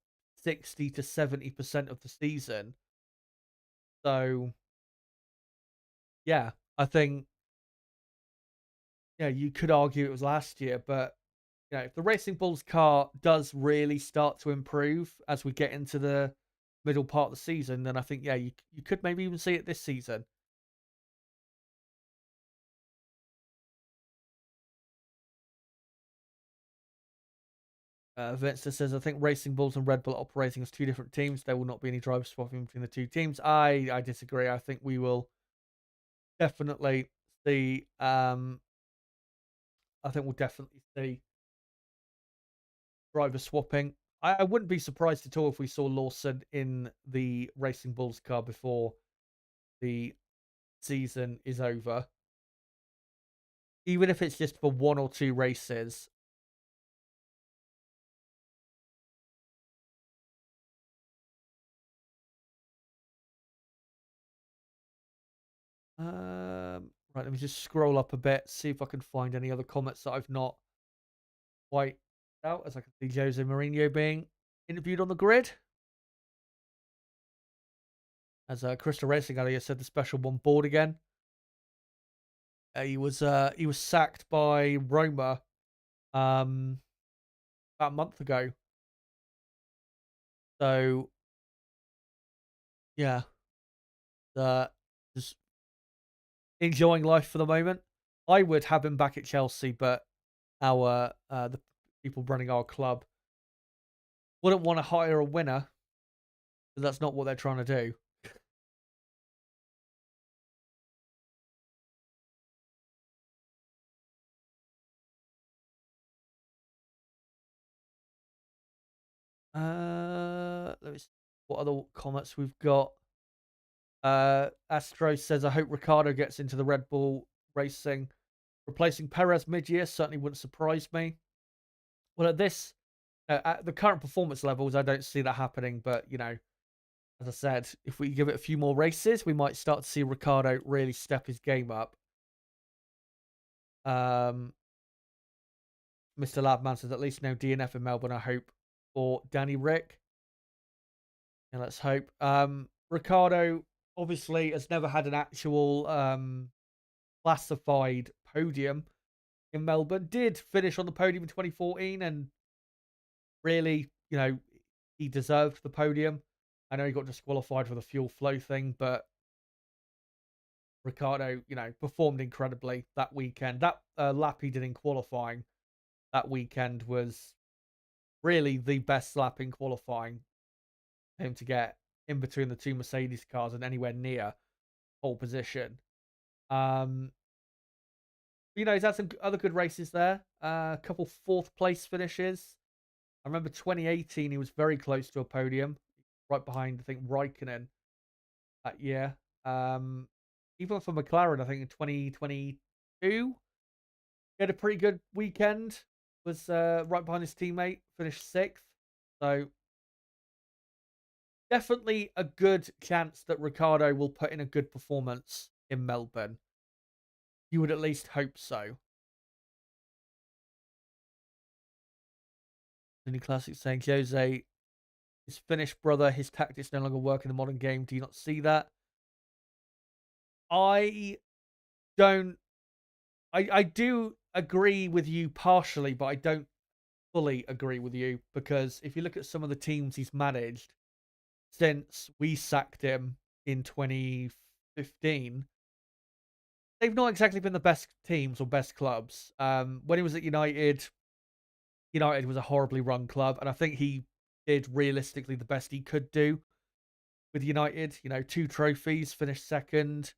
60 to 70% of the season. So, yeah, I think, yeah, you could argue it was last year, but if the Racing Bulls car does really start to improve as we get into the middle part of the season, then I think, yeah, you could maybe even see it this season. Vince says, I think Racing Bulls and Red Bull are operating as two different teams. There will not be any driver swapping between the two teams. I disagree. I think we will definitely see. I think we'll definitely see driver swapping. I wouldn't be surprised at all if we saw Lawson in the Racing Bulls car before the season is over. Even if it's just for one or two races. Right, let me just scroll up a bit, see if I can find any other comments that I've not quite out, as I can see Jose Mourinho being interviewed on the grid. As Crystal Racing earlier said, the special one board again. He was sacked by Roma about a month ago. So yeah, just enjoying life for the moment. I would have him back at Chelsea, but our the people running our club wouldn't want to hire a winner, but that's not what they're trying to do. Let me see what other comments we've got. Astro says, I hope Ricardo gets into the Red Bull racing. Replacing Perez mid-year certainly wouldn't surprise me. Well, at the current performance levels, I don't see that happening. But, as I said, if we give it a few more races, we might start to see Ricardo really step his game up. Mr. Labman says, at least no DNF in Melbourne, I hope, for Danny Rick. And let's hope. Ricardo obviously has never had an actual classified podium in Melbourne. Did finish on the podium in 2014 and really, he deserved the podium. I know he got disqualified for the fuel flow thing, but Ricardo, performed incredibly that weekend. That lap he did in qualifying that weekend was really the best lap in qualifying for him to get in between the two Mercedes cars and anywhere near pole position. He's had some other good races there. A couple fourth place finishes. I remember 2018, he was very close to a podium, right behind, I think, Raikkonen that year. Even for McLaren, I think in 2022, he had a pretty good weekend. Was right behind his teammate, finished 6th. So definitely a good chance that Ricardo will put in a good performance in Melbourne. You would at least hope so. The new classic saying Jose, his Finnish brother, his tactics no longer work in the modern game. Do you not see that? I don't. I do agree with you partially, but I don't fully agree with you because if you look at some of the teams he's managed since we sacked him in 2015, they've not exactly been the best teams or best clubs. When he was at United, United was a horribly run club, and I think he did realistically the best he could do with United. 2 trophies, finished second,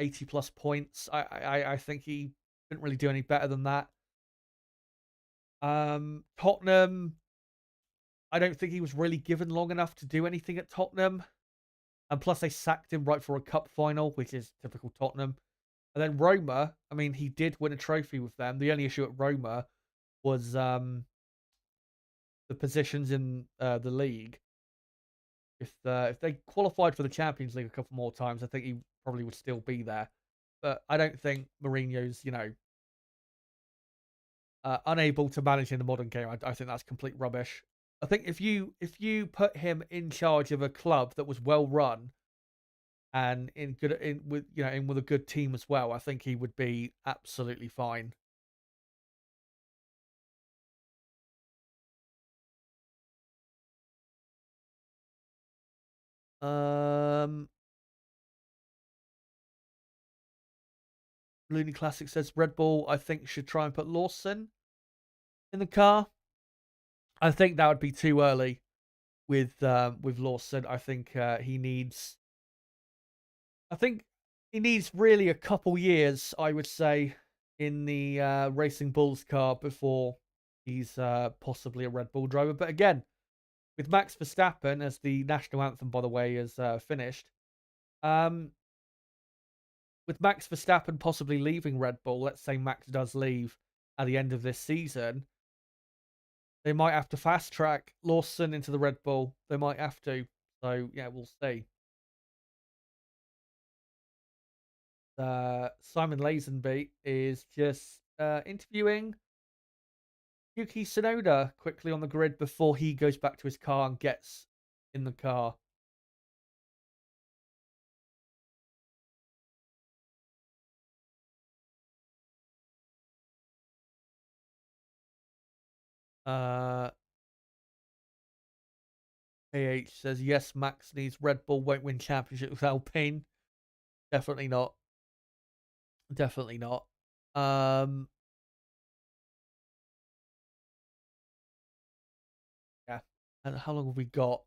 80 plus points. I think he couldn't really do any better than that. Tottenham, I don't think he was really given long enough to do anything at Tottenham. And plus, they sacked him right for a cup final, which is typical Tottenham. And then Roma, I mean, he did win a trophy with them. The only issue at Roma was the positions in the league. If they qualified for the Champions League a couple more times, I think he probably would still be there. But I don't think Mourinho's, unable to manage in the modern game. I think that's complete rubbish. I think if you put him in charge of a club that was well run and with a good team as well, I think he would be absolutely fine. Looney Classic says Red Bull, I think, should try and put Lawson in the car. I think that would be too early with Lawson. I think he needs. I think he needs really a couple years, I would say, in the Racing Bulls car before he's possibly a Red Bull driver. But again, with Max Verstappen, as the national anthem, by the way, is finished, with Max Verstappen possibly leaving Red Bull, let's say Max does leave at the end of this season, they might have to fast track Lawson into the Red Bull. They might have to. So, yeah, we'll see. Simon Lazenby is just interviewing Yuki Tsunoda quickly on the grid before he goes back to his car and gets in the car. AH says, yes, Max needs Red Bull, won't win championship with Alpine. Definitely not. Definitely not. Yeah. And how long have we got?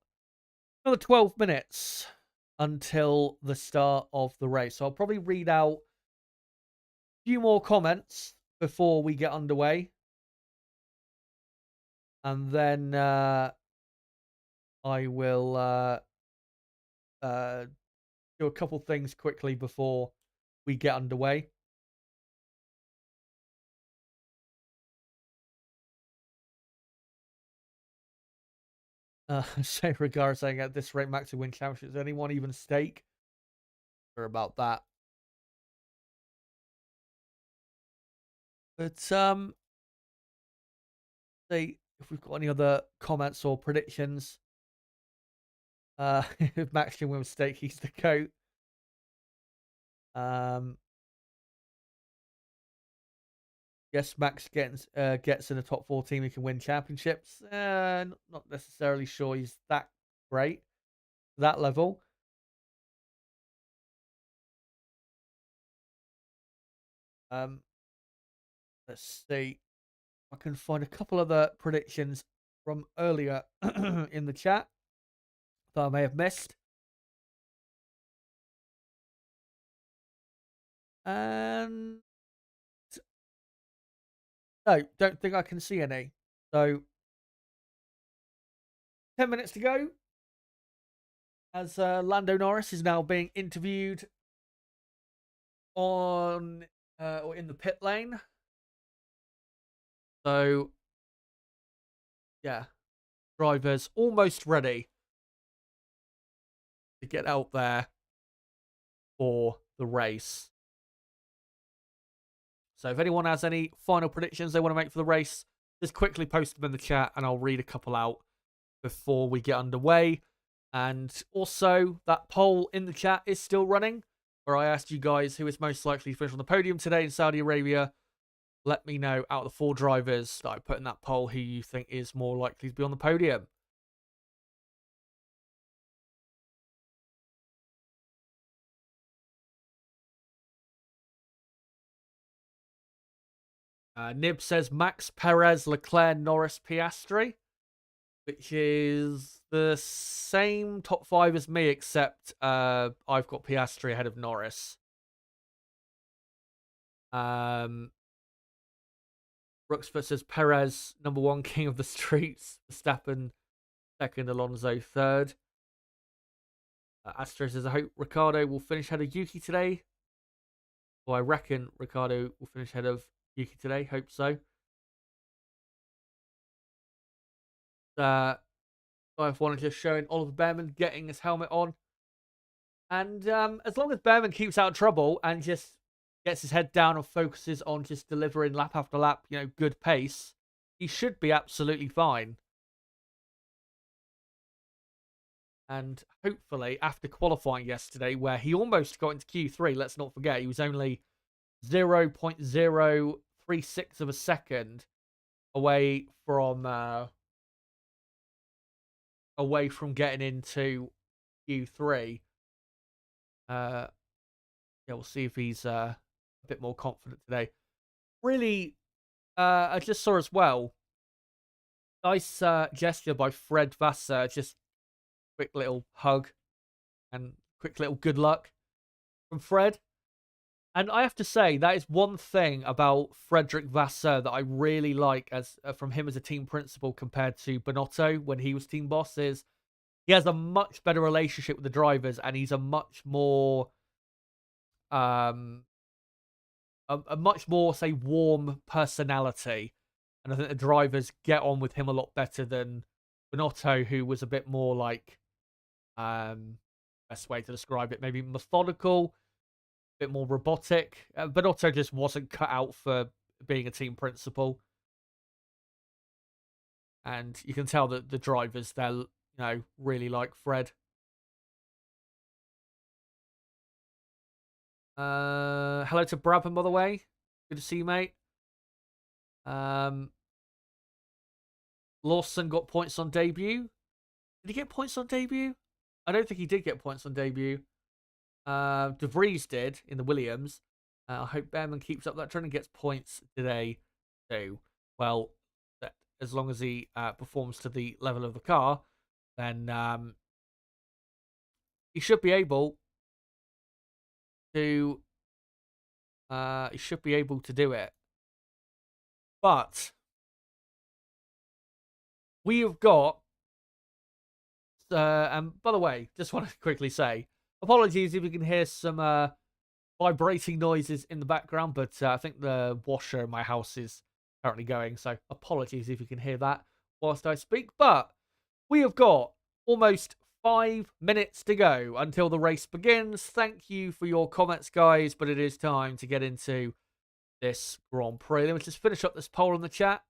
Another 12 minutes until the start of the race. So I'll probably read out a few more comments before we get underway. And then I will do a couple things quickly before we get underway. So regard saying at this rate, Max will win championships. Anyone even stake? Or about that. But say if we've got any other comments or predictions. If Max can win stake, he's the GOAT. Yes, Max gets in a top 4 team, he can win championships. Not necessarily sure he's that great, that level. Let's see. I can find a couple other predictions from earlier in the chat that I may have missed. And no, don't think I can see any. So 10 minutes to go as Lando Norris is now being interviewed on or in the pit lane. So yeah, drivers almost ready to get out there for the race. So if anyone has any final predictions they want to make for the race, just quickly post them in the chat and I'll read a couple out before we get underway. And also, that poll in the chat is still running, where I asked you guys who is most likely to finish on the podium today in Saudi Arabia. Let me know out of the 4 drivers that I put in that poll who you think is more likely to be on the podium. Nib says Max, Perez, Leclerc, Norris, Piastri, which is the same top 5 as me, except I've got Piastri ahead of Norris. Rooksfoot says Perez, number 1 king of the streets. Verstappen, second, Alonso third. Astro says, I hope Ricciardo will finish ahead of Yuki today. Well, I reckon Ricciardo will finish ahead of Yuki today. Hope so. F1 just showing Oliver Behrman getting his helmet on. And as long as Behrman keeps out of trouble and just gets his head down and focuses on just delivering lap after lap, good pace, he should be absolutely fine. And hopefully, after qualifying yesterday, where he almost got into Q3, let's not forget, he was only 0.036 of a second away from getting into Q3. We'll see if he's a bit more confident today. Really, I just saw as well, nice gesture by Fred Vasseur, just quick little hug and quick little good luck from Fred. And I have to say, that is one thing about Frederick Vasseur that I really like from him as a team principal compared to Binotto when he was team boss, is he has a much better relationship with the drivers, and he's a much more a much more, say, warm personality. And I think the drivers get on with him a lot better than Binotto, who was a bit more like, best way to describe it, maybe methodical, a bit more robotic. Binotto just wasn't cut out for being a team principal. And you can tell that the drivers, they're, really like Fred. Hello to Brabham, by the way. Good to see you, mate. Lawson got points on debut. Did he get points on debut? I don't think he did get points on debut. De Vries did in the Williams. I hope Behrman keeps up that trend and gets points today too. Well, as long as he performs to the level of the car, then he should be able to. He should be able to do it. But we have got. And by the way, just want to quickly say, apologies if you can hear some vibrating noises in the background, but I think the washer in my house is currently going, so apologies if you can hear that whilst I speak. But we have got almost 5 minutes to go until the race begins. Thank you for your comments, guys, but it is time to get into this Grand Prix. Let me just finish up this poll in the chat,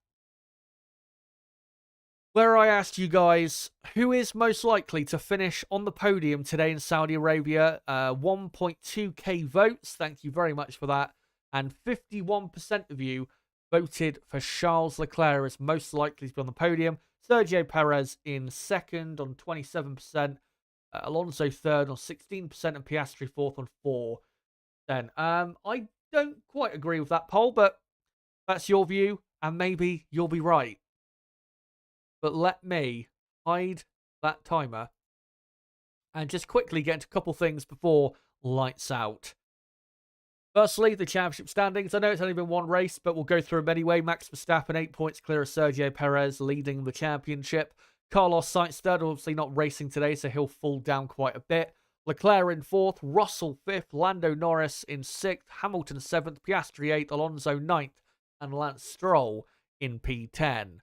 where I asked you guys, who is most likely to finish on the podium today in Saudi Arabia? 1.2k votes. Thank you very much for that. And 51% of you voted for Charles Leclerc as most likely to be on the podium. Sergio Perez in second on 27%. Alonso third on 16%. And Piastri fourth on 4%. I don't quite agree with that poll, but that's your view. And maybe you'll be right. But let me hide that timer and just quickly get into a couple things before lights out. Firstly, the championship standings. I know it's only been one race, but we'll go through them anyway. Max Verstappen, 8 points clear of Sergio Perez, leading the championship. Carlos Sainz third, obviously not racing today, so he'll fall down quite a bit. Leclerc in fourth, Russell fifth, Lando Norris in sixth, Hamilton seventh, Piastri eighth, Alonso ninth, and Lance Stroll in P10.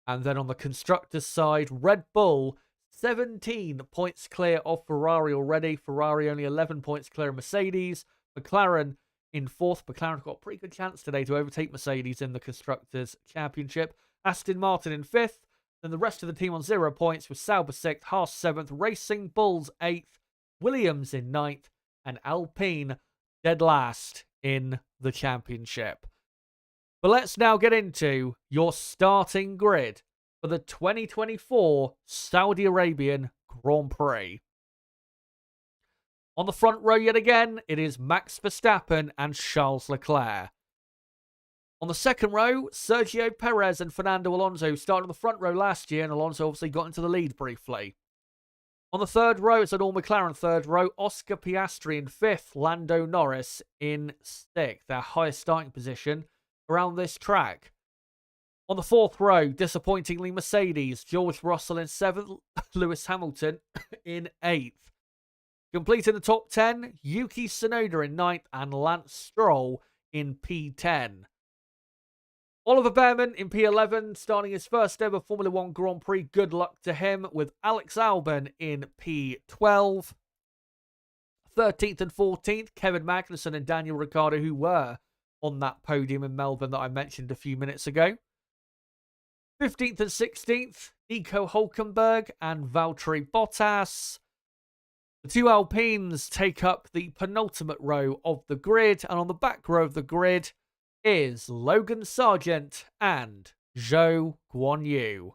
And then on the constructors' side, Red Bull, 17 points clear of Ferrari already. Ferrari only 11 points clear of Mercedes. McLaren in fourth. McLaren got a pretty good chance today to overtake Mercedes in the Constructors' Championship. Aston Martin in fifth. Then the rest of the team on 0 points with Sauber sixth, Haas seventh, Racing Bulls eighth, Williams in ninth, and Alpine dead last in the championship. But let's now get into your starting grid for the 2024 Saudi Arabian Grand Prix. On the front row yet again, it is Max Verstappen and Charles Leclerc. On the second row, Sergio Perez and Fernando Alonso started on the front row last year, and Alonso obviously got into the lead briefly. On the third row, it's an all-McLaren third row. Oscar Piastri in fifth, Lando Norris in sixth, their highest starting position around this track. On the 4th row, disappointingly, Mercedes. George Russell in 7th, Lewis Hamilton in 8th. Completing the top 10, Yuki Tsunoda in 9th and Lance Stroll in P10. Oliver Behrman in P11, starting his first ever Formula 1 Grand Prix. Good luck to him, with Alex Albon in P12. 13th and 14th, Kevin Magnussen and Daniel Ricciardo, who were on that podium in Melbourne that I mentioned a few minutes ago. 15th and 16th, Nico Hülkenberg and Valtteri Bottas. The two Alpines take up the penultimate row of the grid, and on the back row of the grid is Logan Sargent and Zhou Guanyu.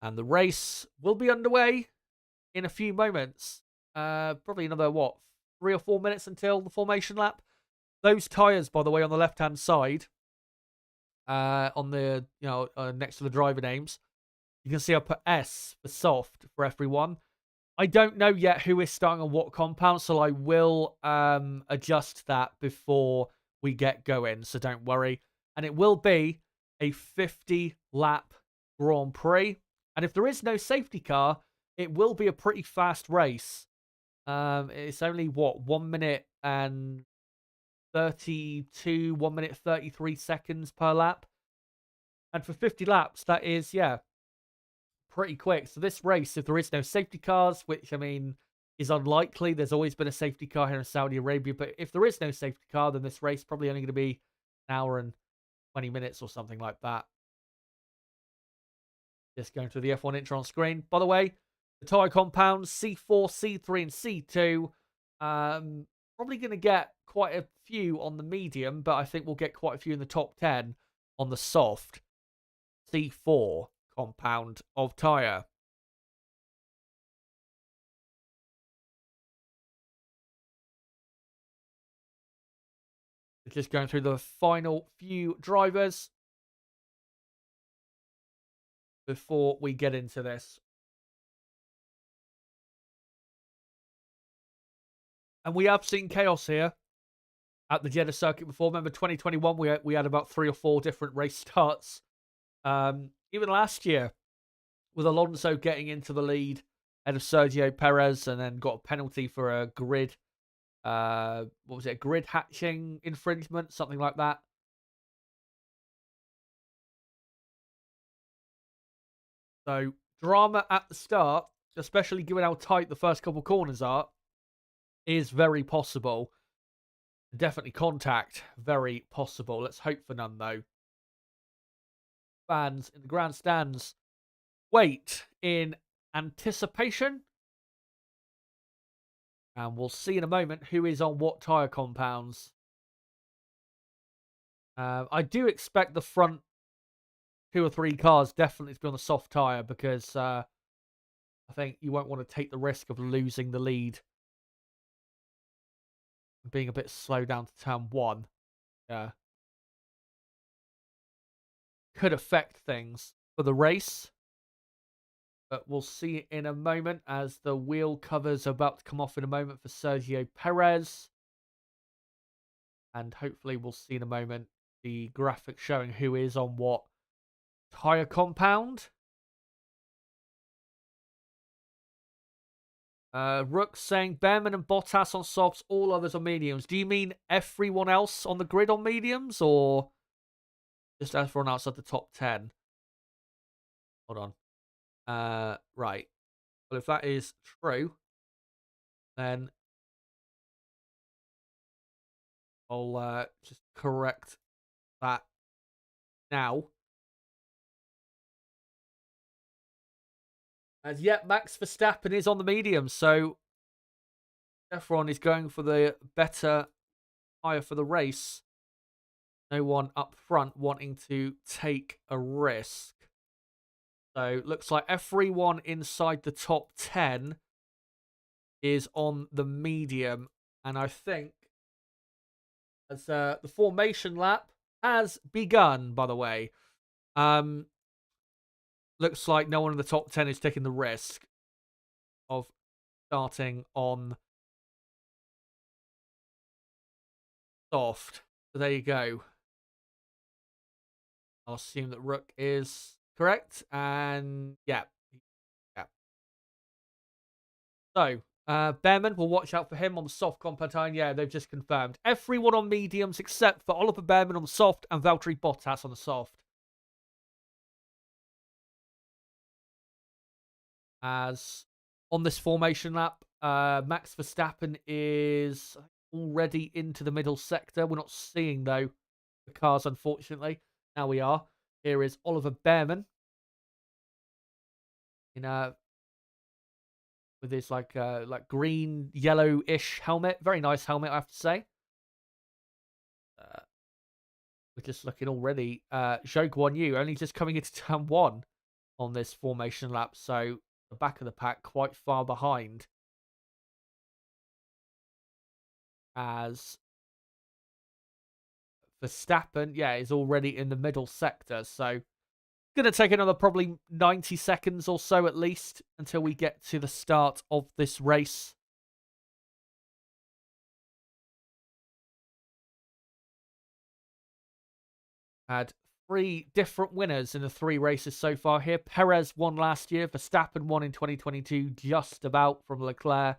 And the race will be underway in a few moments. Probably another, 3 or 4 minutes until the formation lap. Those tyres, by the way, on the left-hand side, on the, next to the driver names, you can see I put S for soft for everyone. I don't know yet who is starting on what compound, so I will adjust that before we get going, so don't worry. And it will be a 50-lap Grand Prix. And if there is no safety car, it will be a pretty fast race. It's only, 1 minute and 32, 1 minute 33 seconds per lap. And for 50 laps, that is, pretty quick. So this race, if there is no safety cars, which, I mean, is unlikely. There's always been a safety car here in Saudi Arabia. But if there is no safety car, then this race probably only going to be an hour and 20 minutes or something like that. Just going through the F1 intro on screen. By the way, the tyre compounds, C4, C3, and C2. Probably going to get quite a few on the medium, but I think we'll get quite a few in the top 10 on the soft C4 compound of tyre. Just going through the final few drivers before we get into this. And we have seen chaos here at the Jeddah circuit before. Remember, 2021, we had about 3 or 4 different race starts. Even last year, with Alonso getting into the lead ahead of Sergio Perez, and then got a penalty for a grid, grid hatching infringement, something like that. So, drama at the start, especially given how tight the first couple corners are, is very possible. Definitely contact, very possible. Let's hope for none, though. Fans in the grandstands wait in anticipation. And we'll see in a moment who is on what tyre compounds. I do expect the front 2 or 3 cars definitely to be on the soft tyre, because I think you won't want to take the risk of losing the lead. Being a bit slow down to turn 1. Yeah. Could affect things for the race. But we'll see in a moment, as the wheel covers are about to come off in a moment for Sergio Perez. And hopefully we'll see in a moment the graphic showing who is on what tyre compound. Rook saying Behrman and Bottas on softs, all others on mediums. Do you mean everyone else on the grid on mediums, or just everyone outside the top 10? Hold on. Right. Well, if that is true, then I'll just correct that now. As yet, Max Verstappen is on the medium, so everyone is going for the better tyre for the race. No one up front wanting to take a risk. So, looks like everyone inside the top 10 is on the medium. And I think, as the formation lap has begun, by the way. Looks like no one in the top 10 is taking the risk of starting on soft. So there you go. I'll assume that Rook is correct. And yeah. Yeah. So, Behrman, we'll watch out for him on the soft competition. Yeah, they've just confirmed. Everyone on mediums except for Oliver Behrman on the soft and Valtteri Bottas on the soft. As on this formation lap, Max Verstappen is already into the middle sector. We're not seeing, though, the cars, unfortunately. Now we are. Here is Oliver Behrman in with his like green yellowish helmet. Very nice helmet, I have to say. We're just looking already. Zhou Guan Yu only just coming into turn 1 on this formation lap, so the back of the pack quite far behind. As Verstappen, yeah, is already in the middle sector, so going to take another probably 90 seconds or so at least until we get to the start of this race. Had 3 different winners in the 3 races so far here. Perez won last year. Verstappen won in 2022, just about, from Leclerc.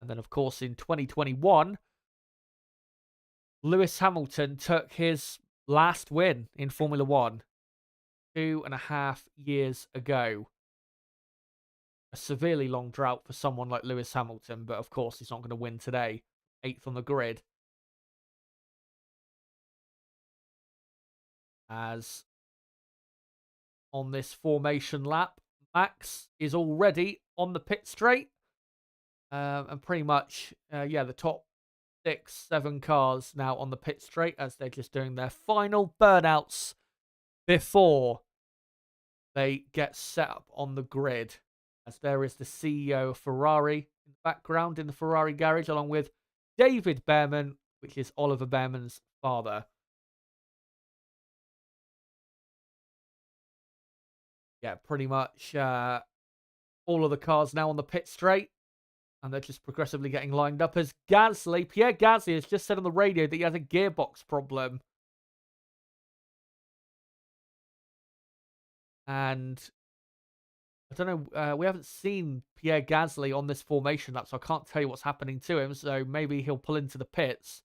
And then, of course, in 2021, Lewis Hamilton took his last win in Formula 1 2.5 years ago. A severely long drought for someone like Lewis Hamilton, but of course he's not going to win today. 8th on the grid. As on this formation lap, Max is already on the pit straight. And pretty much, yeah, the top 6, 7 cars now on the pit straight as they're just doing their final burnouts before they get set up on the grid. As there is the CEO of Ferrari in the background in the Ferrari garage, along with David Behrman, which is Oliver Behrman's father. Yeah, pretty much all of the cars now on the pit straight. And they're just progressively getting lined up as Pierre Gasly has just said on the radio that he has a gearbox problem. And I don't know, we haven't seen Pierre Gasly on this formation lap, so I can't tell you what's happening to him. So maybe he'll pull into the pits.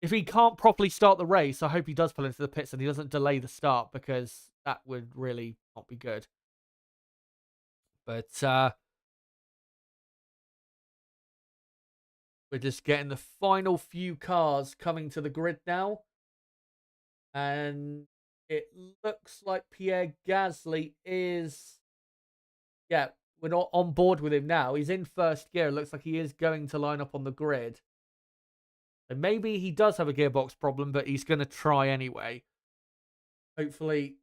If he can't properly start the race, I hope he does pull into the pits and he doesn't delay the start, because that would really not be good. But we're just getting the final few cars coming to the grid now. And it looks like Pierre Gasly is... Yeah, we're not on board with him now. He's in first gear. It looks like he is going to line up on the grid. And maybe he does have a gearbox problem, but he's going to try anyway. Hopefully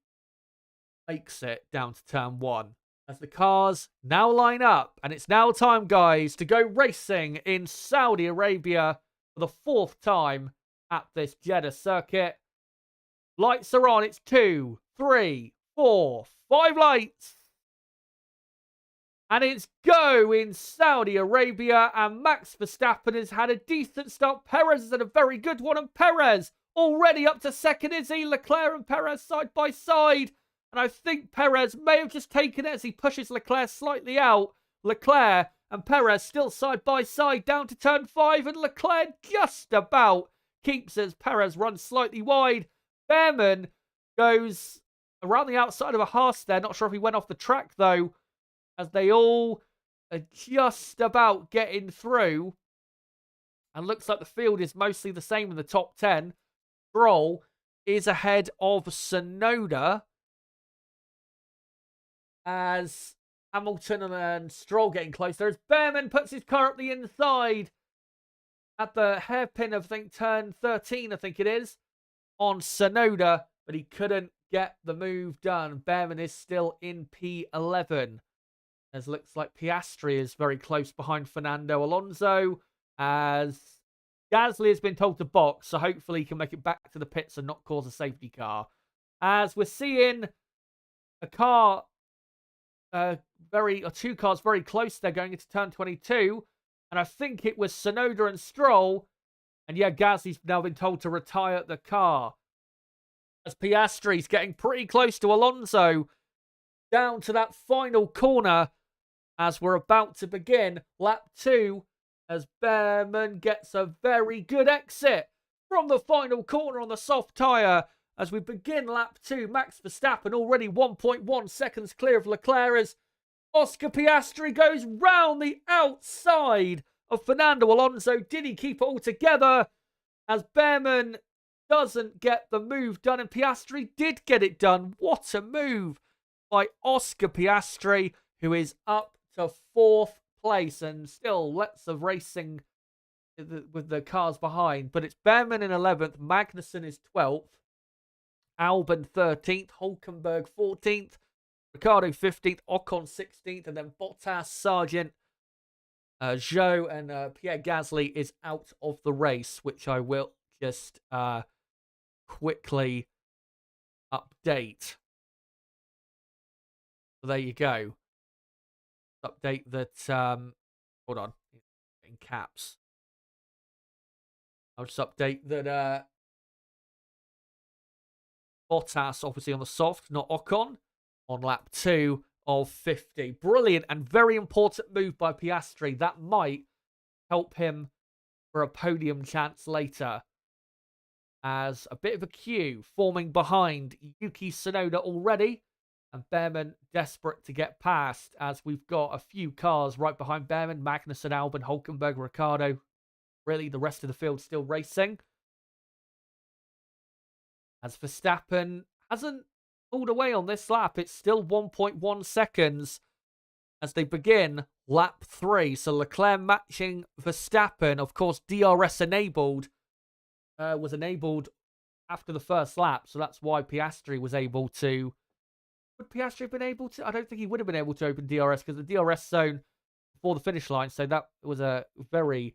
makes it down to turn 1. As the cars now line up. And it's now time, guys, to go racing in Saudi Arabia for the 4th time at this Jeddah circuit. Lights are on. It's 2, 3, 4, 5 lights. And it's go in Saudi Arabia. And Max Verstappen has had a decent start. Perez has had a very good one. And Perez already up to 2nd, is he? Leclerc and Perez side by side. And I think Perez may have just taken it as he pushes Leclerc slightly out. Leclerc and Perez still side by side down to turn 5. And Leclerc just about keeps as Perez runs slightly wide. Behrman goes around the outside of a Haas there. Not sure if he went off the track, though, as they all are just about getting through. And looks like the field is mostly the same in the top 10. Stroll is ahead of Tsunoda, as Hamilton and Stroll getting closer. As Behrman puts his car up the inside at the hairpin of, I think, turn 13, I think it is, on Tsunoda, but he couldn't get the move done. Behrman is still in P11. As looks like Piastri is very close behind Fernando Alonso, as Gasly has been told to box, so hopefully he can make it back to the pits and not cause a safety car. As we're seeing a car, two cars very close. They're going into turn 22, and I think it was Tsunoda and Stroll And yeah, Gasly's now been told to retire the car. As Piastri's getting pretty close to Alonso. Down to that final corner as we're about to begin lap 2. As Behrman gets a very good exit from the final corner on the soft tyre. As we begin lap 2, Max Verstappen already 1.1 seconds clear of Leclerc as Oscar Piastri goes round the outside of Fernando Alonso. Did he keep it all together? As Behrman doesn't get the move done, and Piastri did get it done. What a move by Oscar Piastri, who is up to 4th place and still lots of racing with the cars behind. But it's Behrman in 11th, Magnussen is 12th, Albon 13th, Hulkenberg 14th, Ricciardo 15th, Ocon 16th, and then Bottas, Sargent, Zhou, and Pierre Gasly is out of the race, which I will just quickly update. So there you go. Update that. Hold on, in caps. I'll just update that. Bottas, obviously on the soft, not Ocon, on lap 2 of 50. Brilliant and very important move by Piastri. That might help him for a podium chance later. As a bit of a queue forming behind Yuki Tsunoda already. And Behrman desperate to get past, as we've got a few cars right behind Behrman. Magnussen, Albon, Hulkenberg, Ricciardo. Really, the rest of the field still racing. As Verstappen hasn't pulled away on this lap. It's still 1.1 seconds as they begin lap 3. So Leclerc matching Verstappen. Of course, DRS enabled. Was enabled after the first lap. So that's why Piastri was able to... Would Piastri have been able to? I don't think he would have been able to open DRS because the DRS zone before the finish line. So that was a very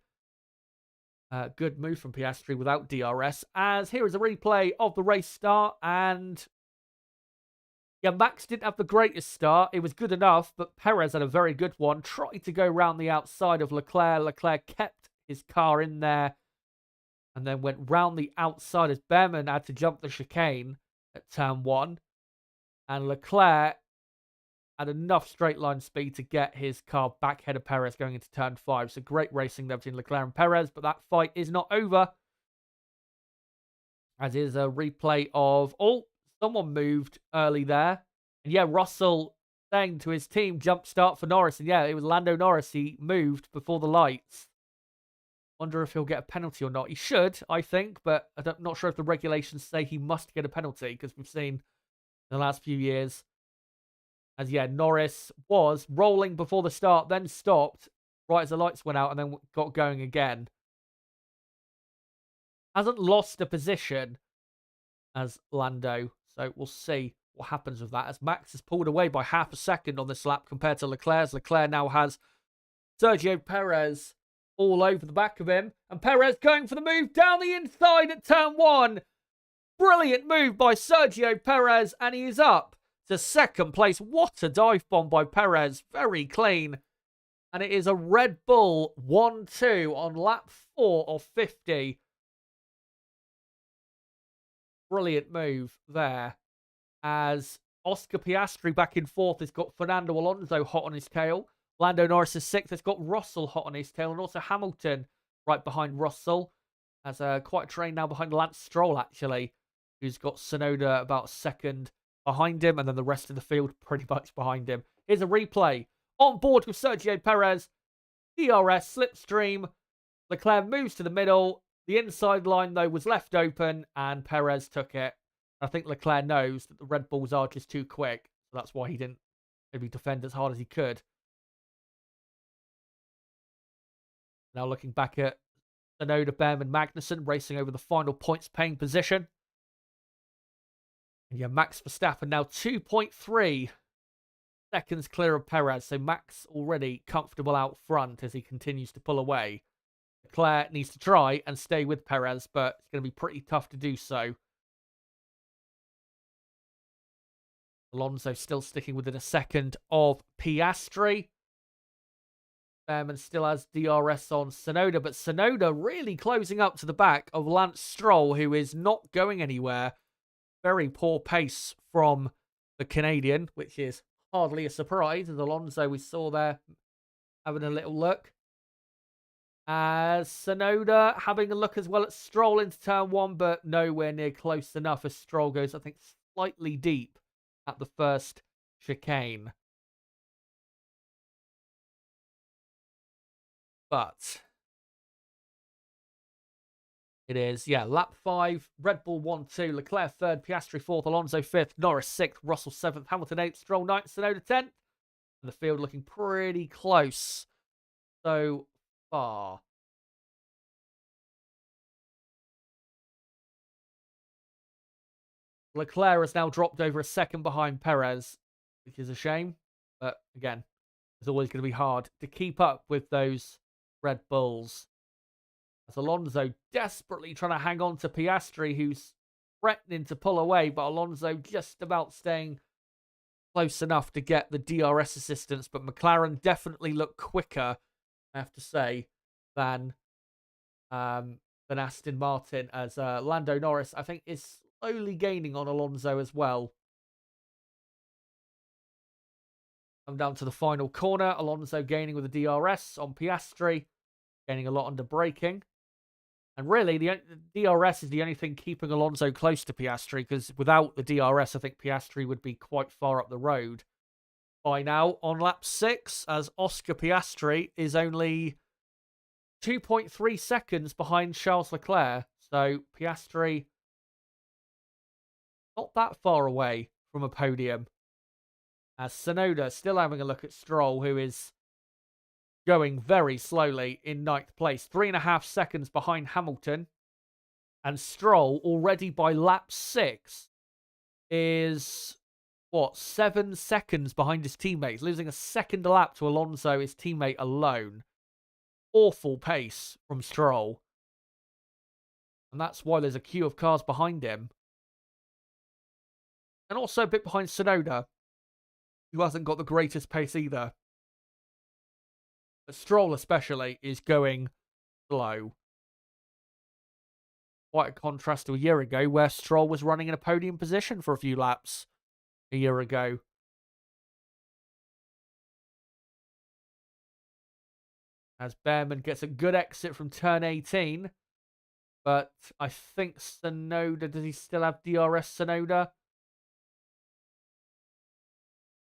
good move from Piastri without DRS. As here is a replay of the race start. And yeah, Max didn't have the greatest start. It was good enough, but Perez had a very good one. Tried to go round the outside of Leclerc. Leclerc kept his car in there and then went round the outside as Behrman had to jump the chicane at turn 1. And Leclerc had enough straight line speed to get his car back ahead of Perez going into turn 5. So great racing there between Leclerc and Perez, but that fight is not over. As is a replay of, oh, someone moved early there. And yeah, Russell saying to his team, jump start for Norris. And yeah, it was Lando Norris. He moved before the lights. Wonder if he'll get a penalty or not. He should, I think, but I'm not sure if the regulations say he must get a penalty because we've seen in the last few years. As yeah, Norris was rolling before the start, then stopped right as the lights went out and then got going again. Hasn't lost a position as Lando, so we'll see what happens with that. As Max has pulled away by half a second on this lap compared to Leclerc. Leclerc now has Sergio Perez all over the back of him. And Perez going for the move down the inside at turn 1. Brilliant move by Sergio Perez, and he is up to second place. What a dive bomb by Perez. Very clean. And it is a Red Bull 1-2 on lap 4 of 50. Brilliant move there. As Oscar Piastri back in 4th has got Fernando Alonso hot on his tail. Lando Norris is 6th. It's got Russell hot on his tail. And also Hamilton right behind Russell. As quite a train now behind Lance Stroll, actually. Who's got Tsunoda about second behind him. And then the rest of the field pretty much behind him. Here's a replay. On board with Sergio Perez. DRS slipstream. Leclerc moves to the middle. The inside line, though, was left open. And Perez took it. I think Leclerc knows that the Red Bulls are just too quick. So that's why he didn't maybe defend as hard as he could. Now looking back at Tsunoda, Behrman, Magnussen racing over the final points paying position. And yeah, Max Verstappen now 2.3 seconds clear of Perez. So Max already comfortable out front as he continues to pull away. Leclerc needs to try and stay with Perez, but it's going to be pretty tough to do so. Alonso still sticking within a second of Piastri. Behrman still has DRS on Tsunoda, but Tsunoda really closing up to the back of Lance Stroll, who is not going anywhere. Very poor pace from the Canadian, which is hardly a surprise, as Alonso we saw there having a little look. As Tsunoda having a look as well at Stroll into turn 1, but nowhere near close enough as Stroll goes, I think, slightly deep at the first chicane. But it is, yeah, lap 5, Red Bull 1-2, Leclerc 3rd, Piastri 4th, Alonso 5th, Norris 6th, Russell 7th, Hamilton 8th, Stroll 9th, Tsunoda 10th. And the field looking pretty close so far. Leclerc has now dropped over a second behind Perez, which is a shame. But again, it's always going to be hard to keep up with those Red Bulls. As Alonso desperately trying to hang on to Piastri, who's threatening to pull away, but Alonso just about staying close enough to get the DRS assistance. But McLaren definitely look quicker, I have to say, than Aston Martin, as Lando Norris, I think, is slowly gaining on Alonso as well. I'm down to the final corner. Alonso gaining with the DRS on Piastri, gaining a lot under braking. And really, the DRS is the only thing keeping Alonso close to Piastri, because without the DRS, I think Piastri would be quite far up the road by now on lap 6, as Oscar Piastri is only 2.3 seconds behind Charles Leclerc. So Piastri not that far away from a podium. As Tsunoda still having a look at Stroll, who is going very slowly in 9th place. 3.5 seconds behind Hamilton. And Stroll, already by lap 6, is, 7 seconds behind his teammates. Losing a second lap to Alonso, his teammate alone. Awful pace from Stroll. And that's why there's a queue of cars behind him. And also a bit behind Tsunoda, who hasn't got the greatest pace either. But Stroll especially is going slow. Quite a contrast to a year ago, where Stroll was running in a podium position for a few laps a year ago. As Behrman gets a good exit from turn 18. But I think Tsunoda, does he still have DRS, Tsunoda?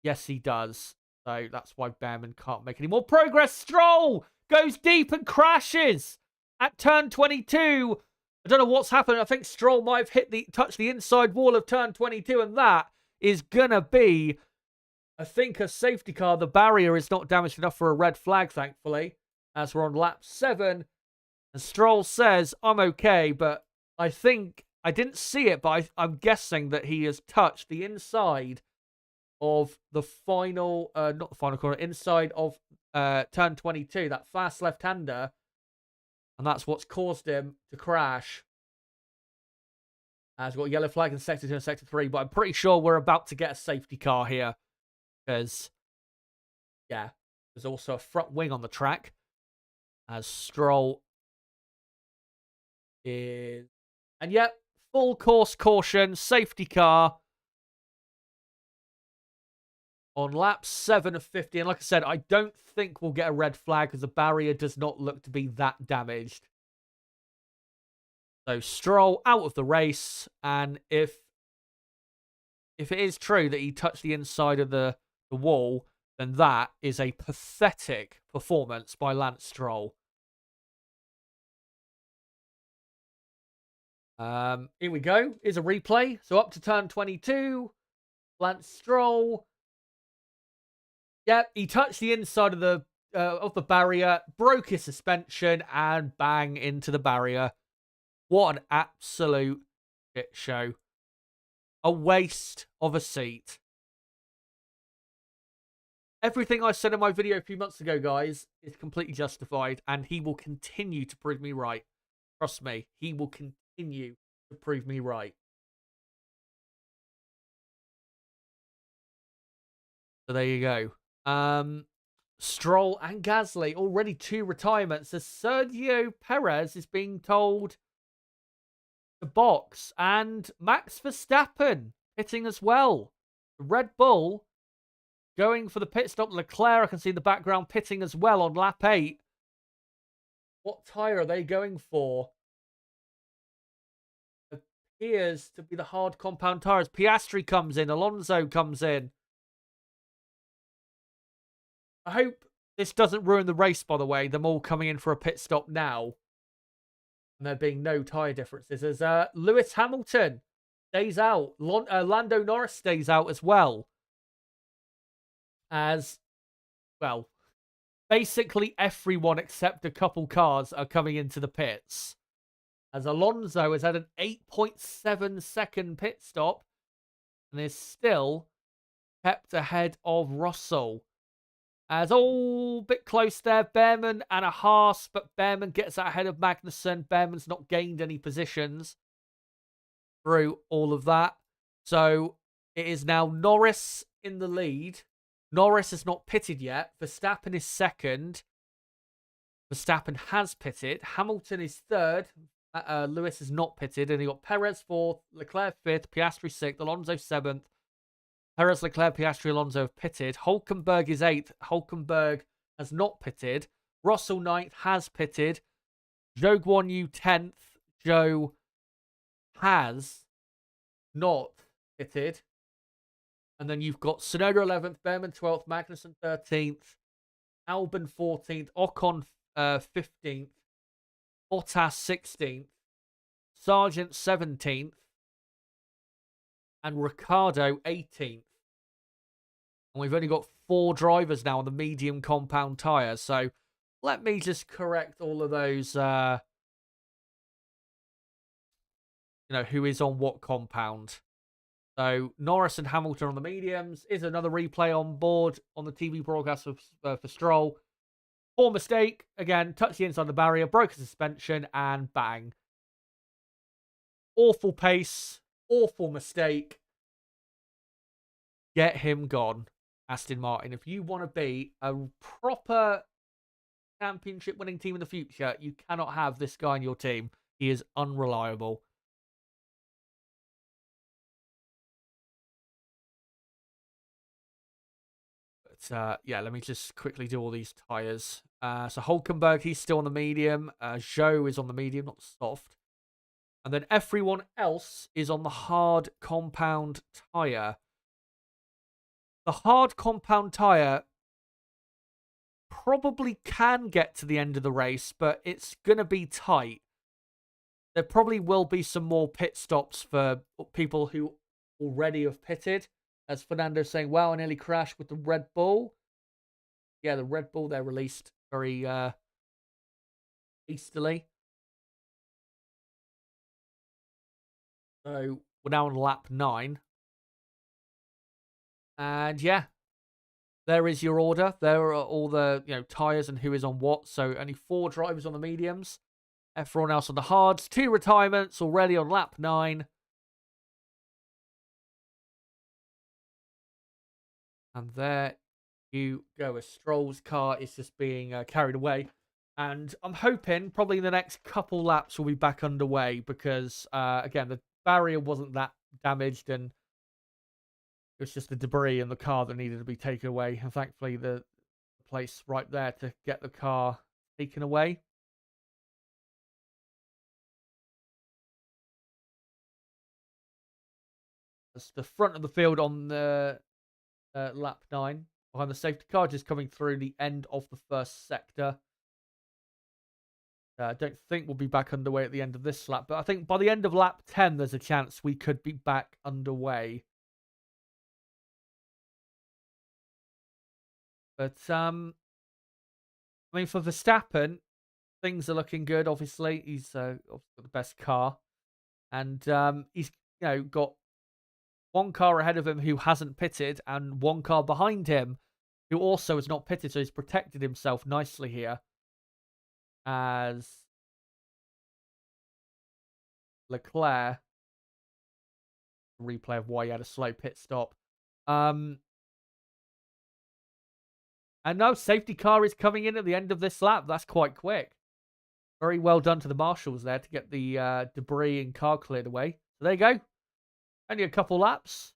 Yes, he does. So that's why Behrman can't make any more progress. Stroll goes deep and crashes at turn 22. I don't know what's happened. I think Stroll might have touched the inside wall of turn 22, and that is going to be, I think, a safety car. The barrier is not damaged enough for a red flag, thankfully, as we're on lap 7. And Stroll says, I'm okay, but I think, I didn't see it, but I'm guessing that he has touched the inside of the final, not the final corner, inside of turn 22, that fast left-hander. And that's what's caused him to crash. We've got a yellow flag in Sector 2 and Sector 3, but I'm pretty sure we're about to get a safety car here. Because, yeah, there's also a front wing on the track. As Stroll is... And yep, full course caution, safety car on lap 7 of 50. And like I said, I don't think we'll get a red flag because the barrier does not look to be that damaged. So Stroll out of the race. And if it is true that he touched the inside of the wall, then that is a pathetic performance by Lance Stroll. Here we go. Here's a replay. So up to turn 22. Lance Stroll. Yep, he touched the inside of the barrier, broke his suspension, and bang into the barrier. What an absolute shit show. A waste of a seat. Everything I said in my video a few months ago, guys, is completely justified, and he will continue to prove me right. Trust me, he will continue to prove me right. So there you go. Stroll and Gasly, already 2 retirements, as Sergio Perez is being told to box, and Max Verstappen pitting as well. Red Bull going for the pit stop. Leclerc, I can see in the background, pitting as well on lap 8. What tyre are they going for? Appears to be the hard compound tyres. Piastri comes in. Alonso comes in. I hope this doesn't ruin the race, by the way. Them all coming in for a pit stop now. And there being no tyre differences. As Lewis Hamilton stays out. Lando Norris stays out as well. As, well, basically everyone except a couple cars are coming into the pits. As Alonso has had an 8.7 second pit stop and is still kept ahead of Russell. As all bit close there, Behrman and a Haas, but Behrman gets out ahead of Magnussen. Behrman's not gained any positions through all of that. So it is now Norris in the lead. Norris is not pitted yet. Verstappen is second. Verstappen has pitted. Hamilton is third. Lewis is not pitted. And you got Perez fourth, Leclerc fifth, Piastri sixth, Alonso seventh. Perez, Leclerc, Piastri, Alonso have pitted. Hulkenberg is eighth. Hulkenberg has not pitted. Russell ninth has pitted. Zhou Guanyu 10th. Zhou has not pitted. And then you've got Tsunoda 11th, Behrman 12th, Magnussen 13th, Albon 14th, Ocon 15th, Bottas 16th, Sargent 17th, and Ricciardo 18th. And we've only got 4 drivers now on the medium compound tyres. So let me just correct all of those, who is on what compound. So Norris and Hamilton on the mediums. Is another replay on board on the TV broadcast for Stroll. Poor mistake. Again, touched the inside of the barrier, broke a suspension, and bang. Awful pace. Awful mistake. Get him gone, Aston Martin. If you want to be a proper championship winning team in the future, you cannot have this guy in your team. He is unreliable. But yeah, let me just quickly do all these tyres. So Hulkenberg, he's still on the medium. Zhou is on the medium, not the soft. And then everyone else is on the hard compound tyre. The hard compound tyre probably can get to the end of the race, but it's going to be tight. There probably will be some more pit stops for people who already have pitted. As Fernando's saying, wow, I nearly crashed with the Red Bull. Yeah, the Red Bull, they're released very hastily. So we're now on lap 9. And yeah, there is your order. There are all the tyres and who is on what. So only 4 drivers on the mediums. Everyone else on the hards. 2 retirements already on lap 9. And there you go. As Stroll's car is just being carried away. And I'm hoping probably in the next couple laps we'll be back underway because, again, the barrier wasn't that damaged and it was just the debris in the car that needed to be taken away. And thankfully, the place right there to get the car taken away. That's the front of the field on the lap 9. Behind the safety car, just coming through the end of the first sector. I don't think we'll be back underway at the end of this lap, but I think by the end of lap 10, there's a chance we could be back underway. But, I mean, for Verstappen, things are looking good, obviously. He's got the best car. And he's, got 1 car ahead of him who hasn't pitted and 1 car behind him who also has not pitted, so he's protected himself nicely here. As Leclerc, replay of why he had a slow pit stop. And And no, safety car is coming in at the end of this lap. That's quite quick. Very well done to the marshals there to get the debris and car cleared away. So there you go. Only a couple laps.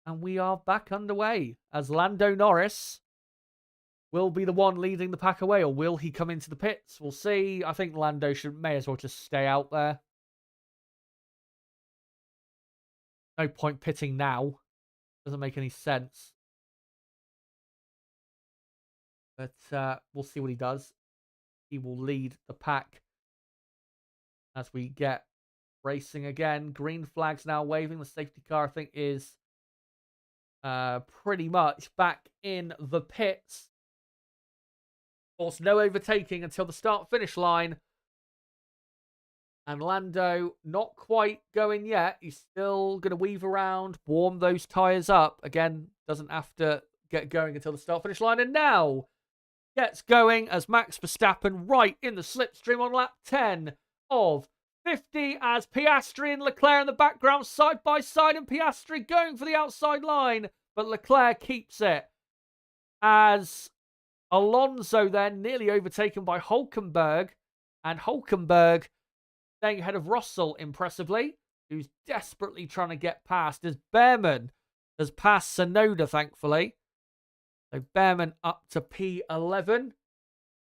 And we are back underway as Lando Norris will be the one leading the pack away, or will he come into the pits? We'll see. I think Lando may as well just stay out there. No point pitting now. Doesn't make any sense. But we'll see what he does. He will lead the pack as we get racing again. Green flags now waving. The safety car, I think, is pretty much back in the pits. Of course, no overtaking until the start-finish line. And Lando not quite going yet. He's still going to weave around, warm those tyres up. Again, doesn't have to get going until the start-finish line. And now gets going as Max Verstappen right in the slipstream on lap 10 of 50 as Piastri and Leclerc in the background side by side, and Piastri going for the outside line, but Leclerc keeps it as Alonso then nearly overtaken by Hülkenberg, and Hülkenberg staying ahead of Russell impressively, who's desperately trying to get past as Behrman has passed Tsunoda, thankfully. So Behrman up to P11.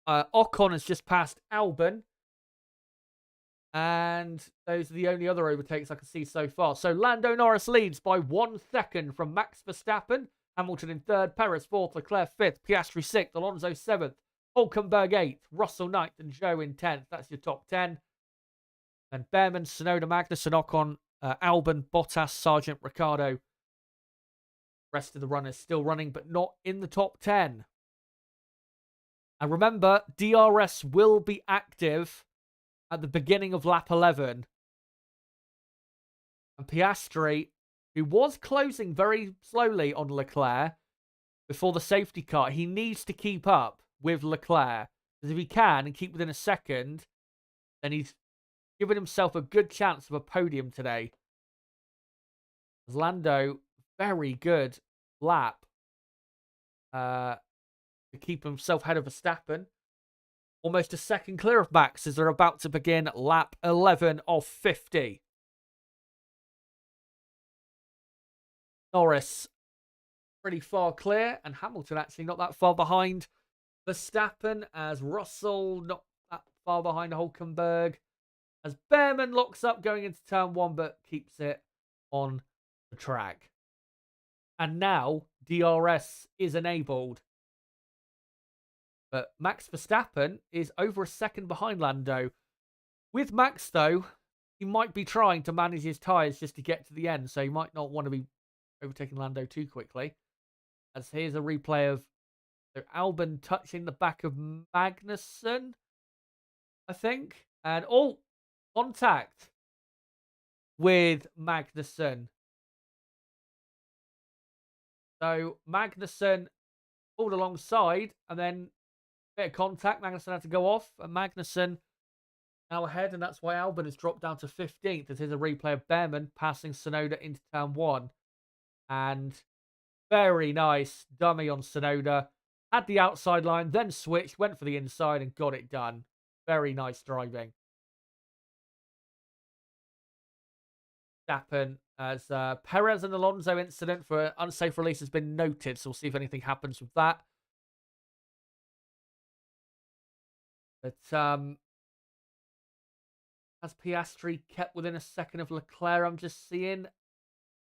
Ocon has just passed Albon. And those are the only other overtakes I can see so far. So Lando Norris leads by 1 second from Max Verstappen. Hamilton in third, Perez 4th, Leclerc 5th, Piastri 6th, Alonso 7th, Hülkenberg 8th, Russell 9th, and Zhou in 10th. That's your top 10. And Behrman, Tsunoda, Magnussen, Ocon, Albon, Bottas, Sargent, Ricciardo. Rest of the runners still running, but not in the top 10. And remember, DRS will be active at the beginning of lap 11. And Piastri, who was closing very slowly on Leclerc before the safety car, he needs to keep up with Leclerc. Because if he can and keep within a second, then he's given himself a good chance of a podium today. As Lando, very good lap to keep himself ahead of Verstappen. Almost a second clear of Max as they're about to begin lap 11 of 50. Norris pretty far clear, and Hamilton actually not that far behind Verstappen, as Russell not that far behind Hülkenberg, as Behrman locks up going into turn 1 but keeps it on the track. And now DRS is enabled. But Max Verstappen is over a second behind Lando. With Max, though, he might be trying to manage his tyres just to get to the end, so he might not want to be overtaking Lando too quickly. As here's a replay of Albon touching the back of Magnussen, I think. And, contact with Magnussen. So Magnussen pulled alongside, and then bit of contact. Magnussen had to go off, and Magnussen now ahead, and that's why Albon has dropped down to 15th. This is a replay of Behrman passing Tsunoda into turn 1. And very nice dummy on Tsunoda. Had the outside line, then switched, went for the inside, and got it done. Very nice driving. Verstappen, as Perez and Alonso incident for unsafe release has been noted, so we'll see if anything happens with that. But has Piastri kept within a second of Leclerc, I'm just seeing?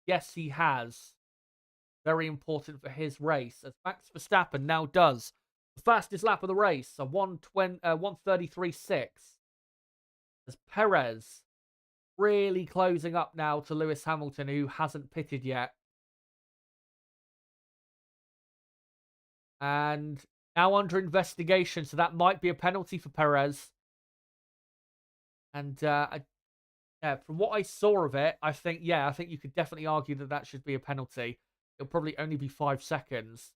Yes, he has. Very important for his race, as Max Verstappen now does the fastest lap of the race, a 1:33.6. As Perez really closing up now to Lewis Hamilton, who hasn't pitted yet. And now under investigation, so that might be a penalty for Perez. And yeah, from what I saw of it, I think you could definitely argue that that should be a penalty. It'll probably only be 5 seconds.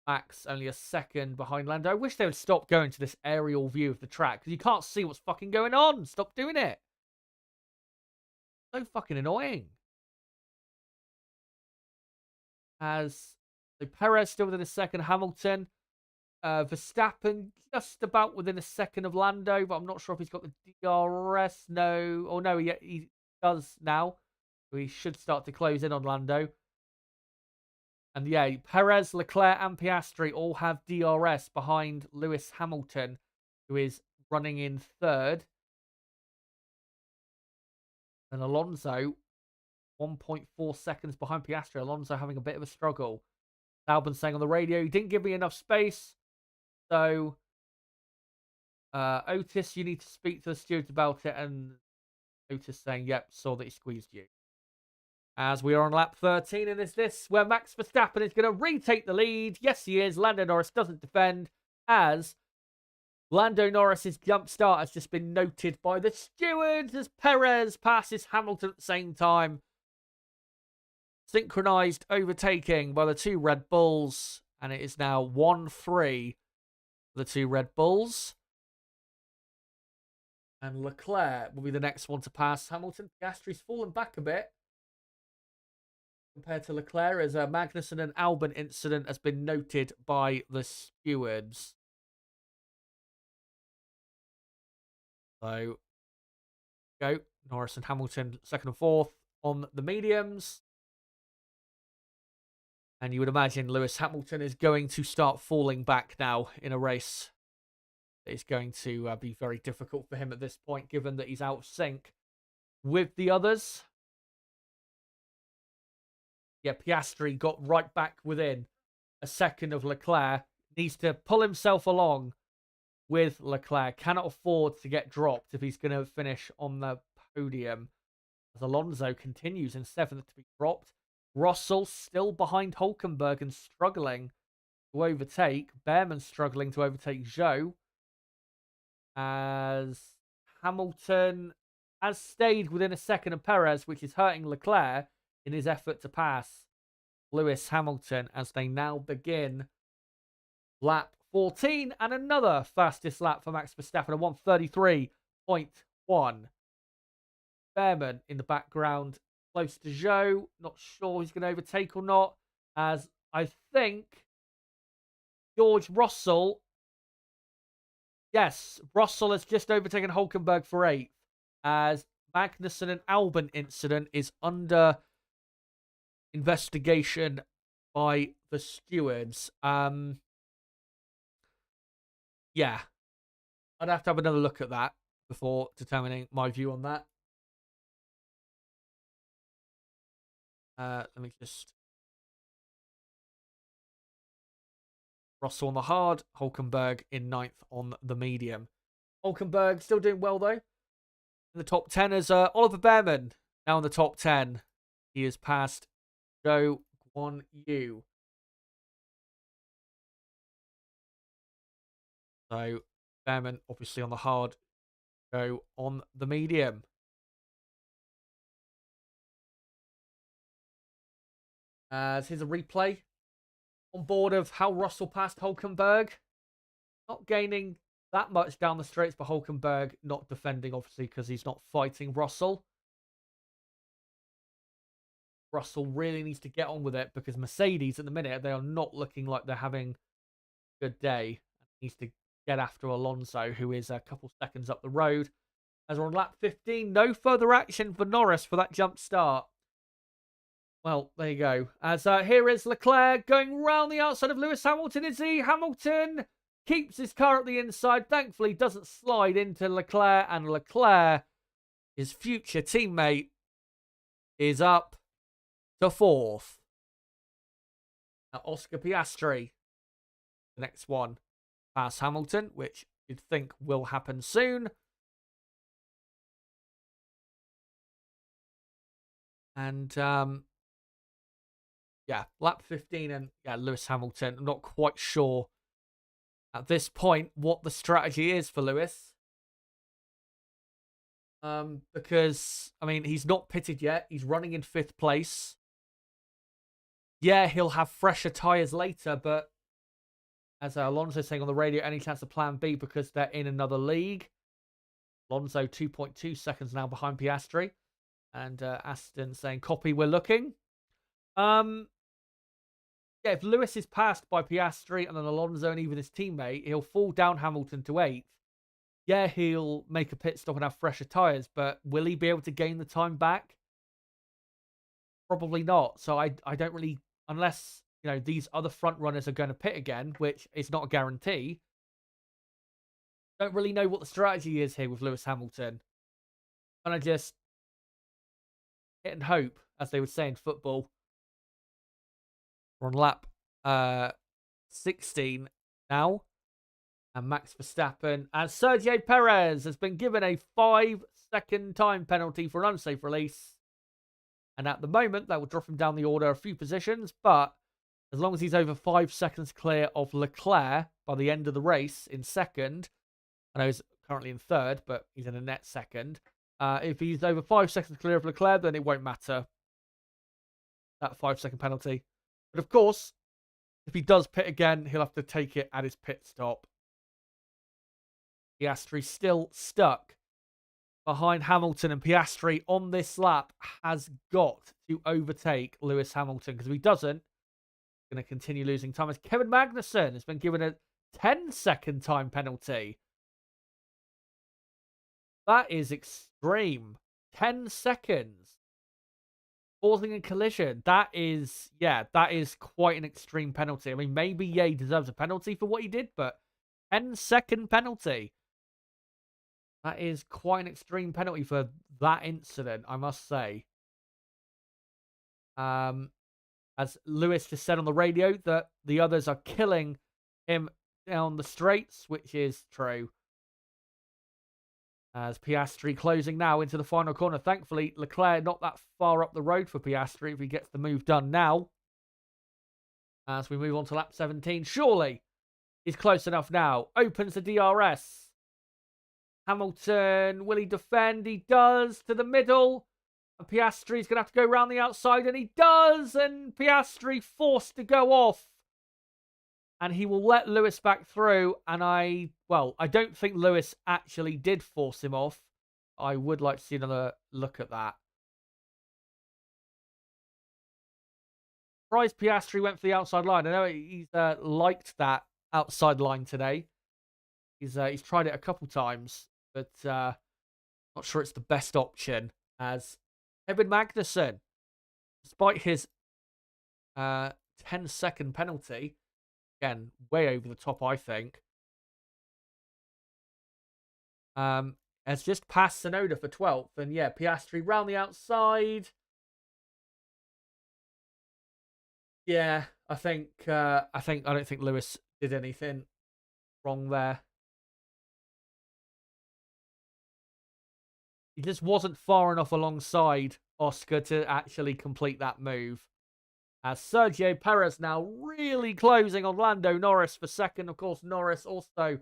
Max only a second behind Lando. I wish they would stop going to this aerial view of the track, because you can't see what's fucking going on. Stop doing it. So fucking annoying. As so Perez still within a second. Hamilton. Verstappen just about within a second of Lando, but I'm not sure if he's got the DRS. No. Oh, no, he does now. We should start to close in on Lando. And yeah, Perez, Leclerc, and Piastri all have DRS behind Lewis Hamilton, who is running in third. And Alonso, 1.4 seconds behind Piastri. Alonso having a bit of a struggle. Albon saying on the radio, he didn't give me enough space. So, Otis, you need to speak to the stewards about it. And Otis saying, yep, saw that he squeezed you. As we are on lap 13, and is this where Max Verstappen is going to retake the lead? Yes, he is. Lando Norris doesn't defend, as Lando Norris's jump start has just been noted by the stewards as Perez passes Hamilton at the same time. Synchronized overtaking by the two Red Bulls, and it is now 1-3 for the two Red Bulls. And Leclerc will be the next one to pass Hamilton. Piastri's fallen back a bit compared to Leclerc, as a Magnussen and Albon incident has been noted by the stewards. So, go. Norris and Hamilton, second and fourth on the mediums. And you would imagine Lewis Hamilton is going to start falling back now in a race. It's going to be very difficult for him at this point, given that he's out of sync with the others. Yeah, Piastri got right back within a second of Leclerc. Needs to pull himself along with Leclerc. Cannot afford to get dropped if he's going to finish on the podium. As Alonso continues in seventh to be dropped. Russell still behind Hülkenberg and struggling to overtake. Behrman struggling to overtake Zhou. As Hamilton has stayed within a second of Perez, which is hurting Leclerc in his effort to pass Lewis Hamilton, as they now begin lap 14 and another fastest lap for Max Verstappen, a 1:33.1. Behrman in the background, close to Zhou. Not sure he's going to overtake or not, as I think George Russell, yes, Russell has just overtaken Hülkenberg for 8th, as Magnussen and Albon incident is under investigation by the stewards. Yeah, I'd have to have another look at that before determining my view on that. Let me just... Russell on the hard, Hülkenberg in 9th on the medium. Hülkenberg still doing well, though. In the top 10 is Oliver Behrman, now in the top 10. He has passed Zhou Guanyu. So, Behrman obviously on the hard, Zhou on the medium. Here's a replay on board of how Russell passed Hülkenberg. Not gaining that much down the straights, but Hülkenberg not defending, obviously, because he's not fighting Russell. Russell really needs to get on with it, because Mercedes, at the minute, they are not looking like they're having a good day. He needs to get after Alonso, who is a couple seconds up the road. As we're on lap 15, no further action for Norris for that jump start. Well, there you go. As here is Leclerc going round the outside of Lewis Hamilton. Is he? Hamilton keeps his car at the inside. Thankfully, doesn't slide into Leclerc. And Leclerc, his future teammate, is up to 4th. Now, Oscar Piastri, the next one, pass Hamilton, which you'd think will happen soon. And, yeah, lap 15 and, yeah, Lewis Hamilton. I'm not quite sure at this point what the strategy is for Lewis. Because, I mean, he's not pitted yet. He's running in 5th place. Yeah, he'll have fresher tyres later, but as Alonso saying on the radio, any chance of plan B because they're in another league. Alonso 2.2 seconds now behind Piastri. And Aston saying, copy, we're looking. Yeah, if Lewis is passed by Piastri and then Alonso and even his teammate, he'll fall down Hamilton to 8th. Yeah, he'll make a pit stop and have fresher tyres, but will he be able to gain the time back? Probably not. So I don't really, unless, these other front runners are going to pit again, which is not a guarantee. Don't really know what the strategy is here with Lewis Hamilton. And I just hit and hope, as they would say in football. We're on lap 16 now. And Max Verstappen and Sergio Perez has been given a 5-second time penalty for an unsafe release. And at the moment, that will drop him down the order a few positions. But as long as he's over 5 seconds clear of Leclerc by the end of the race in second, I know he's currently in third, but he's in a net second. If he's over 5 seconds clear of Leclerc, then it won't matter. That 5-second penalty. But of course, if he does pit again, he'll have to take it at his pit stop. Piastri still stuck behind Hamilton, and Piastri on this lap has got to overtake Lewis Hamilton, because if he doesn't, he's going to continue losing time, as Kevin Magnussen has been given a 10-second time penalty. That is extreme. 10 seconds. Causing a collision. That is quite an extreme penalty. I mean, maybe, he deserves a penalty for what he did, but 10-second penalty. That is quite an extreme penalty for that incident, I must say. As Lewis just said on the radio, that the others are killing him down the straights, which is true. As Piastri closing now into the final corner. Thankfully, Leclerc not that far up the road for Piastri if he gets the move done now. As we move on to lap 17. Surely he's close enough now. Opens the DRS. Hamilton, will he defend? He does, to the middle. And Piastri's going to have to go around the outside, and he does. And Piastri forced to go off. And he will let Lewis back through. And I don't think Lewis actually did force him off. I would like to see another look at that. Surprised Piastri went for the outside line. I know he's liked that outside line today. He's tried it a couple times, but not sure it's the best option. As Kevin Magnussen, despite his 10-second penalty, again, way over the top, I think, has just passed Tsunoda for 12th. And yeah, Piastri round the outside. Yeah, I don't think Lewis did anything wrong there. He just wasn't far enough alongside Oscar to actually complete that move. As Sergio Perez now really closing on Lando Norris for second. Of course, Norris also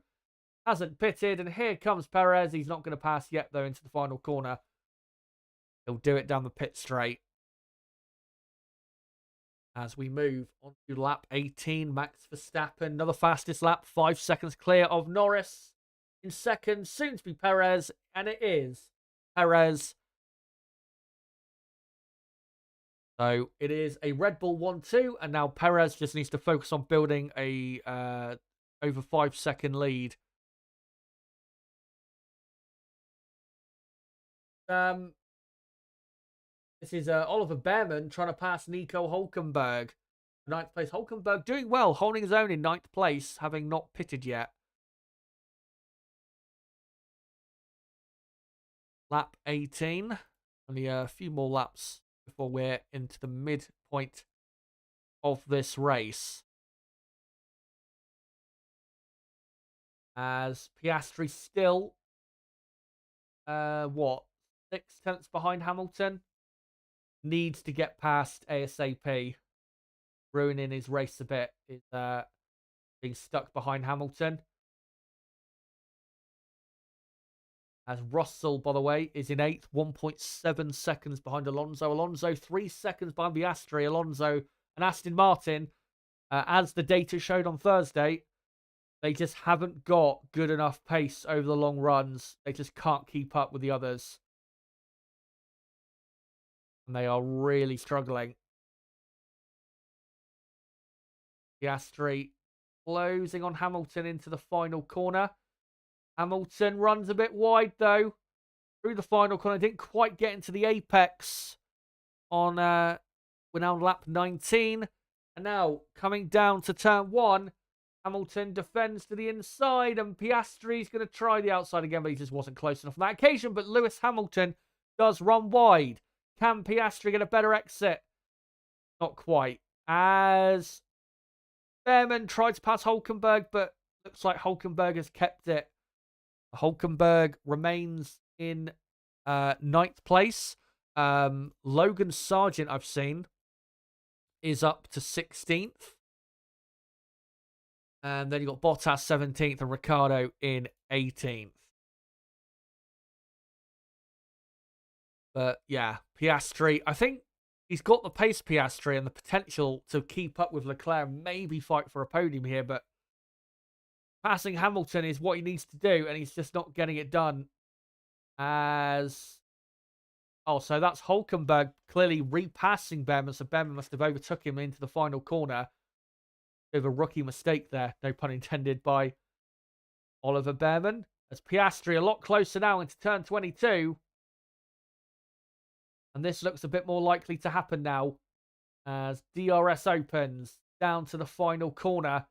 hasn't pitted. And here comes Perez. He's not going to pass yet, though, into the final corner. He'll do it down the pit straight. As we move on to lap 18, Max Verstappen, another fastest lap, 5 seconds clear of Norris. In second, soon to be Perez, and it is Perez. So it is a Red Bull 1-2, and now Perez just needs to focus on building a over 5-second lead. This is Oliver Behrman trying to pass Nico Hülkenberg. 9th place. Hülkenberg doing well, holding his own in 9th place, having not pitted yet. Lap 18. Only a few more laps before we're into the midpoint of this race. As Piastri still, 6/10 behind Hamilton. Needs to get past ASAP. Ruining his race a bit. Is being stuck behind Hamilton. As Russell, by the way, is in 8th, 1.7 seconds behind Alonso. Alonso 3 seconds behind Piastri. Alonso and Aston Martin, as the data showed on Thursday, they just haven't got good enough pace over the long runs. They just can't keep up with the others. And they are really struggling. Piastri closing on Hamilton into the final corner. Hamilton runs a bit wide, though, through the final corner. Didn't quite get into the apex on, we're now on lap 19. And now, coming down to turn 1, Hamilton defends to the inside, and Piastri's going to try the outside again, but he just wasn't close enough on that occasion. But Lewis Hamilton does run wide. Can Piastri get a better exit? Not quite. As Behrman tried to pass Hülkenberg, but looks like Hülkenberg has kept it. Hülkenberg remains in 9th place. Logan Sargent, I've seen, is up to 16th. And then you've got Bottas 17th and Ricciardo in 18th. But yeah, Piastri, I think he's got the pace, Piastri, and the potential to keep up with Leclerc, maybe fight for a podium here. But passing Hamilton is what he needs to do, and he's just not getting it done. As... Oh, so that's Hülkenberg clearly repassing Behrman, so Behrman must have overtook him into the final corner. Bit of a rookie mistake there, no pun intended, by Oliver Behrman. As Piastri a lot closer now into turn 22. And this looks a bit more likely to happen now, as DRS opens down to the final corner.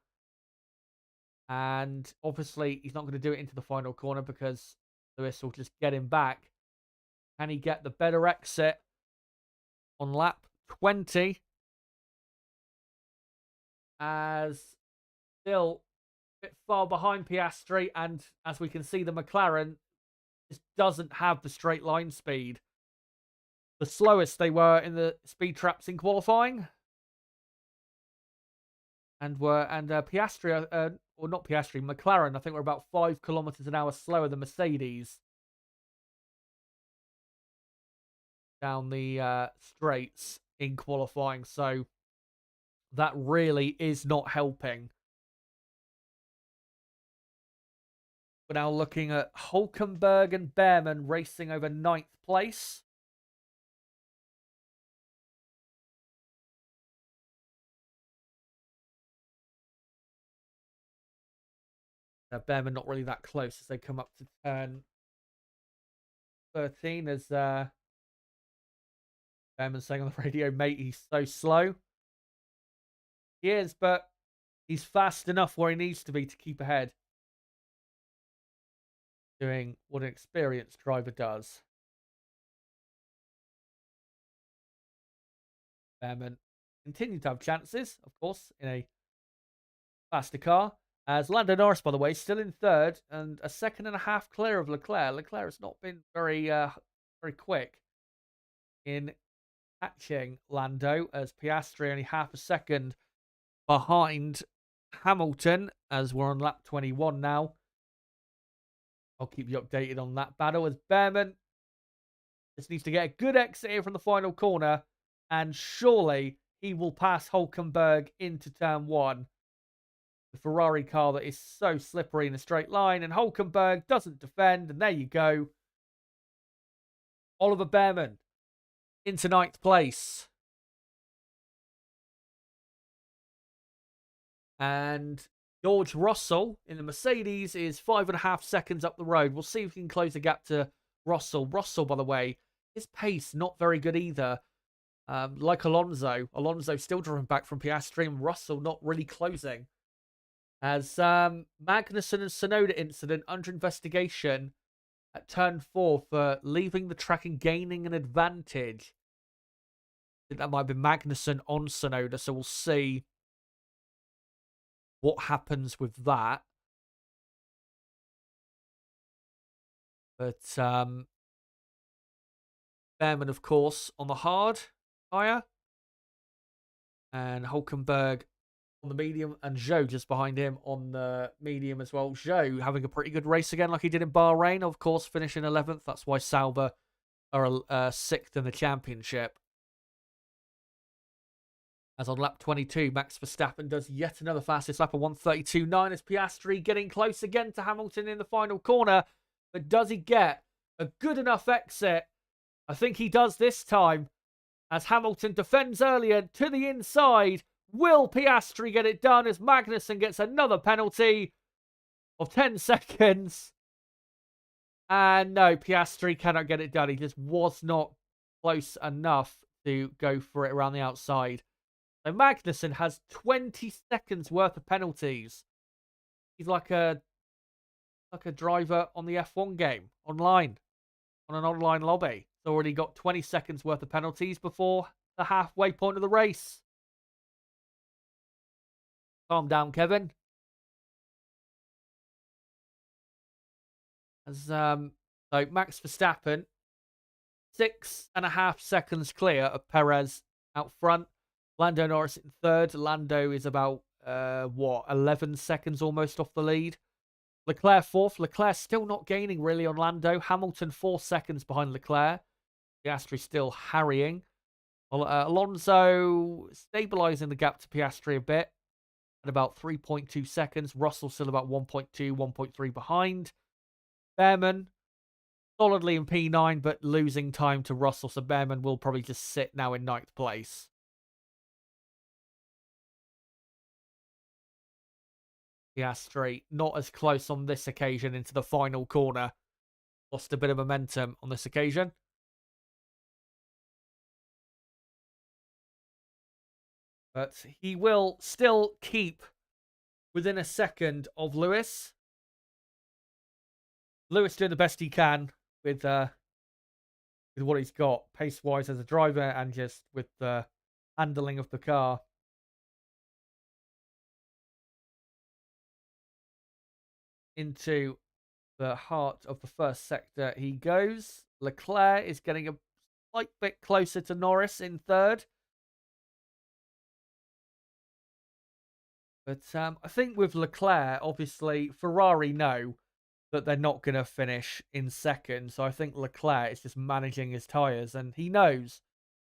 And obviously, he's not going to do it into the final corner because Lewis will just get him back. Can he get the better exit on lap 20? As still a bit far behind Piastri, and as we can see, the McLaren just doesn't have the straight line speed. The slowest they were in the speed traps in qualifying. And Piastri, or not Piastri, McLaren, I think, were about 5 kilometers an hour slower than Mercedes down the straights in qualifying. So that really is not helping. We're now looking at Hülkenberg and Behrman racing over 9th place. Behrman not really that close as they come up to turn 13, as Behrman saying on the radio, mate, he's so slow. He is, but he's fast enough where he needs to be to keep ahead. Doing what an experienced driver does. Behrman continued to have chances, of course, in a faster car. As Lando Norris, by the way, still in 3rd and a 2.5 clear of Leclerc. Leclerc has not been very quick in catching Lando, as Piastri only half a second behind Hamilton, as we're on lap 21 now. I'll keep you updated on that battle, as Behrman just needs to get a good exit here from the final corner, and surely he will pass Hülkenberg into turn 1. The Ferrari car that is so slippery in a straight line, and Hülkenberg doesn't defend, and there you go. Oliver Behrman into 9th place. And George Russell in the Mercedes is 5.5 seconds up the road. We'll see if we can close the gap to Russell. Russell, by the way, his pace not very good either. Like Alonso. Alonso still driven back from Piastri, and Russell not really closing. As Magnussen and Tsunoda incident under investigation at turn 4 for leaving the track and gaining an advantage. I think that might be Magnussen on Tsunoda, so we'll see what happens with that. But Behrman, of course, on the hard tyre. And Hülkenberg on the medium, and Zhou just behind him on the medium as well. Zhou having a pretty good race again, like he did in Bahrain, of course, finishing 11th. That's why Sauber are 6th in the championship. As on lap 22, Max Verstappen does yet another fastest lap of 1:32.9 as Piastri getting close again to Hamilton in the final corner. But does he get a good enough exit? I think he does this time, as Hamilton defends earlier to the inside. Will Piastri get it done as Magnussen gets another penalty of 10 seconds? And no, Piastri cannot get it done. He just was not close enough to go for it around the outside. So Magnussen has 20 seconds worth of penalties. He's like a driver on the F1 game online, on an online lobby. He's already got 20 seconds worth of penalties before the halfway point of the race. Calm down, Kevin. As so Max Verstappen, 6.5 seconds clear of Perez out front. Lando Norris in third. Lando is about 11 seconds almost off the lead. Leclerc fourth. Leclerc still not gaining really on Lando. Hamilton 4 seconds behind Leclerc. Piastri still harrying. Alonso stabilising the gap to Piastri a bit at about 3.2 seconds. Russell still about 1.2, 1.3 behind. Behrman solidly in P9, but losing time to Russell, so Behrman will probably just sit now in 9th place. Piastri not as close on this occasion into the final corner. Lost a bit of momentum on this occasion. But he will still keep within a second of Lewis. Lewis doing the best he can with what he's got, pace-wise as a driver and just with the handling of the car. Into the heart of the first sector he goes. Leclerc is getting a slight bit closer to Norris in third. But I think with Leclerc, obviously, Ferrari know that they're not going to finish in second. So I think Leclerc is just managing his tyres. And he knows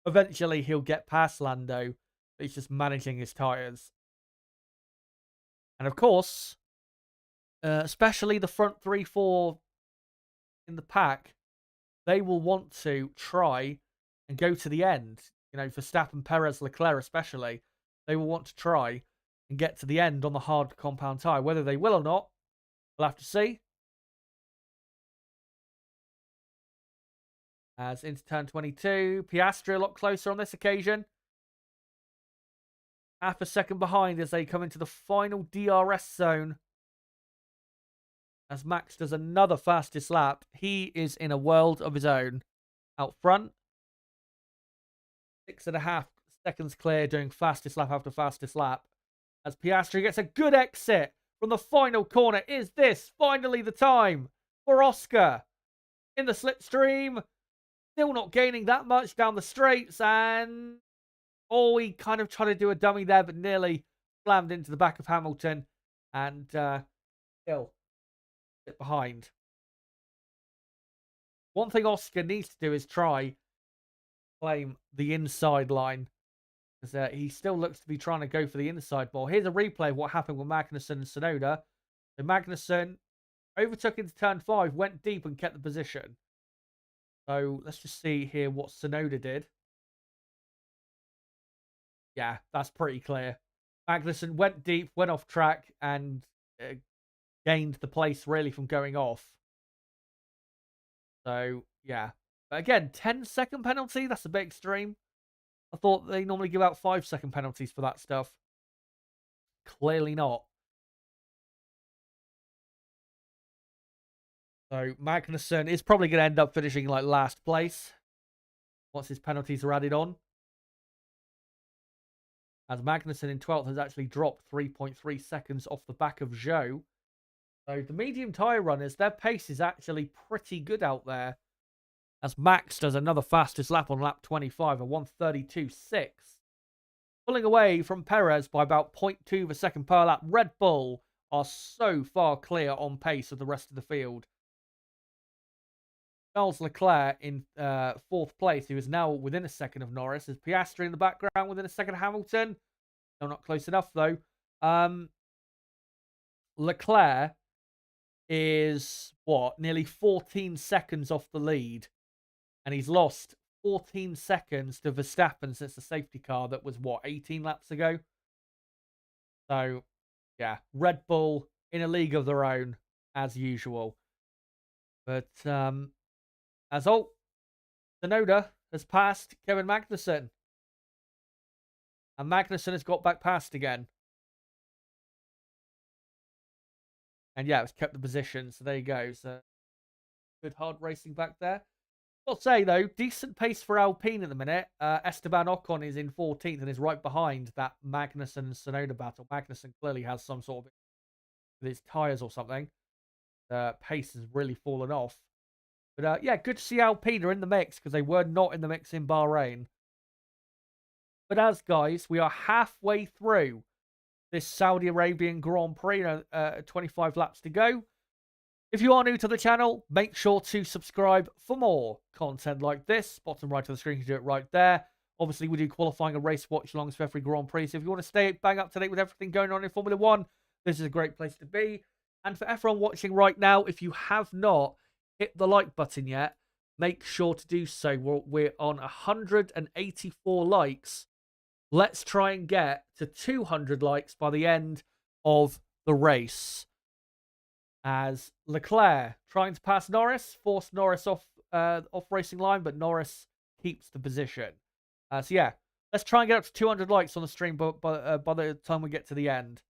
eventually he'll get past Lando. But he's just managing his tyres. And of course, especially the front 3-4 in the pack, they will want to try and go to the end. You know, Verstappen, Perez, Leclerc especially. They will want to try and get to the end on the hard compound tyre. Whether they will or not, we'll have to see. As into turn 22, Piastri a lot closer on this occasion. Half a second behind as they come into the final DRS zone. As Max does another fastest lap. He is in a world of his own. Out front. 6.5 seconds clear, doing fastest lap after fastest lap. As Piastri gets a good exit from the final corner. Is this finally the time for Oscar? In the slipstream. Still not gaining that much down the straights. And he kind of tried to do a dummy there, but nearly slammed into the back of Hamilton. And still a bit behind. One thing Oscar needs to do is try claim the inside line. Because he still looks to be trying to go for the inside more. Here's a replay of what happened with Magnussen and Tsunoda. So Magnussen overtook into turn 5, went deep and kept the position. So let's just see here what Tsunoda did. Yeah, that's pretty clear. Magnussen went deep, went off track, and gained the place really from going off. So, yeah. But again, 10-second penalty, that's a bit extreme. I thought they normally give out 5-second penalties for that stuff. Clearly not. So Magnussen is probably going to end up finishing like last place once his penalties are added on. As Magnussen in 12th has actually dropped 3.3 seconds off the back of Zhou. So the medium tyre runners, their pace is actually pretty good out there. As Max does another fastest lap on lap 25, a 1:32.6. Pulling away from Perez by about 0.2 of a second per lap. Red Bull are so far clear on pace of the rest of the field. Charles Leclerc in 4th place, who is now within a second of Norris. As Piastri in the background within a second of Hamilton. No, not close enough though. Leclerc is, nearly 14 seconds off the lead. And he's lost 14 seconds to Verstappen since the safety car that was, 18 laps ago? So, yeah, Red Bull in a league of their own, as usual. But, as all, Tsunoda has passed Kevin Magnussen. And Magnussen has got back past again. And yeah, it's kept the position. So there you go. So good hard racing back there. I'll say though, decent pace for Alpine at the minute. Esteban Ocon is in 14th and is right behind that Magnussen and Tsunoda battle. Magnussen clearly has some sort of with his tyres or something. Pace has really fallen off. But yeah, good to see Alpine are in the mix because they were not in the mix in Bahrain. But as guys, we are halfway through this Saudi Arabian Grand Prix. 25 laps to go. If you are new to the channel, make sure to subscribe for more content like this. Bottom right of the screen, you can do it right there. Obviously, we do qualifying and race watch-alongs for every Grand Prix. So if you want to stay bang up to date with everything going on in Formula 1, this is a great place to be. And for everyone watching right now, if you have not hit the like button yet, make sure to do so. We're on 184 likes. Let's try and get to 200 likes by the end of the race. As Leclerc trying to pass Norris, forced Norris off racing line, but Norris keeps the position. So yeah, let's try and get up to 200 likes on the stream by the time we get to the end.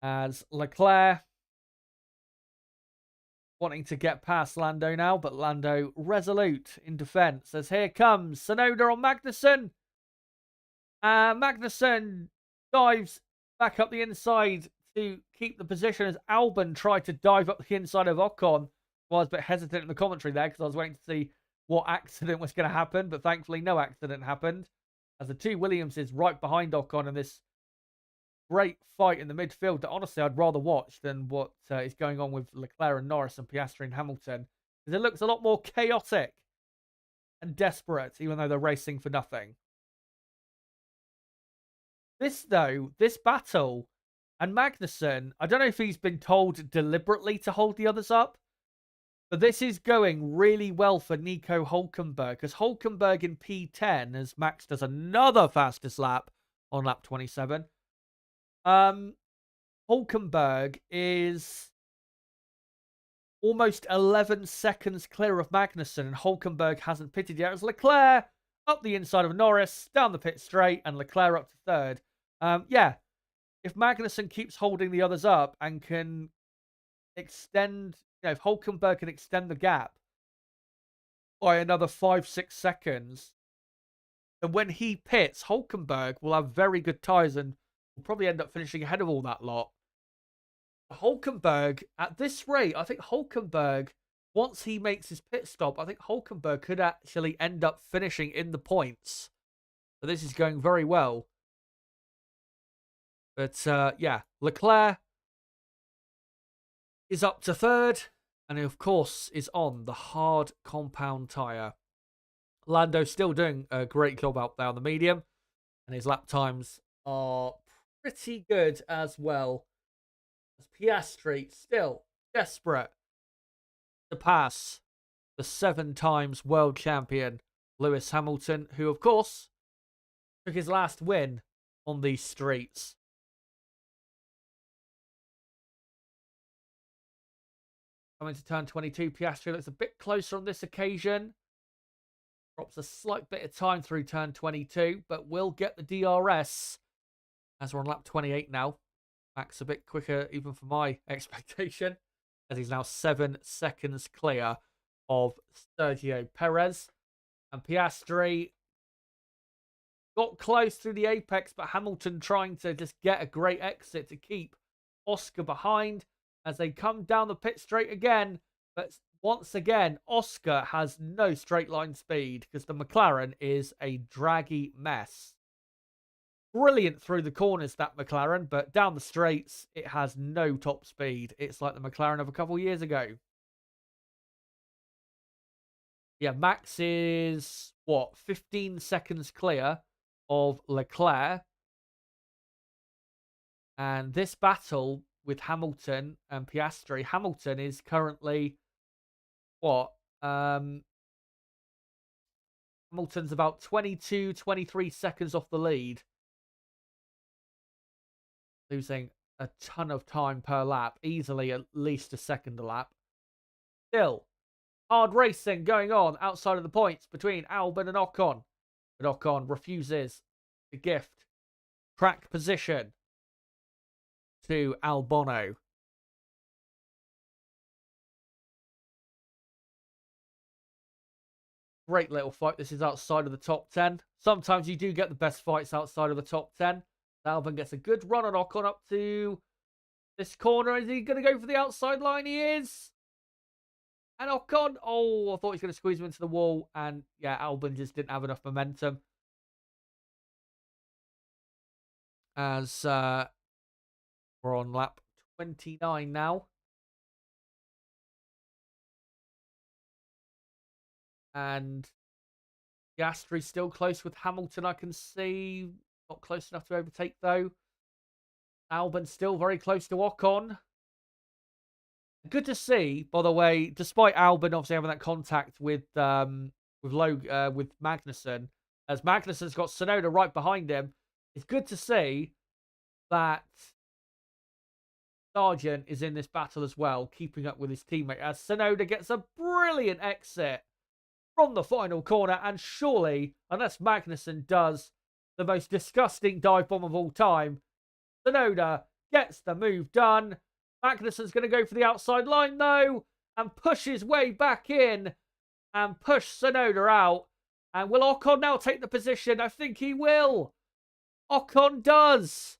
As Leclerc wanting to get past Lando now, but Lando resolute in defense. As here comes Tsunoda on Magnussen. Magnussen dives back up the inside to keep the position as Albon tried to dive up the inside of Ocon. Well, I was a bit hesitant in the commentary there because I was waiting to see what accident was going to happen, but thankfully no accident happened. As the two Williamses right behind Ocon in this great fight in the midfield that honestly I'd rather watch than what is going on with Leclerc and Norris and Piastri and Hamilton. Because it looks a lot more chaotic and desperate, even though they're racing for nothing. This battle, and Magnussen, I don't know if he's been told deliberately to hold the others up, but this is going really well for Nico Hülkenberg, because Hülkenberg in P10, as Max does another fastest lap on lap 27. Hülkenberg is almost 11 seconds clear of Magnussen, and Hülkenberg hasn't pitted yet, as Leclerc up the inside of Norris, down the pit straight, and Leclerc up to third. Yeah, if Magnussen keeps holding the others up and can extend, if Hülkenberg can extend the gap by another 5-6 seconds, then when he pits, Hülkenberg will have very good tyres and will probably end up finishing ahead of all that lot. Hülkenberg, at this rate, I think Hülkenberg, once he makes his pit stop, I think Hülkenberg could actually end up finishing in the points. So this is going very well. But yeah, Leclerc is up to third, and of course is on the hard compound tyre. Lando still doing a great job out there on the medium, and his lap times are pretty good as well. As Piastri still desperate to pass the 7 times world champion Lewis Hamilton, who of course took his last win on these streets. Coming to turn 22, Piastri looks a bit closer on this occasion. Drops a slight bit of time through turn 22, but will get the DRS as we're on lap 28 now. Max a bit quicker even for my expectation, as he's now 7 seconds clear of Sergio Perez. And Piastri got close through the apex, but Hamilton trying to just get a great exit to keep Oscar behind as they come down the pit straight again. But once again, Oscar has no straight line speed because the McLaren is a draggy mess. Brilliant through the corners, that McLaren, but down the straights, it has no top speed. It's like the McLaren of a couple of years ago. Yeah, Max is, 15 seconds clear of Leclerc. And this battle with Hamilton and Piastri, Hamilton is currently, Hamilton's about 22, 23 seconds off the lead. losing a ton of time per lap, easily at least a second a lap. Still, hard racing going on outside of the points between Albon and Ocon. But Ocon refuses to gift track position to Albon. Great little fight. This is outside of the top 10. Sometimes you do get the best fights outside of the top 10. Albon gets a good run on Ocon up to this corner. Is he going to go for the outside line? He is. And Ocon, oh, I thought he was going to squeeze him into the wall. And yeah, Albon just didn't have enough momentum. As we're on lap 29 now. And Piastri still close with Hamilton, I can see. Not close enough to overtake, though. Albon still very close to Ocon. Good to see, by the way, despite Albon obviously having that contact with Magnussen, as Magnussen's got Tsunoda right behind him. It's good to see that Sargent is in this battle as well, keeping up with his teammate, as Tsunoda gets a brilliant exit from the final corner, and surely, unless Magnussen does the most disgusting dive bomb of all time, Tsunoda gets the move done. Magnussen's going to go for the outside line, though, and push his way back in and push Tsunoda out. And will Ocon now take the position? I think he will. Ocon does.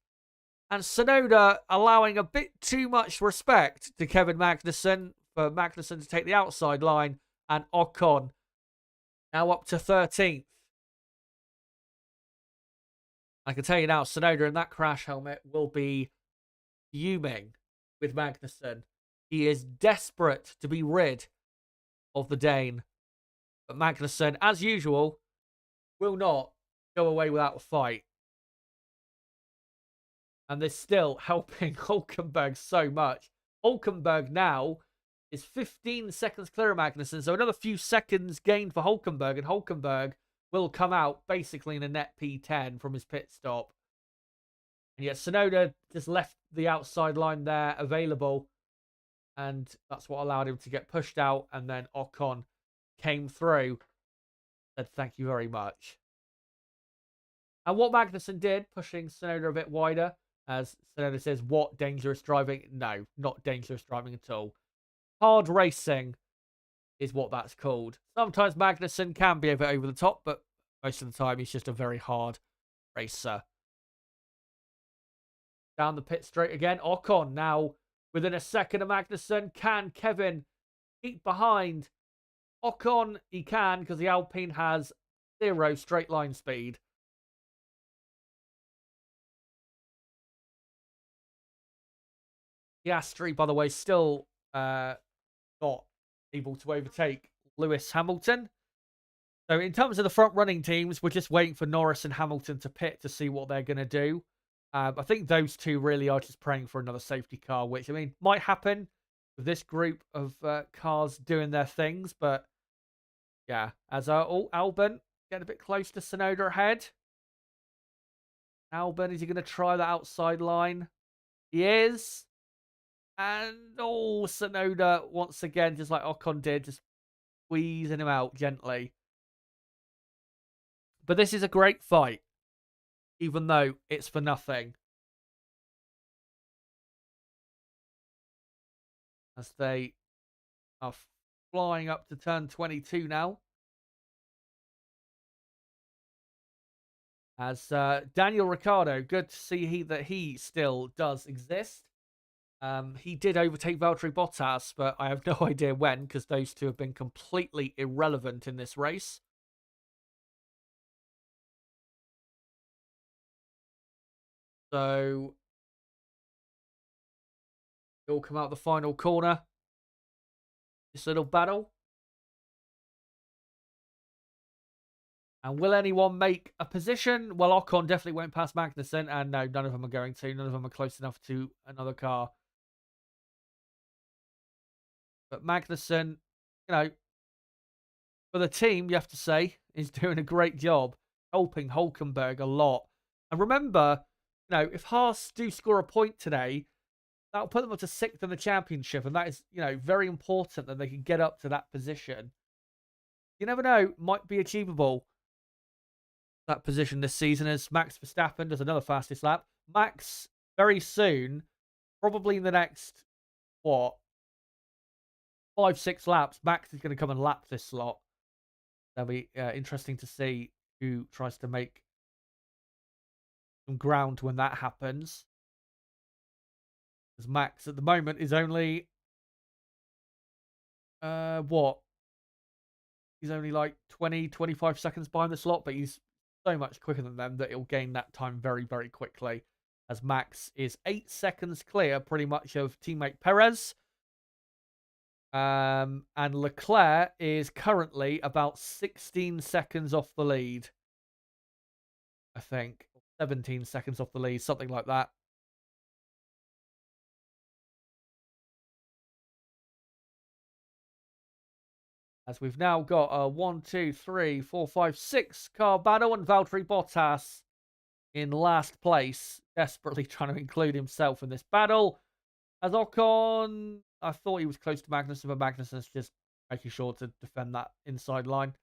And Tsunoda allowing a bit too much respect to Kevin Magnussen for Magnussen to take the outside line, and Ocon now up to 13th. I can tell you now, Tsunoda in that crash helmet will be fuming with Magnussen. He is desperate to be rid of the Dane. But Magnussen, as usual, will not go away without a fight. And they're still helping Hulkenberg so much. Hulkenberg now is 15 seconds clear of Magnussen. So another few seconds gained for Hulkenberg. And Hulkenberg will come out basically in a net P10 from his pit stop. And yet Tsunoda just left the outside line there available. And that's what allowed him to get pushed out. And then Ocon came through. Said thank you very much. And what Magnussen did, pushing Tsunoda a bit wider, as Tsunoda says, what dangerous driving? No, not dangerous driving at all. Hard racing is what that's called. Sometimes Magnussen can be a bit over the top, but most of the time he's just a very hard racer. Down the pit straight again. Ocon now within a second of Magnussen. Can Kevin keep behind Ocon? He can, because the Alpine has 0 straight line speed. Piastri, by the way, still not able to overtake Lewis Hamilton. So in terms of the front running teams, we're just waiting for Norris and Hamilton to pit to see what they're going to do. I think those two really are just praying for another safety car, which, I mean, might happen with this group of cars doing their things. But, yeah, as Albon getting a bit close to Tsunoda ahead. Albon, is he going to try the outside line? He is. And, Tsunoda, once again, just like Ocon did, just squeezing him out gently. But this is a great fight, even though it's for nothing. As they are flying up to turn 22 now. As Daniel Ricciardo, good to see that he still does exist. He did overtake Valtteri Bottas, but I have no idea when, because those two have been completely irrelevant in this race. So, he'll come out the final corner. This little battle. And will anyone make a position? Well, Ocon definitely went past Magnussen, and no, none of them are going to. None of them are close enough to another car. But Magnussen, for the team, you have to say, is doing a great job, helping Hulkenberg a lot. And remember, you know, if Haas do score a point today, that'll put them up to 6th in the championship, and that is, you know, very important that they can get up to that position. You never know, might be achievable, that position this season, as Max Verstappen does another fastest lap. Max, very soon, probably in the next, what, 5-6 laps, Max is going to come and lap this slot. That'll be interesting to see who tries to make some ground when that happens. Because Max at the moment is only what? He's only like 20-25 seconds behind the slot, but he's so much quicker than them that he'll gain that time very, very quickly. As Max is 8 seconds clear, pretty much, of teammate Perez. And Leclerc is currently about 16 seconds off the lead, I think. 17 seconds off the lead, something like that. As we've now got a 1, 2, 3, 4, 5, 6 car battle, and Valtteri Bottas in last place, desperately trying to include himself in this battle. As Ocon, I thought he was close to Magnussen, but Magnussen's just making sure to defend that inside line.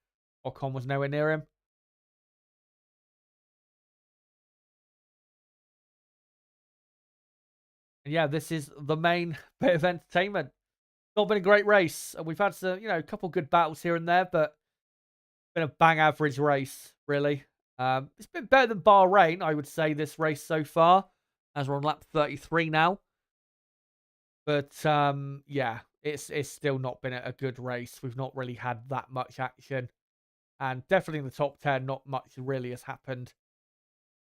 Ocon was nowhere near him. And yeah, this is the main bit of entertainment. Not been a great race. We've had some, you know, a couple good battles here and there, but it's been a bang average race, really. It's been better than Bahrain, I would say, this race so far, as we're on lap 33 now. But yeah, it's still not been a good race. We've not really had that much action, and definitely in the top 10, not much really has happened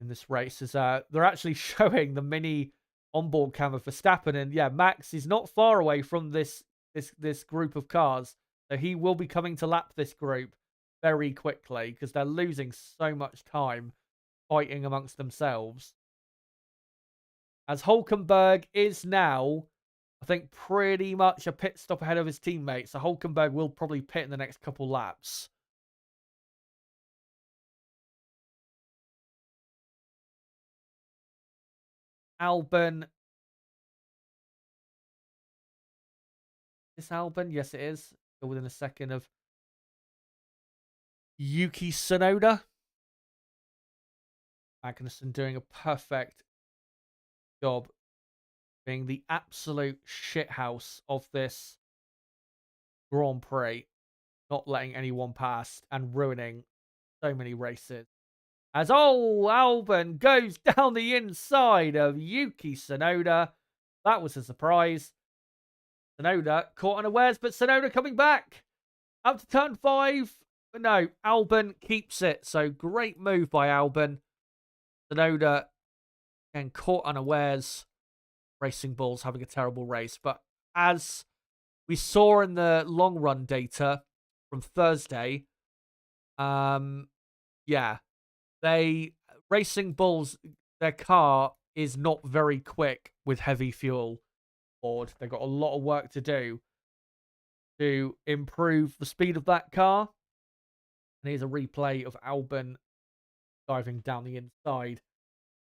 in this race. As they're actually showing the mini onboard camera for Verstappen, and yeah, Max is not far away from this group of cars, so he will be coming to lap this group very quickly because they're losing so much time fighting amongst themselves. As Hulkenberg is now, I think, pretty much a pit stop ahead of his teammates, so Hulkenberg will probably pit in the next couple laps. Albon. Is Albon? Yes, it is. Still within a second of Yuki Tsunoda. Magnussen doing a perfect job being the absolute shithouse of this Grand Prix, not letting anyone pass and ruining so many races. As Albon goes down the inside of Yuki Tsunoda. That was a surprise. Tsunoda caught unawares, but Tsunoda coming back up to turn 5. But no, Albon keeps it. So great move by Albon. Tsunoda again caught unawares. Racing Bulls having a terrible race. But as we saw in the long run data from Thursday, yeah, Racing Bulls, their car is not very quick with heavy fuel board. They've got a lot of work to do to improve the speed of that car. And here's a replay of Albon diving down the inside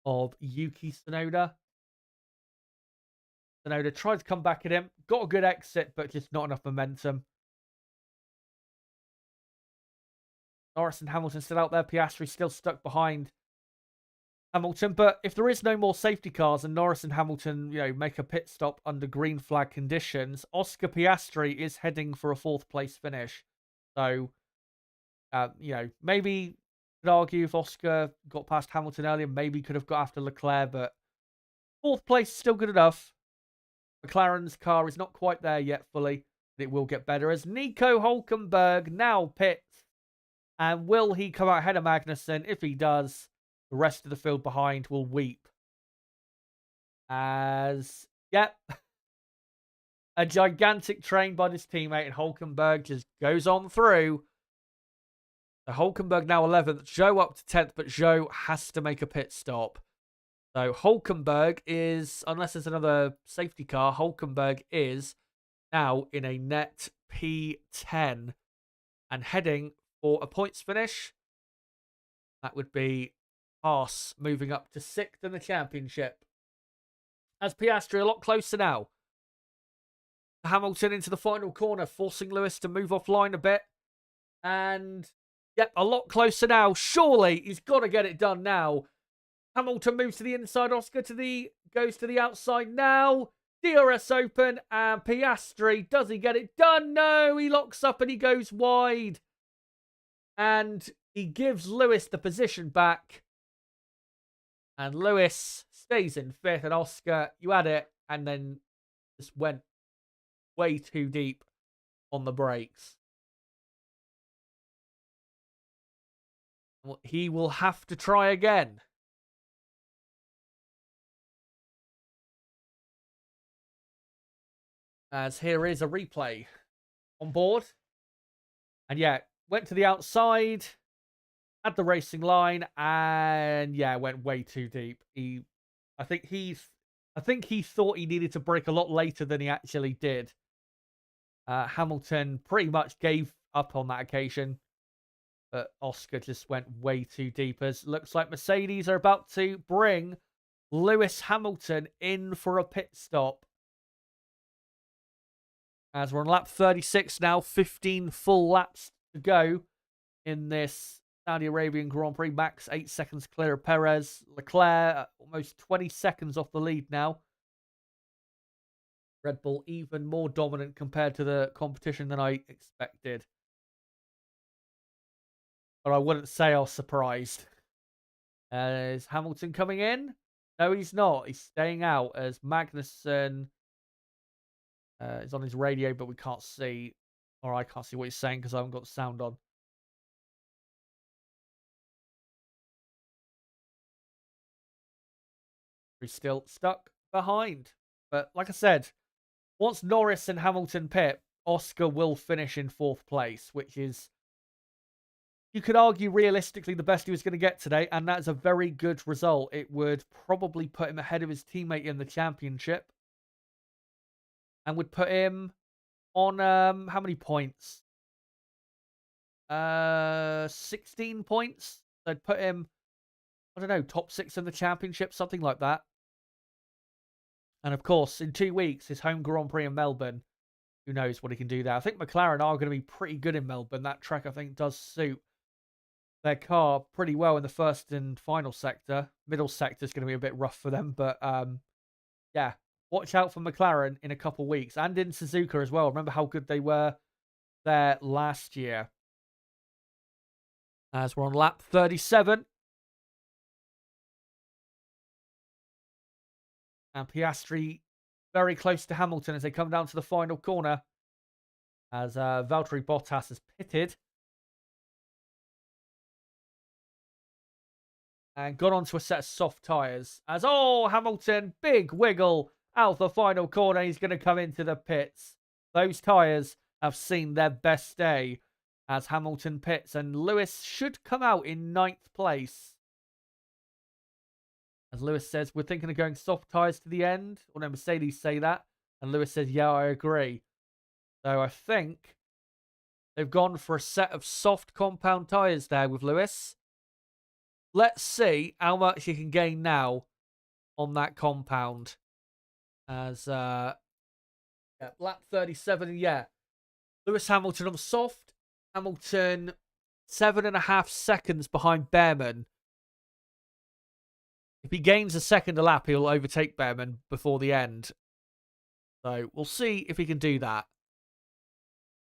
of Yuki Tsunoda. Tsunoda tried to come back at him, got a good exit, but just not enough momentum. Norris and Hamilton still out there. Piastri still stuck behind Hamilton. But if there is no more safety cars and Norris and Hamilton, you know, make a pit stop under green flag conditions, Oscar Piastri is heading for a 4th place finish. So, you know, maybe could argue if Oscar got past Hamilton earlier, maybe could have got after Leclerc, but 4th place is still good enough. McLaren's car is not quite there yet fully, but it will get better as Nico Hulkenberg now pits. And will he come out ahead of Magnussen? If he does, the rest of the field behind will weep. As, yep, a gigantic train by this teammate, and Hulkenberg just goes on through. So Hulkenberg now 11th, Zhou up to 10th, but Zhou has to make a pit stop. So Hulkenberg is, unless there's another safety car, Hulkenberg is now in a net P10 and heading for a points finish. That would be Haas moving up to 6th in the championship. As Piastri a lot closer now. Hamilton into the final corner, forcing Lewis to move offline a bit. And, yep, a lot closer now. Surely he's got to get it done now. Hamilton moves to the inside. Oscar goes to the outside now. DRS open. And Piastri, does he get it done? No, he locks up and he goes wide. And he gives Lewis the position back. And Lewis stays in 5th. And Oscar, you had it. And then just went way too deep on the brakes. He will have to try again. As here is a replay on board. And yeah, went to the outside, had the racing line, and yeah, went way too deep. I think he thought he needed to brake a lot later than he actually did. Hamilton pretty much gave up on that occasion. But Oscar just went way too deep. As looks like Mercedes are about to bring Lewis Hamilton in for a pit stop. As we're on lap 36 now, 15 full laps to go in this Saudi Arabian Grand Prix. Max 8 seconds clear of Perez. Leclerc almost 20 seconds off the lead now. Red Bull even more dominant compared to the competition than I expected. But I wouldn't say I was surprised. Is Hamilton coming in? No, he's not. He's staying out as Magnussen is on his radio, but we can't see. Or I can't see what he's saying because I haven't got the sound on. He's still stuck behind. But like I said, once Norris and Hamilton pit, Oscar will finish in 4th place, which is, you could argue, realistically the best he was going to get today, and that's a very good result. It would probably put him ahead of his teammate in the championship, and would put him on how many points? 16 points. They'd put him, I don't know, top 6 in the championship, something like that. And of course, in 2 weeks, his home Grand Prix in Melbourne. Who knows what he can do there? I think McLaren are going to be pretty good in Melbourne. That track, I think, does suit their car pretty well in the first and final sector. Middle sector is going to be a bit rough for them, but yeah, watch out for McLaren in a couple weeks, and in Suzuka as well. Remember how good they were there last year. As we're on lap 37. And Piastri very close to Hamilton as they come down to the final corner. As Valtteri Bottas has pitted. And got onto a set of soft tyres. As, oh, Hamilton, big wiggle out the final corner. He's going to come into the pits. Those tyres have seen their best day as Hamilton pits. And Lewis should come out in 9th place. As Lewis says, we're thinking of going soft tyres to the end. Or no, Mercedes say that. And Lewis says, yeah, I agree. So I think they've gone for a set of soft compound tyres there with Lewis. Let's see how much he can gain now on that compound. As, yeah, lap 37, yeah. Lewis Hamilton on soft. Hamilton 7.5 seconds behind Behrman. If he gains a second a lap, he'll overtake Behrman before the end. So we'll see if he can do that.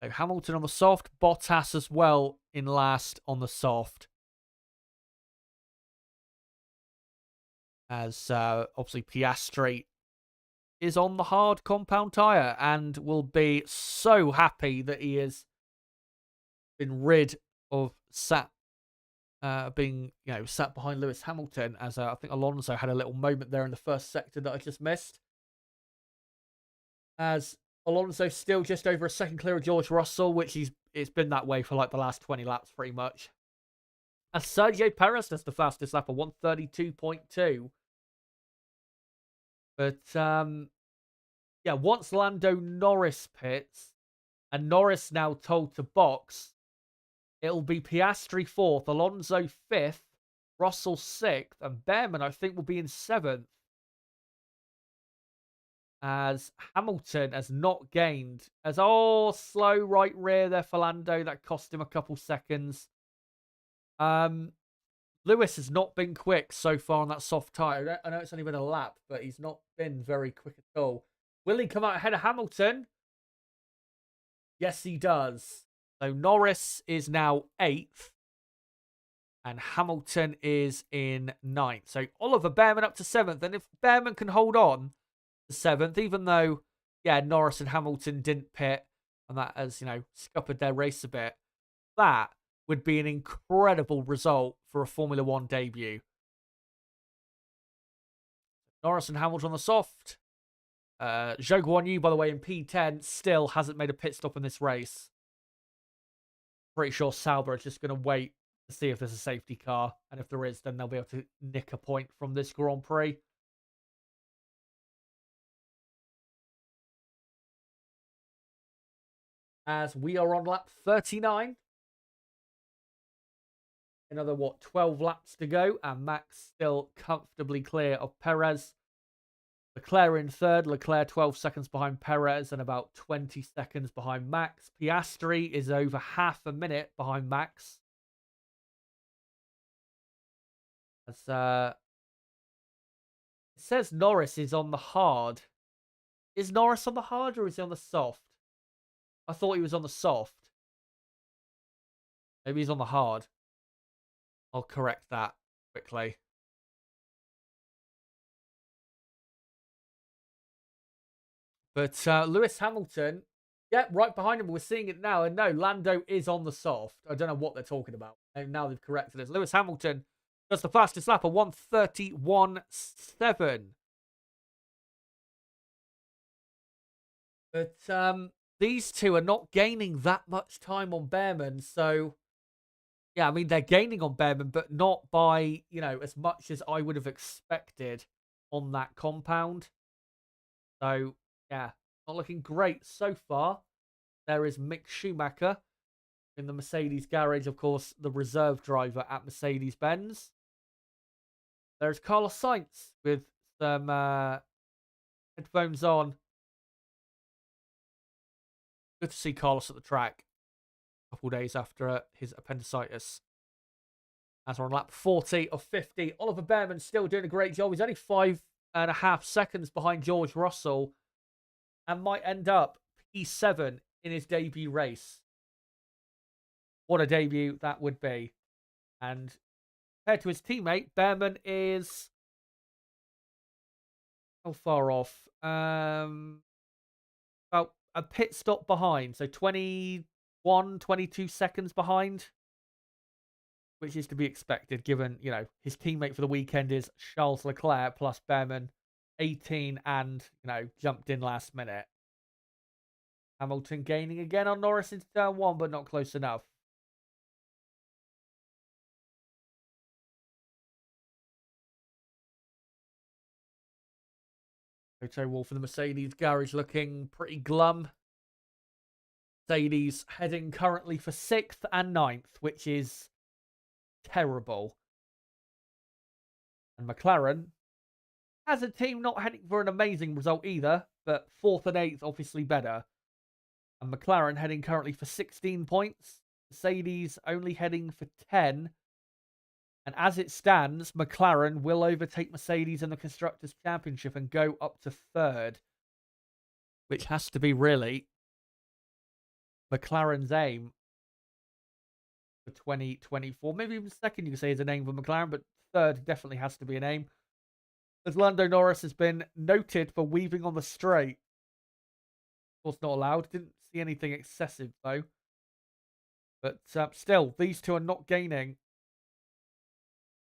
So Hamilton on the soft. Bottas as well in last on the soft. As obviously Piastri is on the hard compound tyre and will be so happy that he has been rid of being, sat behind Lewis Hamilton, as I think Alonso had a little moment there in the first sector that I just missed. As Alonso still just over a second clear of George Russell, which it's been that way for like the last 20 laps pretty much. As Sergio Perez does the fastest lap of 132.2. But, yeah, once Lando Norris pits, and Norris now told to box, it'll be Piastri 4th, Alonso 5th, Russell 6th, and Behrman, I think, will be in 7th. As Hamilton has not gained. As, slow right rear there for Lando. That cost him a couple seconds. Lewis has not been quick so far on that soft tyre. I know it's only been a lap, but he's not been very quick at all. Will he come out ahead of Hamilton? Yes, he does. So Norris is now 8th. And Hamilton is in 9th. So Oliver Behrman up to 7th. And if Behrman can hold on to 7th, even though, yeah, Norris and Hamilton didn't pit, and that has, scuppered their race a bit, that would be an incredible result for a Formula One debut. Norris and Hamilton on the soft. Zhou Guanyu, by the way, in P10, still hasn't made a pit stop in this race. Pretty sure Sauber is just going to wait to see if there's a safety car. And if there is, then they'll be able to nick a point from this Grand Prix. As we are on lap 39. Another, 12 laps to go. And Max still comfortably clear of Perez. Leclerc in 3rd. Leclerc 12 seconds behind Perez and about 20 seconds behind Max. Piastri is over half a minute behind Max. As, it says Norris is on the hard. Is Norris on the hard or is he on the soft? I thought he was on the soft. Maybe he's on the hard. I'll correct that quickly. But Lewis Hamilton, yeah, right behind him. We're seeing it now. And no, Lando is on the soft. I don't know what they're talking about. And now they've corrected us. Lewis Hamilton does the fastest lap of 1:31.7. But these two are not gaining that much time on Behrman. So, yeah, I mean, they're gaining on Behrman, but not by, as much as I would have expected on that compound. So, yeah, not looking great so far. There is Mick Schumacher in the Mercedes garage, of course, the reserve driver at Mercedes-Benz. There's Carlos Sainz with some headphones on. Good to see Carlos at the track a couple days after his appendicitis. As we're on lap 40 of 50, Oliver Behrman still doing a great job. He's only 5.5 seconds behind George Russell and might end up P7 in his debut race. What a debut that would be. And compared to his teammate, Behrman is how far off? About a pit stop behind. So 21, 22 seconds behind. Which is to be expected given, his teammate for the weekend is Charles Leclerc plus Behrman, 18 and, jumped in last minute. Hamilton gaining again on Norris into turn 1, but not close enough. Photo wall for the Mercedes garage looking pretty glum. Mercedes heading currently for 6th and 9th, which is terrible. And McLaren as a team not heading for an amazing result either, but 4th and 8th obviously better. And McLaren heading currently for 16 points. Mercedes only heading for 10. And as it stands, McLaren will overtake Mercedes in the Constructors' Championship and go up to 3rd. Which has to be really McLaren's aim for 2024. Maybe even 2nd you could say is a name for McLaren, but 3rd definitely has to be a name. As Lando Norris has been noted for weaving on the straight. Of course, not allowed. Didn't see anything excessive, though. But still, these two are not gaining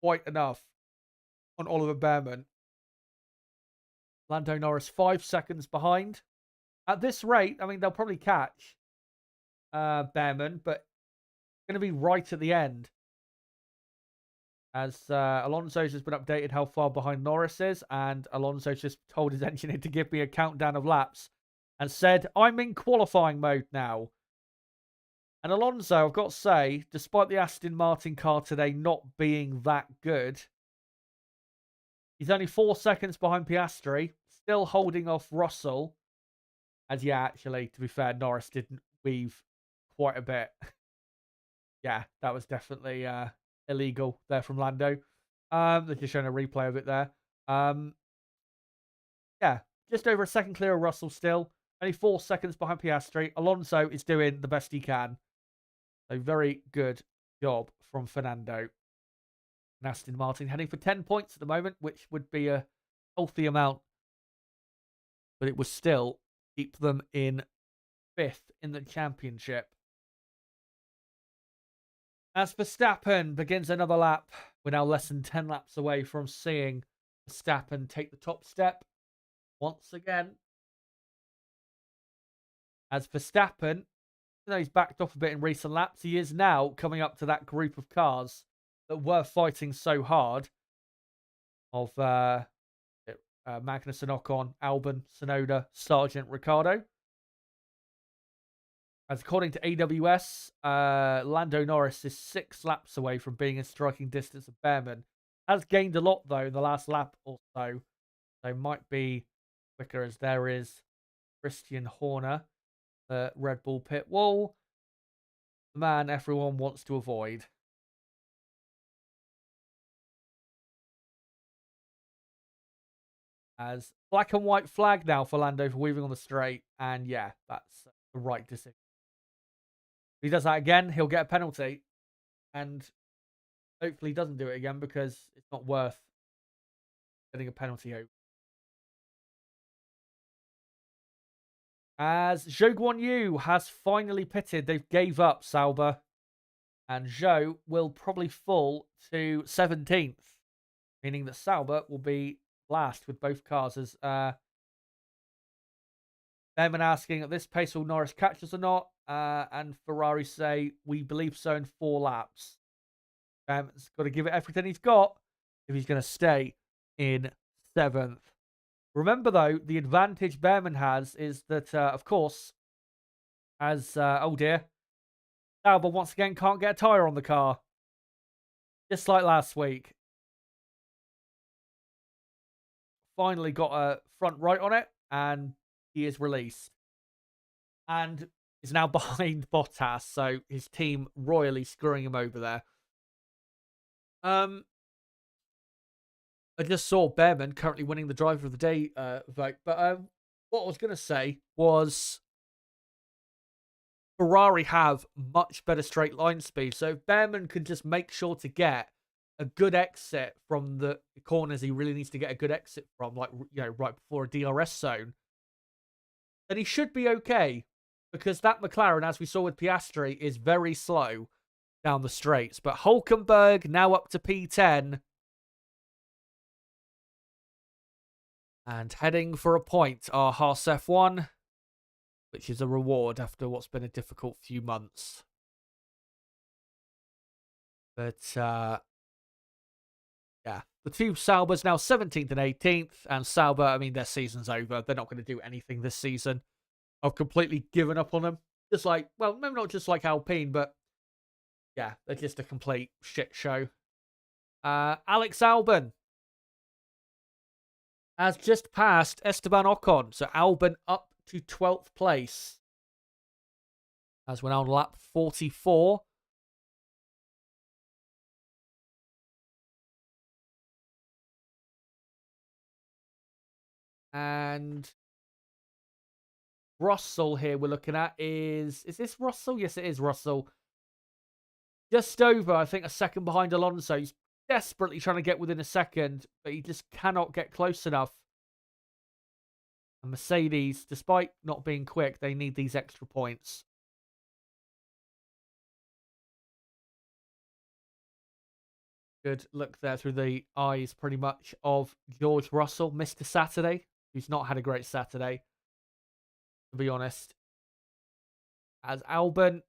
quite enough on Oliver Behrman. Lando Norris 5 seconds behind. At this rate, I mean, they'll probably catch Behrman, but going to be right at the end. As Alonso's has been updated how far behind Norris is, and Alonso's just told his engineer to give me a countdown of laps and said, I'm in qualifying mode now. And Alonso, I've got to say, despite the Aston Martin car today not being that good, he's only 4 seconds behind Piastri, still holding off Russell. As yeah, actually, to be fair, Norris didn't weave quite a bit. Yeah, that was definitely illegal there from Lando. They're just showing a replay of it there. Yeah, just over a second clear of Russell still. Only 4 seconds behind Piastri. Alonso is doing the best he can. A very good job from Fernando. And Aston Martin heading for 10 points at the moment, which would be a healthy amount. But it would still keep them in 5th in the championship. As Verstappen begins another lap, we're now less than 10 laps away from seeing Verstappen take the top step once again. As Verstappen, even though he's backed off a bit in recent laps, he is now coming up to that group of cars that were fighting so hard of Magnussen, Ocon, Albon, Tsunoda, Sargent, Ricciardo. As according to AWS, Lando Norris is 6 laps away from being in striking distance of Behrman. Has gained a lot, though, in the last lap or so. So might be quicker, as there is Christian Horner, the Red Bull pit wall. The man everyone wants to avoid. As black and white flag now for Lando for weaving on the straight. And yeah, that's the right decision. If he does that again, he'll get a penalty. And hopefully he doesn't do it again, because it's not worth getting a penalty over. As Zhou Guanyu has finally pitted, they've gave up Sauber. And Zhou will probably fall to 17th. Meaning that Sauber will be last with both cars. As Behrman asking, at this pace will Norris catch us or not? And Ferrari say, we believe so in 4 laps. Behrman's got to give it everything he's got if he's going to stay in 7th. Remember, though, the advantage Behrman has is that, of course, as, oh dear, Sauber once again can't get a tyre on the car. Just like last week. Finally got a front right on it, and he is released. And is now behind Bottas, so his team royally screwing him over there. I just saw Behrman currently winning the Driver of the Day vote. But what I was going to say was Ferrari have much better straight line speed. So if Behrman can just make sure to get a good exit from the corners he really needs to get a good exit from, like, you know, right before a DRS zone, then he should be okay. Because that McLaren, as we saw with Piastri, is very slow down the straights. But Hulkenberg now up to P10. And heading for a point are Haas F1, which is a reward after what's been a difficult few months. But, yeah. The two Saubers now 17th and 18th. And Sauber, I mean, their season's over. They're not going to do anything this season. I've completely given up on them. Just like, well, maybe not just like Alpine, but yeah, they're just a complete shit show. Alex Albon has just passed Esteban Ocon. So Albon up to 12th place. As we're now on lap 44. And Russell here we're looking at is this Russell? Yes, it is Russell. Just over, I think, a second behind Alonso. He's desperately trying to get within a second, but he just cannot get close enough. And Mercedes, despite not being quick, they need these extra points. Good look there through the eyes, pretty much, of George Russell, Mr. Saturday, who's not had a great Saturday, to be honest. As Albon,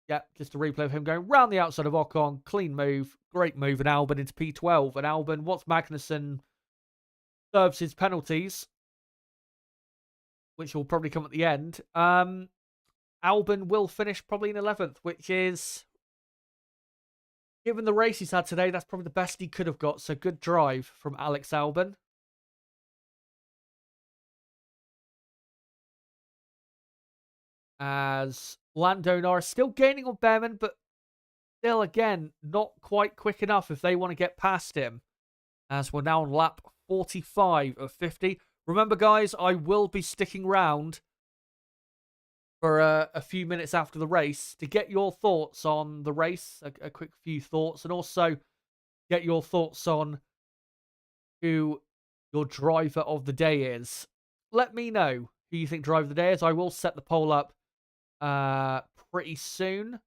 yeah, just a replay of him going round the outside of Ocon. Clean move. Great move. And Albon into P12. And Albon, once Magnussen serves his penalties, which will probably come at the end, Albon will finish probably in 11th, which is, given the race he's had today, that's probably the best he could have got. So good drive from Alex Albon. As Lando Norris still gaining on Behrman, but still, again, not quite quick enough if they want to get past him. As we're now on lap 45 of 50. Remember, guys, I will be sticking around for a few minutes after the race to get your thoughts on the race, a quick few thoughts, and also get your thoughts on who your driver of the day is. Let me know who you think driver of the day is. I will set the poll up pretty soon.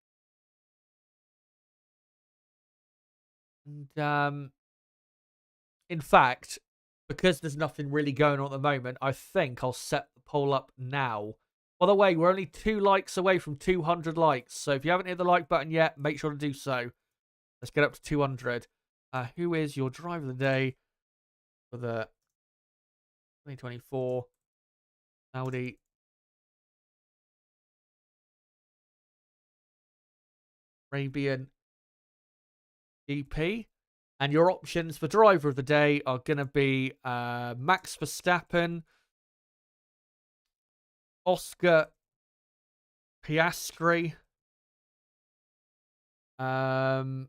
And in fact, because there's nothing really going on at the moment, I think I'll set the poll up now. By the way, we're only 2 likes away from 200 likes. So if you haven't hit the like button yet, make sure to do so. Let's get up to 200. Who is your driver of the day for the 2024 Saudi Arabian GP? And your options for driver of the day are going to be Max Verstappen, Oscar Piastri, Oliver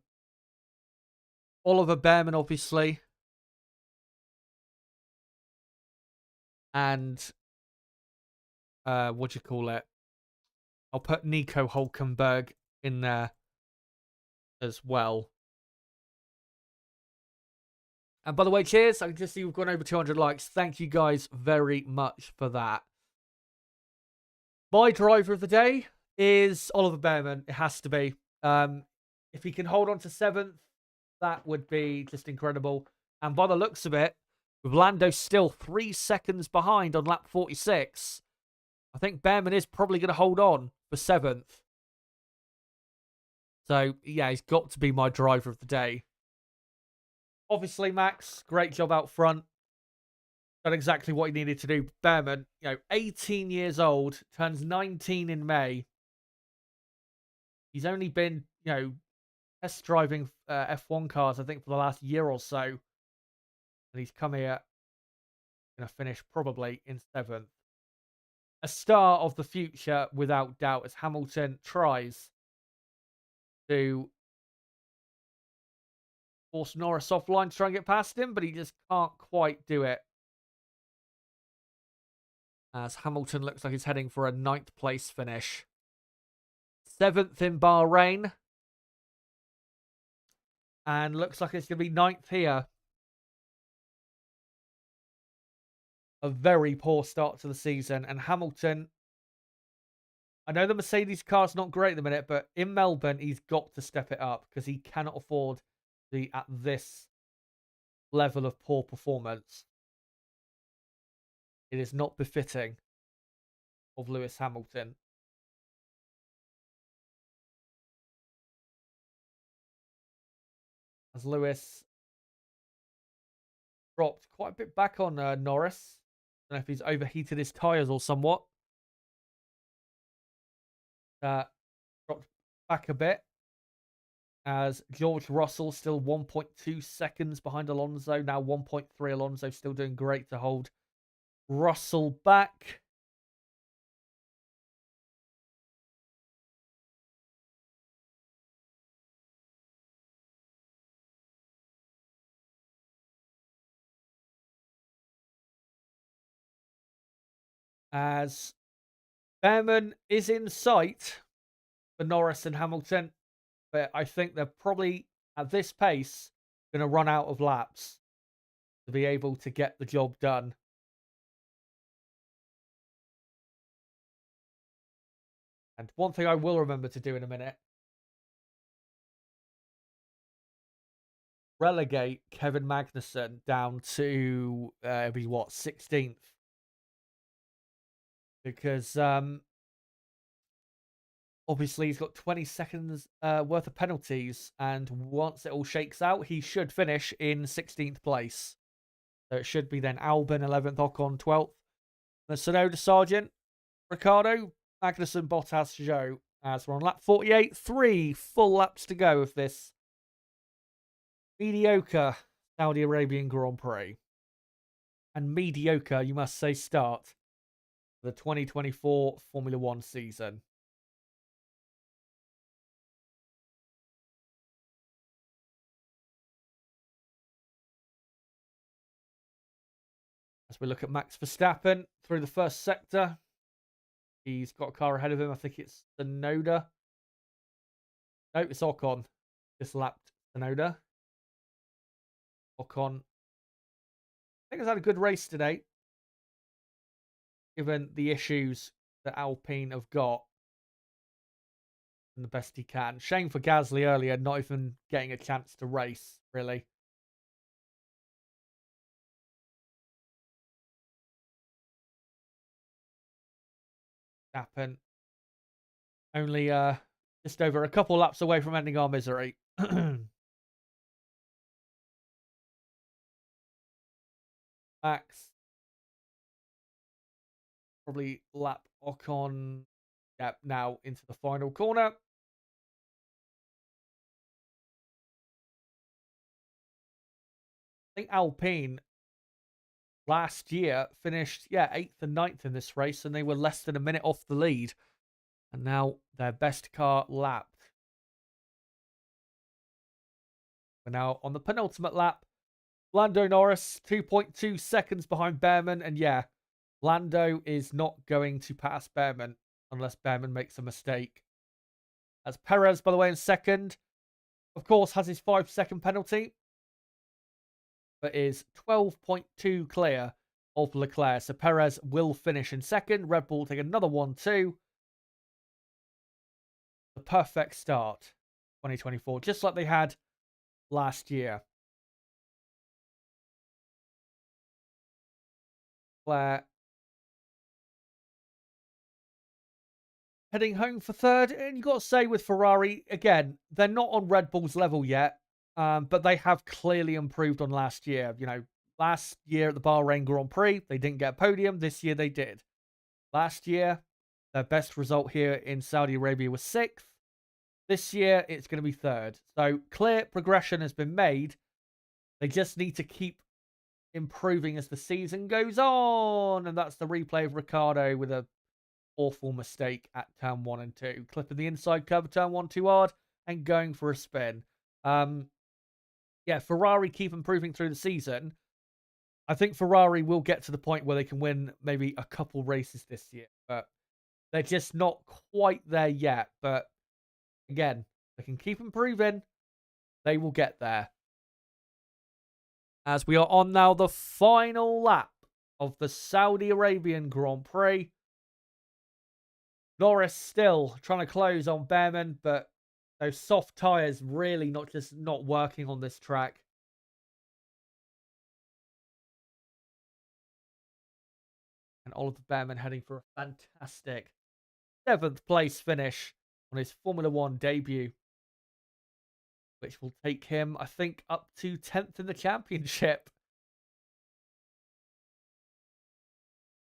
Behrman, obviously, and what do you call it? I'll put Nico Hulkenberg in there as well. And by the way, cheers. I can just see we've gone over 200 likes. Thank you guys very much for that. My driver of the day is Oliver Behrman. It has to be. If he can hold on to 7th, that would be just incredible. And by the looks of it, with Lando still 3 seconds behind on lap 46, I think Behrman is probably going to hold on for 7th. So, yeah, he's got to be my driver of the day. Obviously, Max, great job out front. Done exactly what he needed to do. Behrman, 18 years old, turns 19 in May. He's only been, test driving F1 cars, I think, for the last year or so. And he's come here, going to finish probably in 7th. A star of the future, without doubt, as Hamilton tries to force Norris offline to try and get past him, but he just can't quite do it. As Hamilton looks like he's heading for a 9th place finish. 7th in Bahrain. And looks like it's going to be 9th here. A very poor start to the season. And Hamilton, I know the Mercedes car's not great at the minute, but in Melbourne, he's got to step it up because he cannot afford to be at this level of poor performance. It is not befitting of Lewis Hamilton. As Lewis dropped quite a bit back on Norris. I don't know if he's overheated his tyres or somewhat. Dropped back a bit. As George Russell still 1.2 seconds behind Alonso. Now 1.3. Alonso still doing great to hold Russell back. As Behrman is in sight for Norris and Hamilton. But I think they're probably, at this pace, going to run out of laps to be able to get the job done. And one thing I will remember to do in a minute. Relegate Kevin Magnussen down to, 16th? Because, obviously, he's got 20 seconds worth of penalties. And once it all shakes out, he should finish in 16th place. So it should be then Albon 11th, Ocon 12th. The Sonoda Sargent, Ricardo, Magnussen, Bottas, Zhou, as we're on lap 48. 3 full laps to go of this mediocre Saudi Arabian Grand Prix. And mediocre, you must say, start the 2024 Formula One season. As we look at Max Verstappen through the first sector, he's got a car ahead of him. I think it's Tsunoda. No, it's Ocon. Just lapped Tsunoda. Ocon, I think, has had a good race today, given the issues that Alpine have got. And the best he can. Shame for Gasly earlier, not even getting a chance to race, really. Verstappen only just over a couple laps away from ending our misery. Max probably lap Ocon. Yep, now into the final corner. I think Alpine last year finished 8th and 9th in this race, and they were less than a minute off the lead. And now their best car lapped. We're now on the penultimate lap. Lando Norris, 2.2 seconds behind Behrman. And Lando is not going to pass Behrman unless Behrman makes a mistake. As Perez, by the way, in second. Of course, has his 5-second penalty, but is 12.2 clear of Leclerc. So Perez will finish in second. Red Bull take another 1-2. The perfect start, 2024, just like they had last year. Leclerc heading home for third. And you've got to say with Ferrari, again, they're not on Red Bull's level yet, but they have clearly improved on last year. You know, last year at the Bahrain Grand Prix, they didn't get a podium. This year they did. Last year, their best result here in Saudi Arabia was 6th. This year, it's going to be 3rd. So clear progression has been made. They just need to keep improving as the season goes on. And that's the replay of Ricciardo with a awful mistake at turn 1 and 2. Clipping the inside curve of turn 1 too hard and going for a spin. Ferrari keep improving through the season. I think Ferrari will get to the point where they can win maybe a couple races this year. But they're just not quite there yet. But again, they can keep improving. They will get there. As we are on now the final lap of the Saudi Arabian Grand Prix. Norris still trying to close on Behrman, but those soft tyres really not working on this track. And Oliver Behrman heading for a fantastic 7th place finish on his Formula One debut, which will take him, I think, up to 10th in the championship.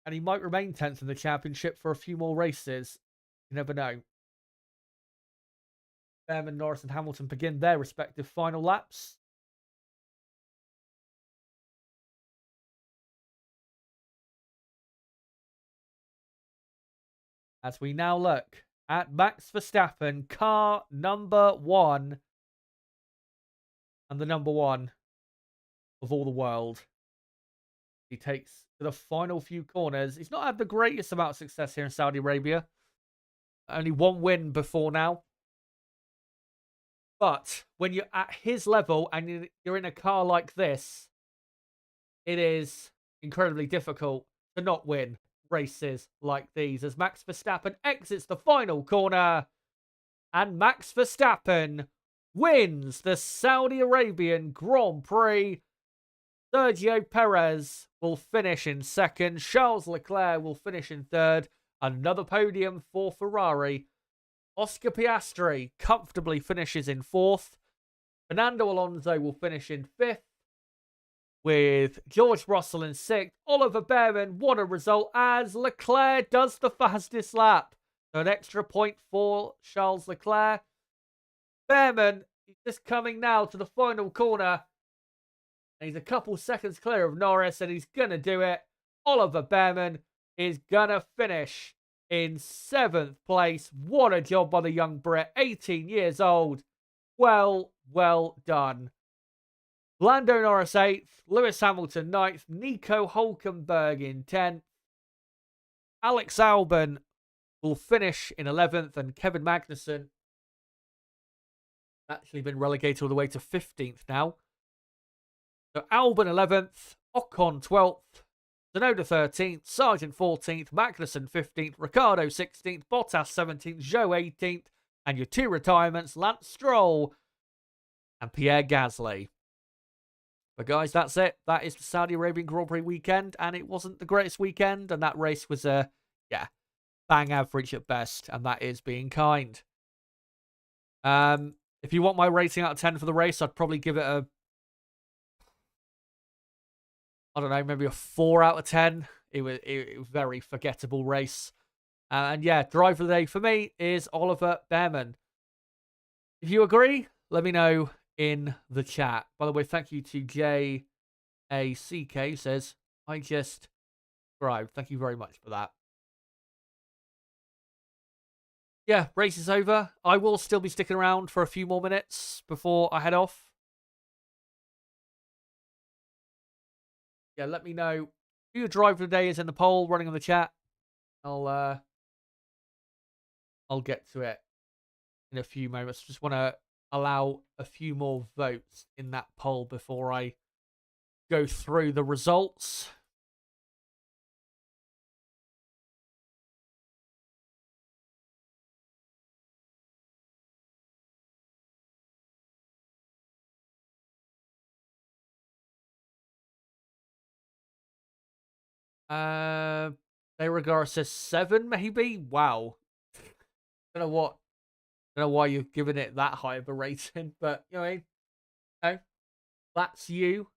And he might remain 10th in the championship for a few more races. You never know. Behrman, Norris and Hamilton begin their respective final laps. As we now look at Max Verstappen, car number 1. And the number 1 of all the world. He takes to the final few corners. He's not had the greatest amount of success here in Saudi Arabia. Only 1 win before now. But when you're at his level and you're in a car like this, it is incredibly difficult to not win races like these. As Max Verstappen exits the final corner. And Max Verstappen wins the Saudi Arabian Grand Prix. Sergio Perez will finish in 2nd. Charles Leclerc will finish in 3rd. Another podium for Ferrari. Oscar Piastri comfortably finishes in 4th. Fernando Alonso will finish in 5th. With George Russell in 6th. Oliver Behrman, what a result, as Leclerc does the fastest lap. So an extra point for Charles Leclerc. Behrman, he's just coming now to the final corner. And he's a couple seconds clear of Norris, and he's going to do it. Oliver Behrman is going to finish in 7th place. What a job by the young Brit, 18 years old. Well done. Lando Norris 8th, Lewis Hamilton 9th, Nico Hulkenberg in 10th. Alex Albon will finish in 11th, and Kevin Magnussen actually been relegated all the way to 15th now. So Albon 11th, Ocon 12th, Tsunoda 13th, Sargent 14th, Magnussen 15th, Ricciardo 16th, Bottas 17th, Zhou 18th, and your 2 retirements, Lance Stroll and Pierre Gasly. But guys, that's it. That is the Saudi Arabian Grand Prix weekend, and it wasn't the greatest weekend, and that race was bang average at best, and that is being kind. If you want my rating out of 10 for the race, I'd probably give it a, I don't know, maybe a 4 out of 10. It was a very forgettable race. And yeah, driver of the day for me is Oliver Behrman. If you agree, let me know in the chat. By the way, thank you to JACK, who says, I just subscribed. Thank you very much for that. Yeah, race is over. I will still be sticking around for a few more minutes before I head off. Yeah, let me know who your driver of the day is in the poll running on the chat. I'll get to it in a few moments. Just want to allow a few more votes in that poll before I go through the results. Regard says 7, maybe. Wow. Don't know why you're giving it that high of a rating, but you know what I mean? No, that's you.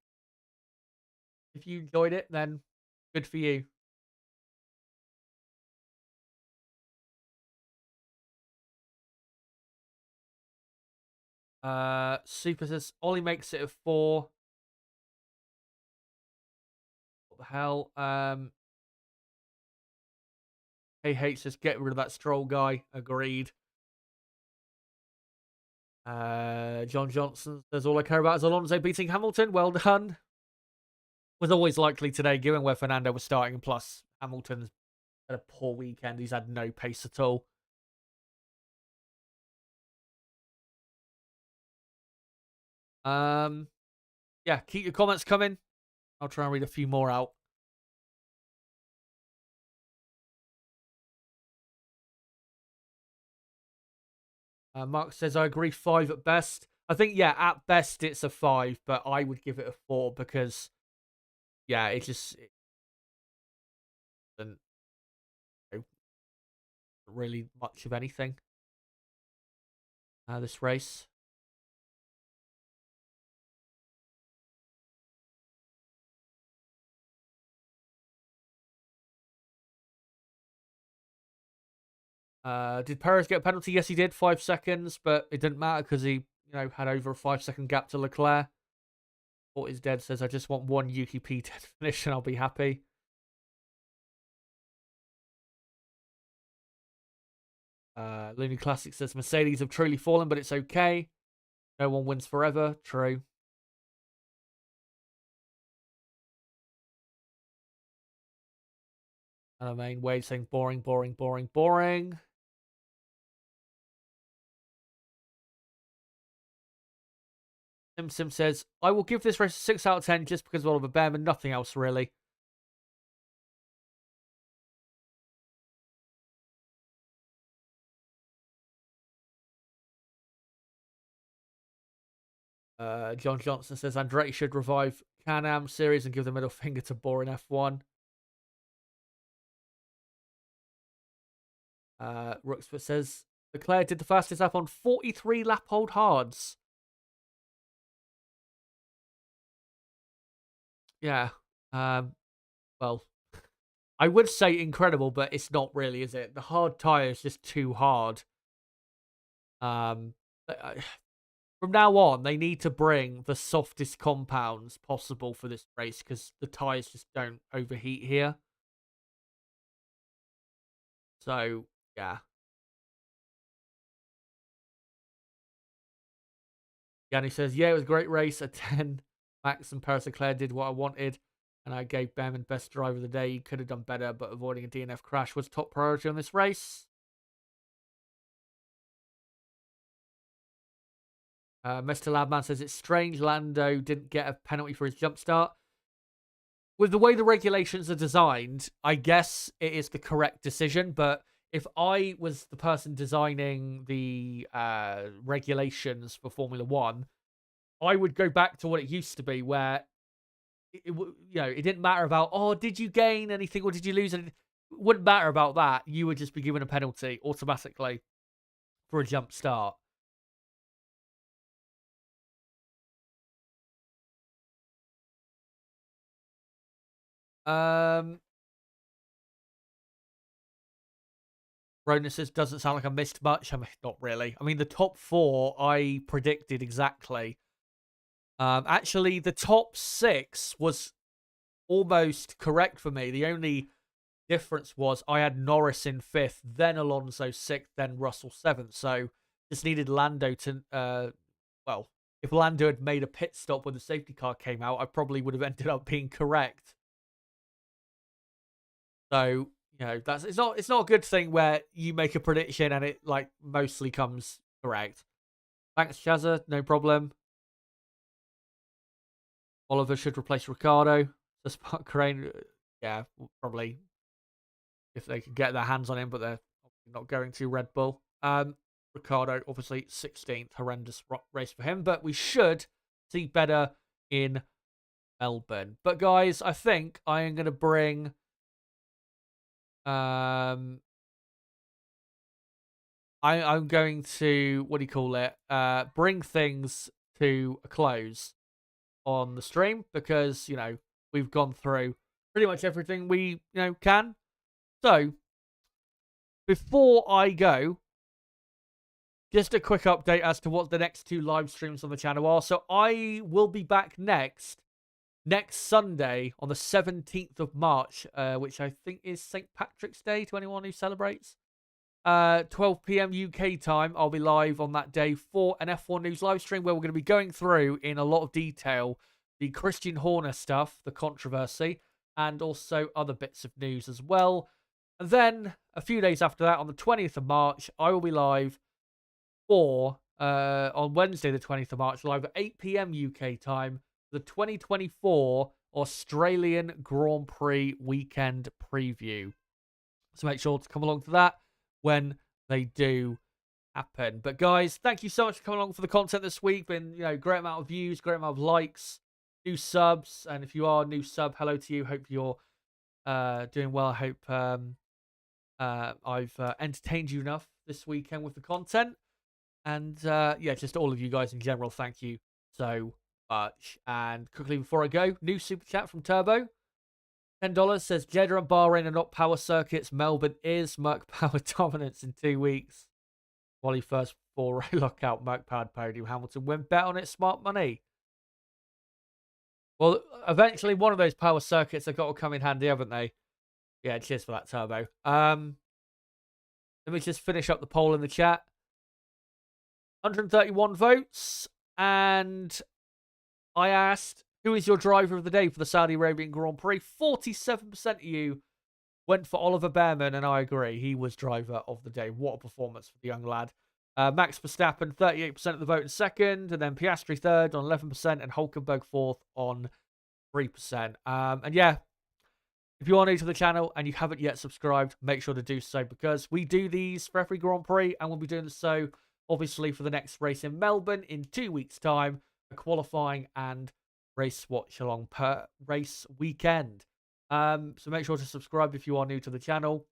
If you enjoyed it, then good for you. Super says Ollie makes it a 4. What the hell? KH says get rid of that Stroll guy. Agreed. John Johnson says all I care about is Alonso beating Hamilton. Well done. Was always likely today, given where Fernando was starting, and plus Hamilton's had a poor weekend. He's had no pace at all. Yeah, keep your comments coming. I'll try and read a few more out. Mark says, I agree, 5 at best. I think, yeah, at best it's a 5, but I would give it a 4 because, yeah, it just doesn't really much of anything. This race. Did Perez get a penalty? Yes, he did. 5 seconds, but it didn't matter because he, had over a 5-second gap to Leclerc. What is dead says, I just want one Yuki P10 finish and I'll be happy. Looney Classic says, Mercedes have truly fallen, but it's okay. No one wins forever. True. And I mean, Wade saying boring, boring, boring, boring. Sim says, I will give this race a 6 out of 10 just because of Oliver Behrman, nothing else really. John Johnson says, Andretti should revive Can-Am series and give the middle finger to boring F1. Rooksford says, Leclerc did the fastest lap on 43 lap hold hards. Yeah. Well, I would say incredible, but it's not really, is it? The hard tyre is just too hard. Um, from now on, they need to bring the softest compounds possible for this race because the tyres just don't overheat here. So, yeah. Yanni says, yeah, it was a great race. A 10. Max and Paris Leclerc did what I wanted. And I gave Behrman best driver of the day. He could have done better, but avoiding a DNF crash was top priority on this race. Mr. Labman says, it's strange Lando didn't get a penalty for his jump start. With the way the regulations are designed, I guess it is the correct decision, but if I was the person designing the regulations for Formula One, I would go back to what it used to be, where it didn't matter about, oh, did you gain anything or did you lose anything? It wouldn't matter about that. You would just be given a penalty automatically for a jump start. Rona says, doesn't sound like I missed much. I mean, not really. I mean, the top 4 I predicted exactly. Actually, the top 6 was almost correct for me. The only difference was I had Norris in 5th, then Alonso 6th, then Russell 7th. So just needed Lando to, well, if Lando had made a pit stop when the safety car came out, I probably would have ended up being correct. So, it's not a good thing where you make a prediction and it like mostly comes correct. Thanks, Chazza, no problem. Oliver should replace Ricardo. The Spark Crane, yeah, probably if they can get their hands on him, but they're not going to Red Bull. Ricardo, obviously 16th, horrendous race for him, but we should see better in Melbourne. But guys, I think I am going to bring I'm going to, what do you call it, bring things to a close on the stream because, we've gone through pretty much everything we, can. So, before I go, just a quick update as to what the next 2 live streams on the channel are. So, I will be back next Sunday on the 17th of March, which I think is St. Patrick's Day to anyone who celebrates. 12 p.m. UK time, I'll be live on that day for an F1 News live stream where we're going to be going through in a lot of detail the Christian Horner stuff, the controversy, and also other bits of news as well. And then a few days after that, on the 20th of March, I will be live for, on Wednesday the 20th of March, live at 8 p.m. UK time, the 2024 Australian Grand Prix weekend preview. So make sure to come along to that when they do happen. But guys, thank you so much for coming along for the content this week. Been, great amount of views, great amount of likes, new subs. And if you are a new sub, hello to you. Hope you're doing well. I hope I've entertained you enough this weekend with the content. And just all of you guys in general, thank you so much. And quickly before I go, new super chat from Turbo. $10 says Jeddah and Bahrain are not power circuits. Melbourne is. Merc power dominance in 2 weeks. Wally first 4 lockout. Merc powered podium. Hamilton win. Bet on it. Smart money. Well, eventually one of those power circuits have got to come in handy, haven't they? Yeah, cheers for that, Turbo. Let me just finish up the poll in the chat. 131 votes. And I asked, who is your driver of the day for the Saudi Arabian Grand Prix? 47% of you went for Oliver Behrman, and I agree. He was driver of the day. What a performance for the young lad. Max Verstappen, 38% of the vote in second, and then Piastri third on 11%, and Hulkenberg fourth on 3%. And yeah, if you are new to the channel and you haven't yet subscribed, make sure to do so because we do these for every Grand Prix, and we'll be doing so, obviously, for the next race in Melbourne in 2 weeks' time, a qualifying and race watch along per race weekend. So make sure to subscribe if you are new to the channel.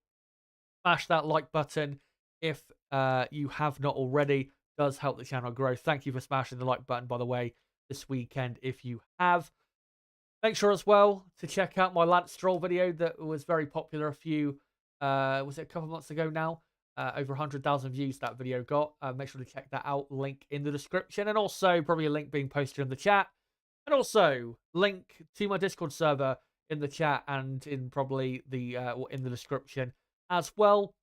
Smash that like button if you have not already. It does help the channel grow. Thank you for smashing the like button, by the way, this weekend if you have. Make sure as well to check out my Lance Stroll video that was very popular a few, was it a couple months ago now? Over 100,000 views that video got. Make sure to check that out. Link in the description. And also probably a link being posted in the chat. And also link to my Discord server in the chat and in probably the in the description as well.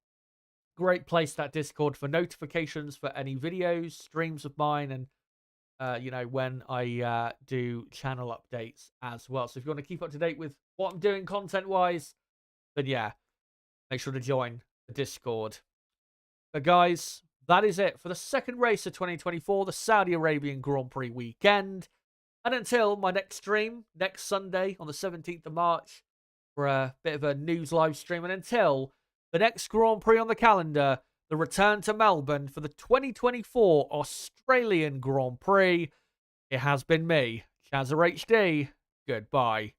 Great place, that Discord, for notifications for any videos, streams of mine, and when I do channel updates as well. So if you want to keep up to date with what I'm doing content-wise, then yeah, make sure to join the Discord. But guys, that is it for the second race of 2024, the Saudi Arabian Grand Prix weekend. And until my next stream, next Sunday on the 17th of March, for a bit of a news live stream, and until the next Grand Prix on the calendar, the return to Melbourne for the 2024 Australian Grand Prix, it has been me, Chazza HD. Goodbye.